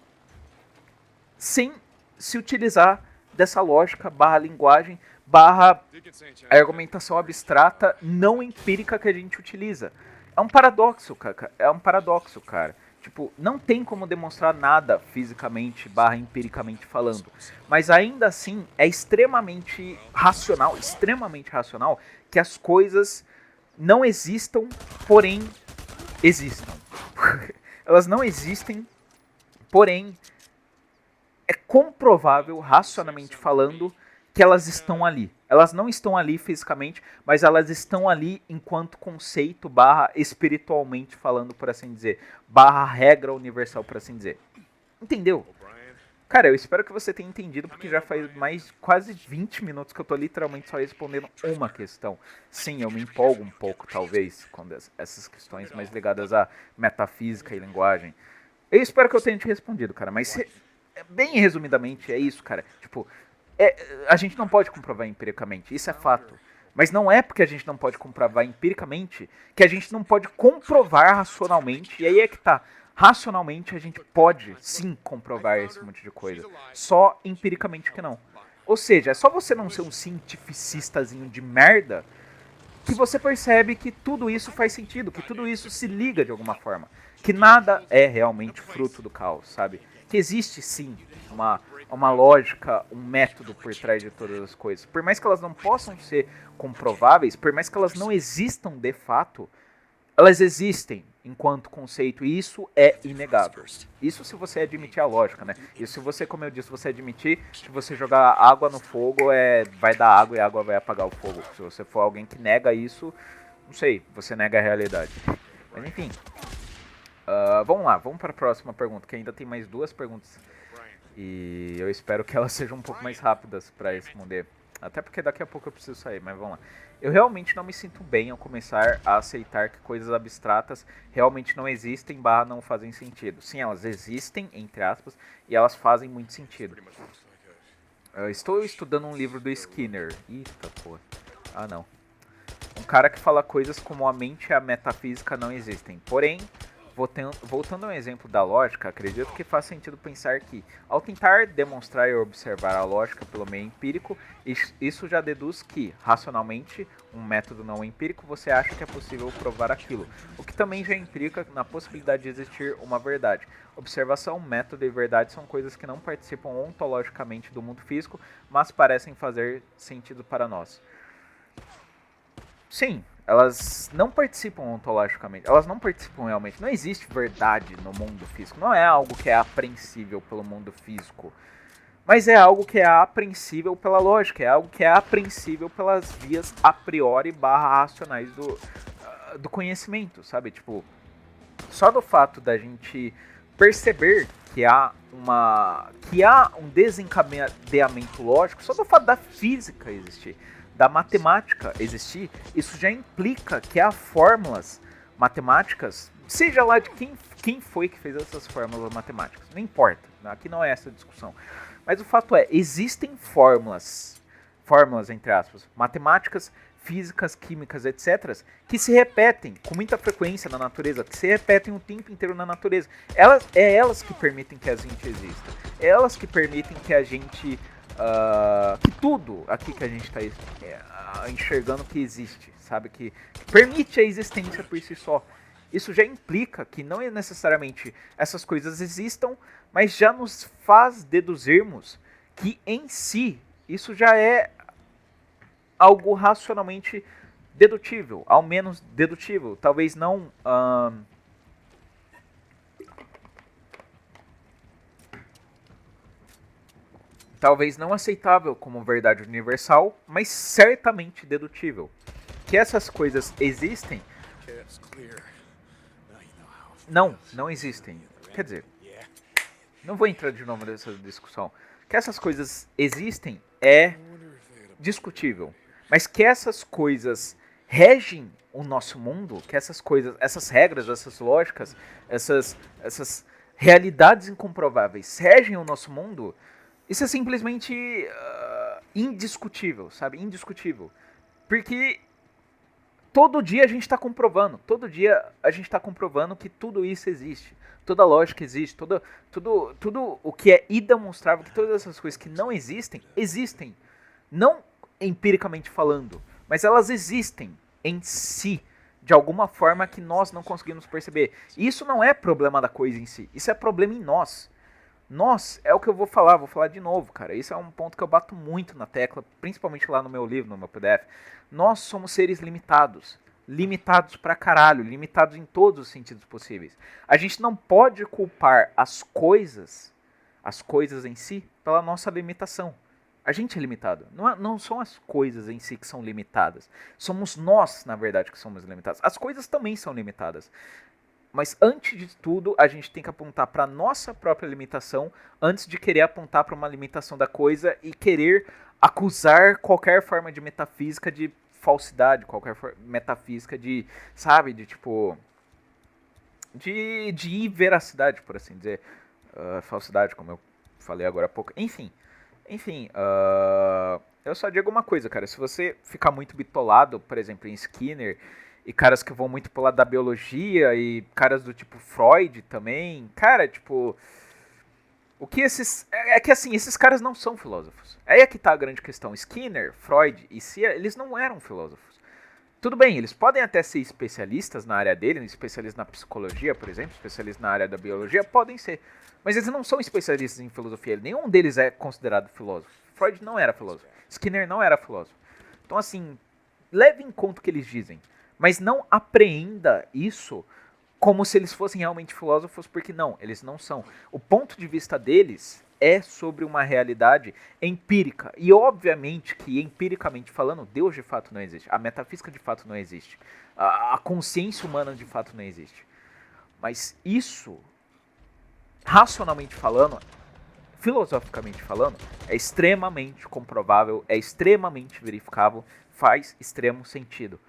se utilizar dessa lógica barra linguagem barra argumentação abstrata não empírica que a gente utiliza. É um paradoxo, cara. É um paradoxo, cara. Tipo, não tem como demonstrar nada fisicamente barra empiricamente falando. Mas ainda assim, é extremamente racional que as coisas não existam, porém existam. Elas não existem, porém é comprovável, racionalmente falando, que elas estão ali. Elas não estão ali fisicamente, mas elas estão ali enquanto conceito barra espiritualmente falando, por assim dizer. Barra regra universal, por assim dizer. Entendeu? Cara, eu espero que você tenha entendido, porque já faz mais quase 20 minutos que eu tô literalmente só respondendo uma questão. Sim, eu me empolgo um pouco, talvez, quando essas questões mais ligadas à metafísica e linguagem. Eu espero que eu tenha te respondido, cara, mas bem resumidamente é isso, cara. Tipo, a gente não pode comprovar empiricamente, isso é fato. Mas não é porque a gente não pode comprovar empiricamente que a gente não pode comprovar racionalmente. E aí é que tá. Racionalmente a gente pode sim comprovar esse monte de coisa. Só empiricamente que não. Ou seja, é só você não ser um cientificistazinho de merda que você percebe que tudo isso faz sentido, que tudo isso se liga de alguma forma. Que nada é realmente fruto do caos, sabe? Que existe sim uma lógica, um método por trás de todas as coisas. Por mais que elas não possam ser comprováveis, por mais que elas não existam de fato, elas existem enquanto conceito e isso é inegável. Isso se você admitir a lógica, né? Isso se você, como eu disse, você admitir que você jogar água no fogo vai dar água e a água vai apagar o fogo. Se você for alguém que nega isso, não sei, você nega a realidade. Mas enfim, vamos lá, vamos para a próxima pergunta, que ainda tem mais duas perguntas. E eu espero que elas sejam um pouco mais rápidas para responder. Até porque daqui a pouco eu preciso sair, mas vamos lá. Eu realmente não me sinto bem ao começar a aceitar que coisas abstratas realmente não existem barra não fazem sentido. Sim, elas existem, entre aspas, e elas fazem muito sentido. Eu estou estudando um livro do Skinner. Eita porra. Ah não. Um cara que fala coisas como a mente e a metafísica não existem. Porém, voltando ao exemplo da lógica, acredito que faz sentido pensar que, ao tentar demonstrar e observar a lógica pelo meio empírico, isso já deduz que, racionalmente, um método não empírico, você acha que é possível provar aquilo, o que também já implica na possibilidade de existir uma verdade. Observação, método e verdade são coisas que não participam ontologicamente do mundo físico, mas parecem fazer sentido para nós. Sim, elas não participam ontologicamente, elas não participam realmente. Não existe verdade no mundo físico. Não é algo que é apreensível pelo mundo físico. Mas é algo que é apreensível pela lógica, é algo que é apreensível pelas vias a priori barra racionais do conhecimento, sabe? Tipo, só do fato da gente perceber que há um desencadeamento lógico, só do fato da física existir, da matemática existir, isso já implica que há fórmulas matemáticas, seja lá de quem foi que fez essas fórmulas matemáticas, não importa, aqui não é essa a discussão. Mas o fato é, existem fórmulas entre aspas, matemáticas, físicas, químicas, etc., que se repetem com muita frequência na natureza, que se repetem o tempo inteiro na natureza. Elas que permitem que a gente exista. Elas que permitem que a gente... que tudo aqui que a gente está enxergando que existe, sabe? Que permite a existência por si só. Isso já implica que não é necessariamente essas coisas existam, mas já nos faz deduzirmos que em si isso já é algo racionalmente dedutível, ao menos dedutível, talvez não talvez não aceitável como verdade universal, mas certamente dedutível. Que essas coisas existem? Não existem. Quer dizer, não vou entrar de novo nessa discussão. Que essas coisas existem é discutível. Mas que essas coisas regem o nosso mundo, que essas coisas, essas regras, essas lógicas, essas realidades incomprováveis regem o nosso mundo, isso é simplesmente indiscutível, sabe? Indiscutível. Porque todo dia a gente está comprovando, todo dia a gente está comprovando que tudo isso existe. Toda lógica existe, tudo o que é idemonstrável, que todas essas coisas que não existem, existem. Não empiricamente falando, mas elas existem em si, de alguma forma que nós não conseguimos perceber. E isso não é problema da coisa em si, isso é problema em nós. Nós, é o que eu vou falar de novo, cara. Isso é um ponto que eu bato muito na tecla, principalmente lá no meu livro, no meu PDF. Nós somos seres limitados. Limitados pra caralho, limitados em todos os sentidos possíveis. A gente não pode culpar as coisas em si, pela nossa limitação. A gente é limitado. Não são as coisas em si que são limitadas. Somos nós, na verdade, que somos limitados. As coisas também são limitadas. Mas antes de tudo, a gente tem que apontar para nossa própria limitação antes de querer apontar para uma limitação da coisa e querer acusar qualquer forma de metafísica de falsidade, qualquer metafísica de, sabe, de tipo de inveracidade, por assim dizer, falsidade, como eu falei agora há pouco. Enfim, eu só digo uma coisa, cara, se você ficar muito bitolado, por exemplo, em Skinner, e caras que vão muito pro lado da biologia, e caras do tipo Freud também, cara, tipo, o que esses... É que assim, esses caras não são filósofos. Aí é que tá a grande questão. Skinner, Freud e Cia, eles não eram filósofos. Tudo bem, eles podem até ser especialistas na área dele, especialistas na psicologia, por exemplo, especialistas na área da biologia, podem ser. Mas eles não são especialistas em filosofia, nenhum deles é considerado filósofo. Freud não era filósofo, Skinner não era filósofo. Então assim, leve em conta o que eles dizem, mas não apreenda isso como se eles fossem realmente filósofos, porque não, eles não são. O ponto de vista deles é sobre uma realidade empírica. E obviamente que, empiricamente falando, Deus de fato não existe. A metafísica de fato não existe. A consciência humana de fato não existe. Mas isso, racionalmente falando, filosoficamente falando, é extremamente comprovável, é extremamente verificável, faz extremo sentido.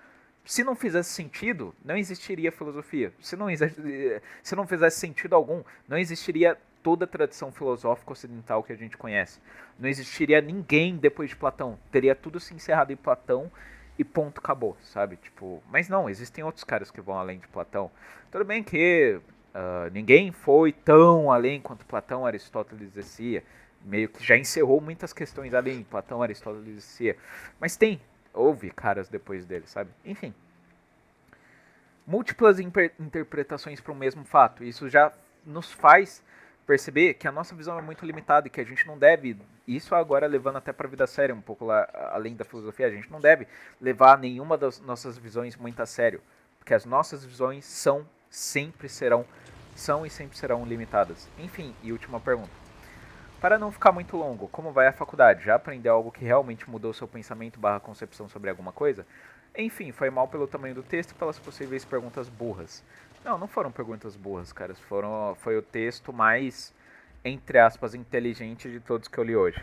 Se não fizesse sentido, não existiria filosofia. Se não fizesse sentido algum, não existiria toda a tradição filosófica ocidental que a gente conhece. Não existiria ninguém depois de Platão. Teria tudo se encerrado em Platão e ponto, acabou, sabe? Tipo, mas não, existem outros caras que vão além de Platão. Tudo bem que ninguém foi tão além quanto Platão, Aristóteles e Cia. Meio que já encerrou muitas questões além, Platão, Aristóteles e Cia. Mas houve caras depois dele, sabe? Enfim. Múltiplas interpretações para o mesmo fato. Isso já nos faz perceber que a nossa visão é muito limitada e que a gente não deve, isso agora levando até para a vida séria, um pouco lá, além da filosofia, a gente não deve levar nenhuma das nossas visões muito a sério. Porque as nossas visões são e sempre serão limitadas. Enfim, e última pergunta. Para não ficar muito longo, como vai a faculdade? Já aprendeu algo que realmente mudou seu pensamento / concepção sobre alguma coisa? Enfim, foi mal pelo tamanho do texto e pelas possíveis perguntas burras. Não foram perguntas burras, cara. Foi o texto mais, entre aspas, inteligente de todos que eu li hoje.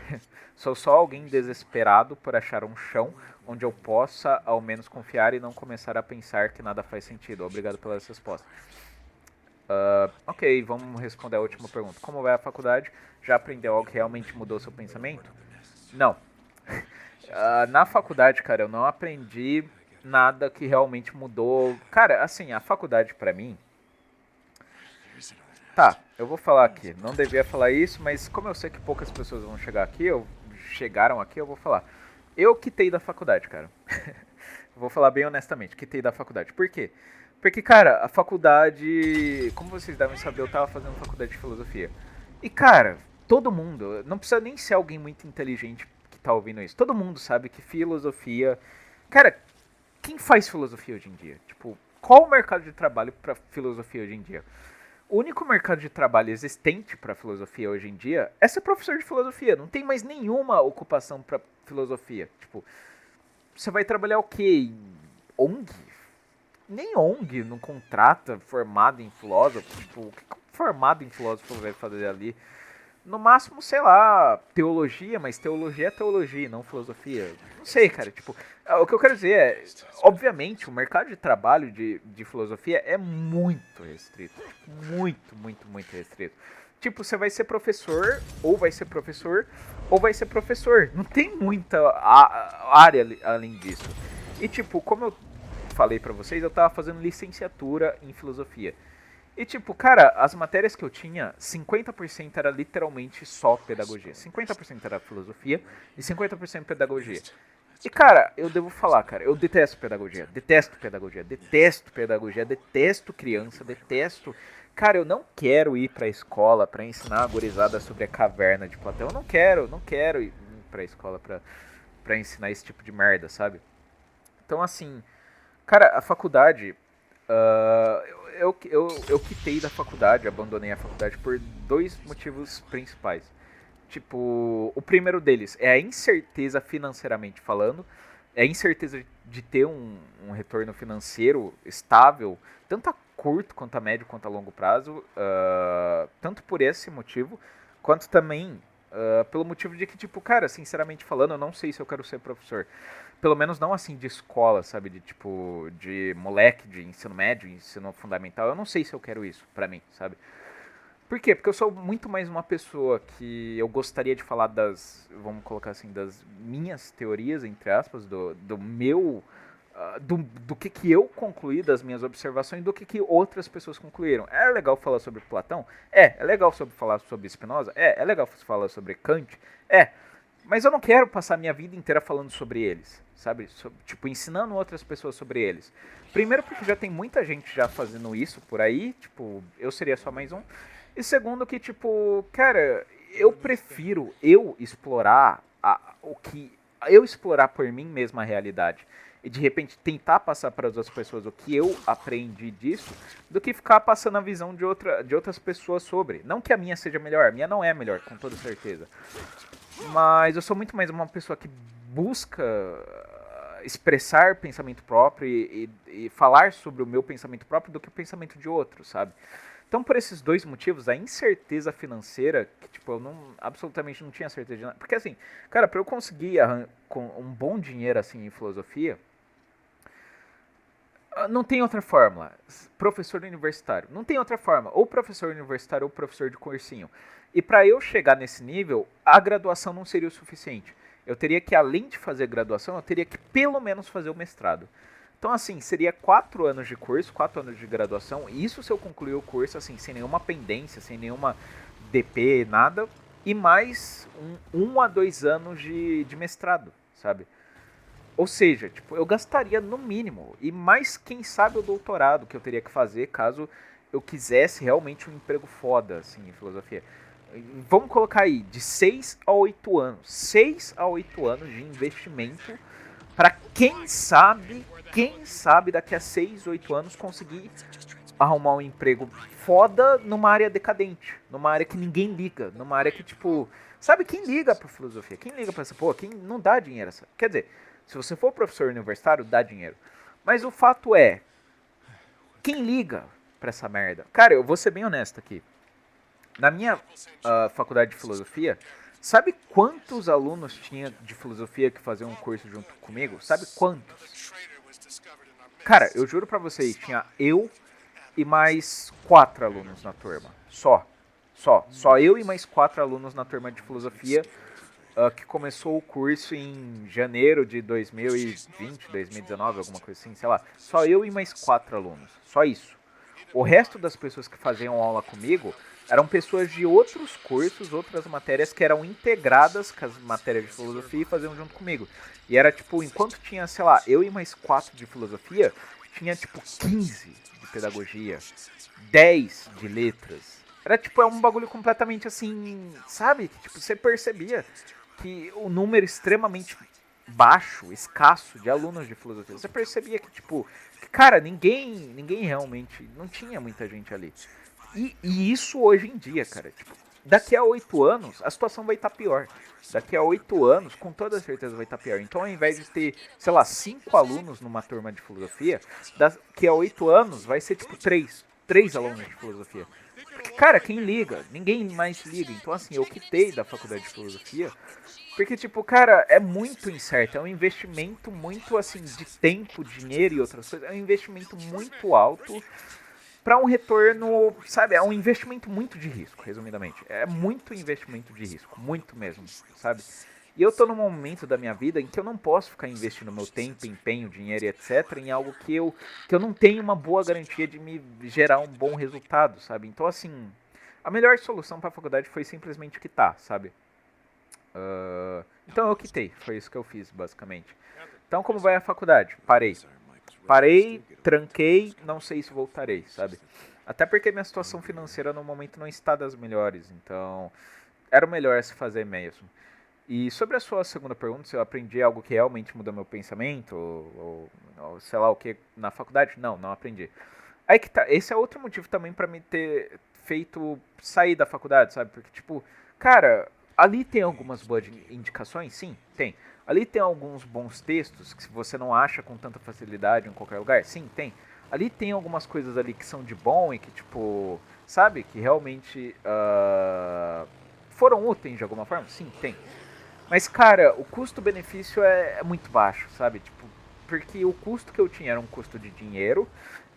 Sou só alguém desesperado por achar um chão onde eu possa, ao menos, confiar e não começar a pensar que nada faz sentido. Obrigado pela resposta. Ok, vamos responder a última pergunta. Como vai a faculdade? Já aprendeu algo que realmente mudou seu pensamento? Não. Na faculdade, cara, eu não aprendi nada que realmente mudou. Cara, assim, a faculdade pra mim... Tá, eu vou falar aqui. Não devia falar isso, mas como eu sei que poucas pessoas vão chegaram aqui, eu vou falar. Eu quitei da faculdade, cara. Vou falar bem honestamente, quitei da faculdade. Por quê? Porque, cara, a faculdade... Como vocês devem saber, eu tava fazendo faculdade de filosofia. E, cara, todo mundo... Não precisa nem ser alguém muito inteligente que tá ouvindo isso. Todo mundo sabe que filosofia... Cara, quem faz filosofia hoje em dia? Tipo, qual o mercado de trabalho pra filosofia hoje em dia? O único mercado de trabalho existente para filosofia hoje em dia é ser professor de filosofia. Não tem mais nenhuma ocupação para filosofia. Tipo, você vai trabalhar o quê? Em ONG? Nem ONG não contrata formado em filósofo. Tipo, o que formado em filósofo vai fazer ali? No máximo, sei lá, teologia, mas teologia é teologia, não filosofia. Não sei, cara, tipo, o que eu quero dizer é, obviamente, o mercado de trabalho de filosofia é muito restrito. Tipo, muito, muito, muito restrito. Tipo, você vai ser professor, ou vai ser professor, ou vai ser professor. Não tem muita área além disso. E, tipo, como eu falei pra vocês, eu tava fazendo licenciatura em filosofia. E tipo, cara, as matérias que eu tinha, 50% era literalmente só pedagogia. 50% era filosofia e 50% pedagogia. E cara, eu devo falar, cara, eu detesto pedagogia. Detesto pedagogia, detesto pedagogia, detesto criança, detesto. Cara, eu não quero ir pra escola pra ensinar a gurizada sobre a caverna de Platão. Eu não quero ir pra escola pra ensinar esse tipo de merda, sabe? Então assim, cara, a faculdade. Eu quitei da faculdade, abandonei a faculdade por dois motivos principais. Tipo, o primeiro deles é a incerteza financeiramente falando, é a incerteza de ter um retorno financeiro estável, tanto a curto, quanto a médio, quanto a longo prazo, tanto por esse motivo, quanto também pelo motivo de que, tipo, cara, sinceramente falando, eu não sei se eu quero ser professor. Pelo menos não assim de escola, sabe? De tipo, de moleque, de ensino médio, ensino fundamental. Eu não sei se eu quero isso pra mim, sabe? Por quê? Porque eu sou muito mais uma pessoa que eu gostaria de falar das, vamos colocar assim, das minhas teorias, entre aspas, do meu, do que eu concluí das minhas observações, do que outras pessoas concluíram. É legal falar sobre Platão? É legal falar sobre Spinoza? É legal falar sobre Kant? É, mas eu não quero passar minha vida inteira falando sobre eles, sabe? Tipo, ensinando outras pessoas sobre eles. Primeiro porque já tem muita gente já fazendo isso por aí, tipo, eu seria só mais um. E segundo que, tipo, cara, eu prefiro eu explorar o que... Eu explorar por mim mesmo a realidade. E de repente tentar passar para as outras pessoas o que eu aprendi disso, do que ficar passando a visão de outras pessoas sobre. Não que a minha seja melhor, a minha não é melhor, com toda certeza. Mas eu sou muito mais uma pessoa que busca expressar pensamento próprio e falar sobre o meu pensamento próprio do que o pensamento de outro, sabe? Então, por esses dois motivos, a incerteza financeira, que tipo, eu não, absolutamente não tinha certeza de nada. Porque assim, cara, pra eu conseguir com um bom dinheiro assim em filosofia, não tem outra fórmula. Professor universitário. Não tem outra forma. Ou professor universitário ou professor de cursinho. E para eu chegar nesse nível, a graduação não seria o suficiente. Eu teria que, além de fazer graduação, eu teria que pelo menos fazer o mestrado. Então, assim, seria 4 anos de curso, 4 anos de graduação. Isso se eu concluir o curso, assim, sem nenhuma pendência, sem nenhuma DP, nada. E mais 1 a 2 anos de mestrado, sabe? Ou seja, tipo, eu gastaria no mínimo. E mais, quem sabe, o doutorado que eu teria que fazer caso eu quisesse realmente um emprego foda, assim, em filosofia. Vamos colocar aí, de 6 a 8 anos. 6 a 8 anos de investimento para quem sabe daqui a 6, 8 anos conseguir arrumar um emprego foda numa área decadente, numa área que ninguém liga, numa área que, tipo, sabe quem liga pra filosofia? Quem liga pra essa porra? Quem não dá dinheiro? Quer dizer, se você for professor universitário, dá dinheiro. Mas o fato é, quem liga pra essa merda? Cara, eu vou ser bem honesto aqui. Na minha faculdade de filosofia, sabe quantos alunos tinha de filosofia que faziam um curso junto comigo? Sabe quantos? Cara, eu juro pra vocês, tinha eu e mais 4 alunos na turma. Só eu e mais 4 alunos na turma de filosofia que começou o curso em janeiro de 2020, 2019, alguma coisa assim, sei lá. Só eu e mais 4 alunos. Só isso. O resto das pessoas que faziam aula comigo eram pessoas de outros cursos, outras matérias que eram integradas com as matérias de filosofia e faziam junto comigo. E era tipo, enquanto tinha, sei lá, eu e mais 4 de filosofia, tinha tipo 15 de pedagogia, 10 de letras. Era tipo, é um bagulho completamente assim, sabe? Que tipo, você percebia que o número extremamente baixo, escasso de alunos de filosofia. Você percebia que, tipo, que, cara, ninguém realmente, não tinha muita gente ali. E isso hoje em dia, cara, tipo, daqui a 8 anos a situação vai estar pior. Daqui a 8 anos, com toda certeza vai estar pior. Então, ao invés de ter, sei lá, 5 alunos numa turma de filosofia, daqui a 8 anos vai ser tipo 3 alunos de filosofia. Porque, cara, quem liga? Ninguém mais liga. Então, assim, eu quitei da faculdade de filosofia porque, tipo, cara, é muito incerto. É um investimento muito, assim, de tempo, dinheiro e outras coisas. É um investimento muito alto para um retorno, sabe? É um investimento muito de risco, resumidamente. É muito investimento de risco, muito mesmo, sabe? E eu tô num momento da minha vida em que eu não posso ficar investindo meu tempo, empenho, dinheiro e etc. em algo que eu não tenho uma boa garantia de me gerar um bom resultado, sabe? Então, assim, a melhor solução para a faculdade foi simplesmente quitar, sabe? Então eu quitei, foi isso que eu fiz, basicamente. Então, como vai a faculdade? Parei, tranquei, não sei se voltarei, sabe? Até porque minha situação financeira no momento não está das melhores, então era o melhor se fazer mesmo. E sobre a sua segunda pergunta, se eu aprendi algo que realmente mudou meu pensamento, ou sei lá o que, na faculdade? Não, não aprendi. Aí que tá, esse é outro motivo também pra me ter feito sair da faculdade, sabe? Porque, tipo, cara, ali tem algumas boas indicações, sim, tem. Ali tem alguns bons textos que você não acha com tanta facilidade em qualquer lugar, sim, tem. Ali tem algumas coisas ali que são de bom e que, tipo, sabe? Que realmente foram úteis de alguma forma, sim, tem. Mas, cara, o custo-benefício é muito baixo, sabe? Tipo, porque o custo que eu tinha era um custo de dinheiro,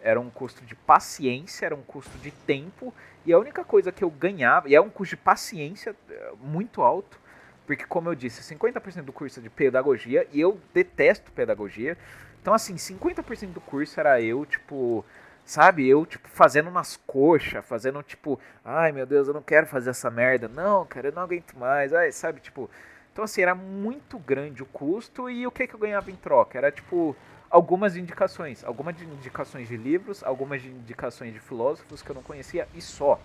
era um custo de paciência, era um custo de tempo, e a única coisa que eu ganhava, e é um custo de paciência muito alto, porque, como eu disse, 50% do curso é de pedagogia, e eu detesto pedagogia. Então, assim, 50% do curso era eu, tipo, sabe, eu, tipo, fazendo umas coxas, fazendo, tipo, ai meu Deus, eu não quero fazer essa merda, não, cara, eu não aguento mais, ai, sabe, tipo. Então, assim, era muito grande o custo e o que eu ganhava em troca? Era, tipo, algumas indicações de livros, algumas indicações de filósofos que eu não conhecia e só.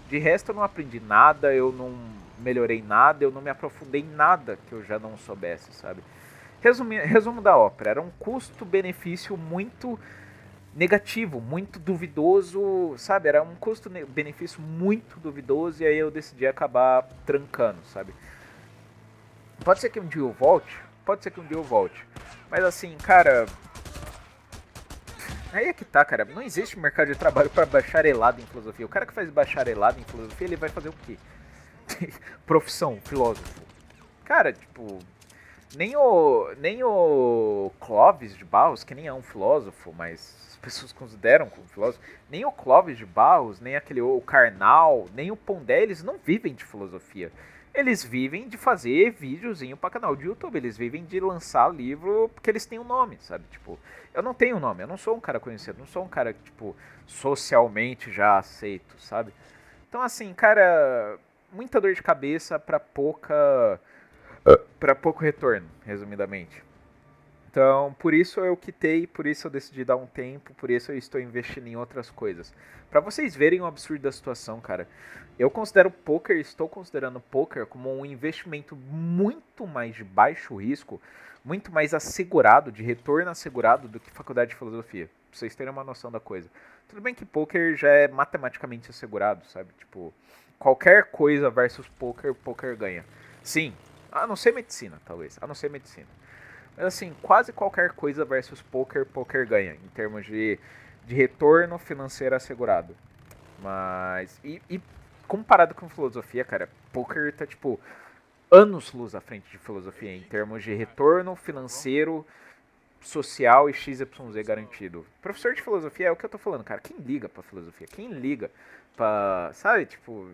De resto, eu não aprendi nada, eu não melhorei nada, eu não me aprofundei em nada que eu já não soubesse, sabe? Resumo da ópera, era um custo-benefício muito negativo, muito duvidoso, sabe? Era um custo-benefício muito duvidoso e aí eu decidi acabar trancando, sabe? Pode ser que um dia eu volte, pode ser que um dia eu volte. Mas assim, cara, aí é que tá, cara. Não existe mercado de trabalho para bacharelado em filosofia. O cara que faz bacharelado em filosofia, ele vai fazer o quê? Profissão, filósofo. Cara, tipo, nem o Clóvis de Barros, que nem é um filósofo, mas as pessoas consideram como filósofo, nem o Clóvis de Barros, nem aquele o Karnal, nem o Pondé, eles não vivem de filosofia. Eles vivem de fazer videozinho pra canal de YouTube, eles vivem de lançar livro porque eles têm um nome, sabe? Tipo, eu não tenho nome, eu não sou um cara conhecido, não sou um cara, tipo, socialmente já aceito, sabe? Então, assim, cara, muita dor de cabeça pra pouco retorno, resumidamente. Então, por isso eu quitei, por isso eu decidi dar um tempo, por isso eu estou investindo em outras coisas. Pra vocês verem o absurdo da situação, cara. Eu considero poker, estou considerando poker como um investimento muito mais de baixo risco, muito mais assegurado, de retorno assegurado do que faculdade de filosofia. Pra vocês terem uma noção da coisa. Tudo bem que poker já é matematicamente assegurado, sabe? Tipo, qualquer coisa versus poker, poker ganha. Sim, a não ser medicina, talvez. A não ser medicina. Mas assim, quase qualquer coisa versus poker, poker ganha, em termos de retorno financeiro assegurado. Mas. E comparado com filosofia, cara, poker tá tipo anos-luz à frente de filosofia, em termos de retorno financeiro, social e XYZ garantido. Professor de filosofia é o que eu tô falando, cara. Quem liga pra filosofia? Quem liga pra. Sabe, tipo.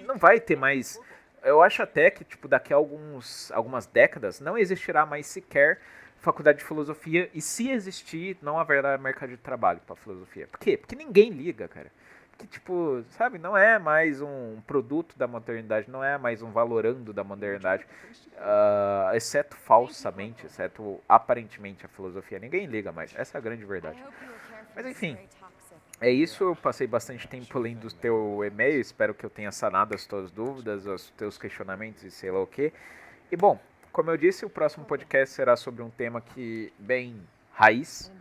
Não vai ter mais. Eu acho até que, tipo, daqui a algumas décadas não existirá mais sequer faculdade de filosofia. E se existir, não haverá mercado de trabalho pra filosofia. Por quê? Porque ninguém liga, cara. Que, tipo, sabe, não é mais um produto da modernidade, não é mais um valorando da modernidade. Exceto falsamente, exceto aparentemente a filosofia. Ninguém liga mais. Essa é a grande verdade. Mas enfim, é isso, eu passei bastante tempo lendo o teu e-mail, espero que eu tenha sanado as tuas dúvidas, os teus questionamentos e sei lá o que. E bom, como eu disse, o próximo podcast será sobre um tema que bem raiz,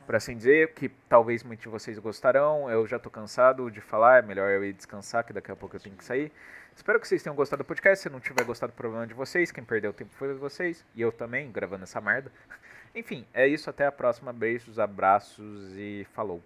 por assim dizer, que talvez muitos de vocês gostarão. Eu já tô cansado de falar, é melhor eu ir descansar, que daqui a pouco eu tenho que sair. Espero que vocês tenham gostado do podcast. Se não tiver gostado, problema de vocês. Quem perdeu o tempo foi vocês. E eu também, gravando essa merda. Enfim, é isso. Até a próxima. Beijos, abraços e falou.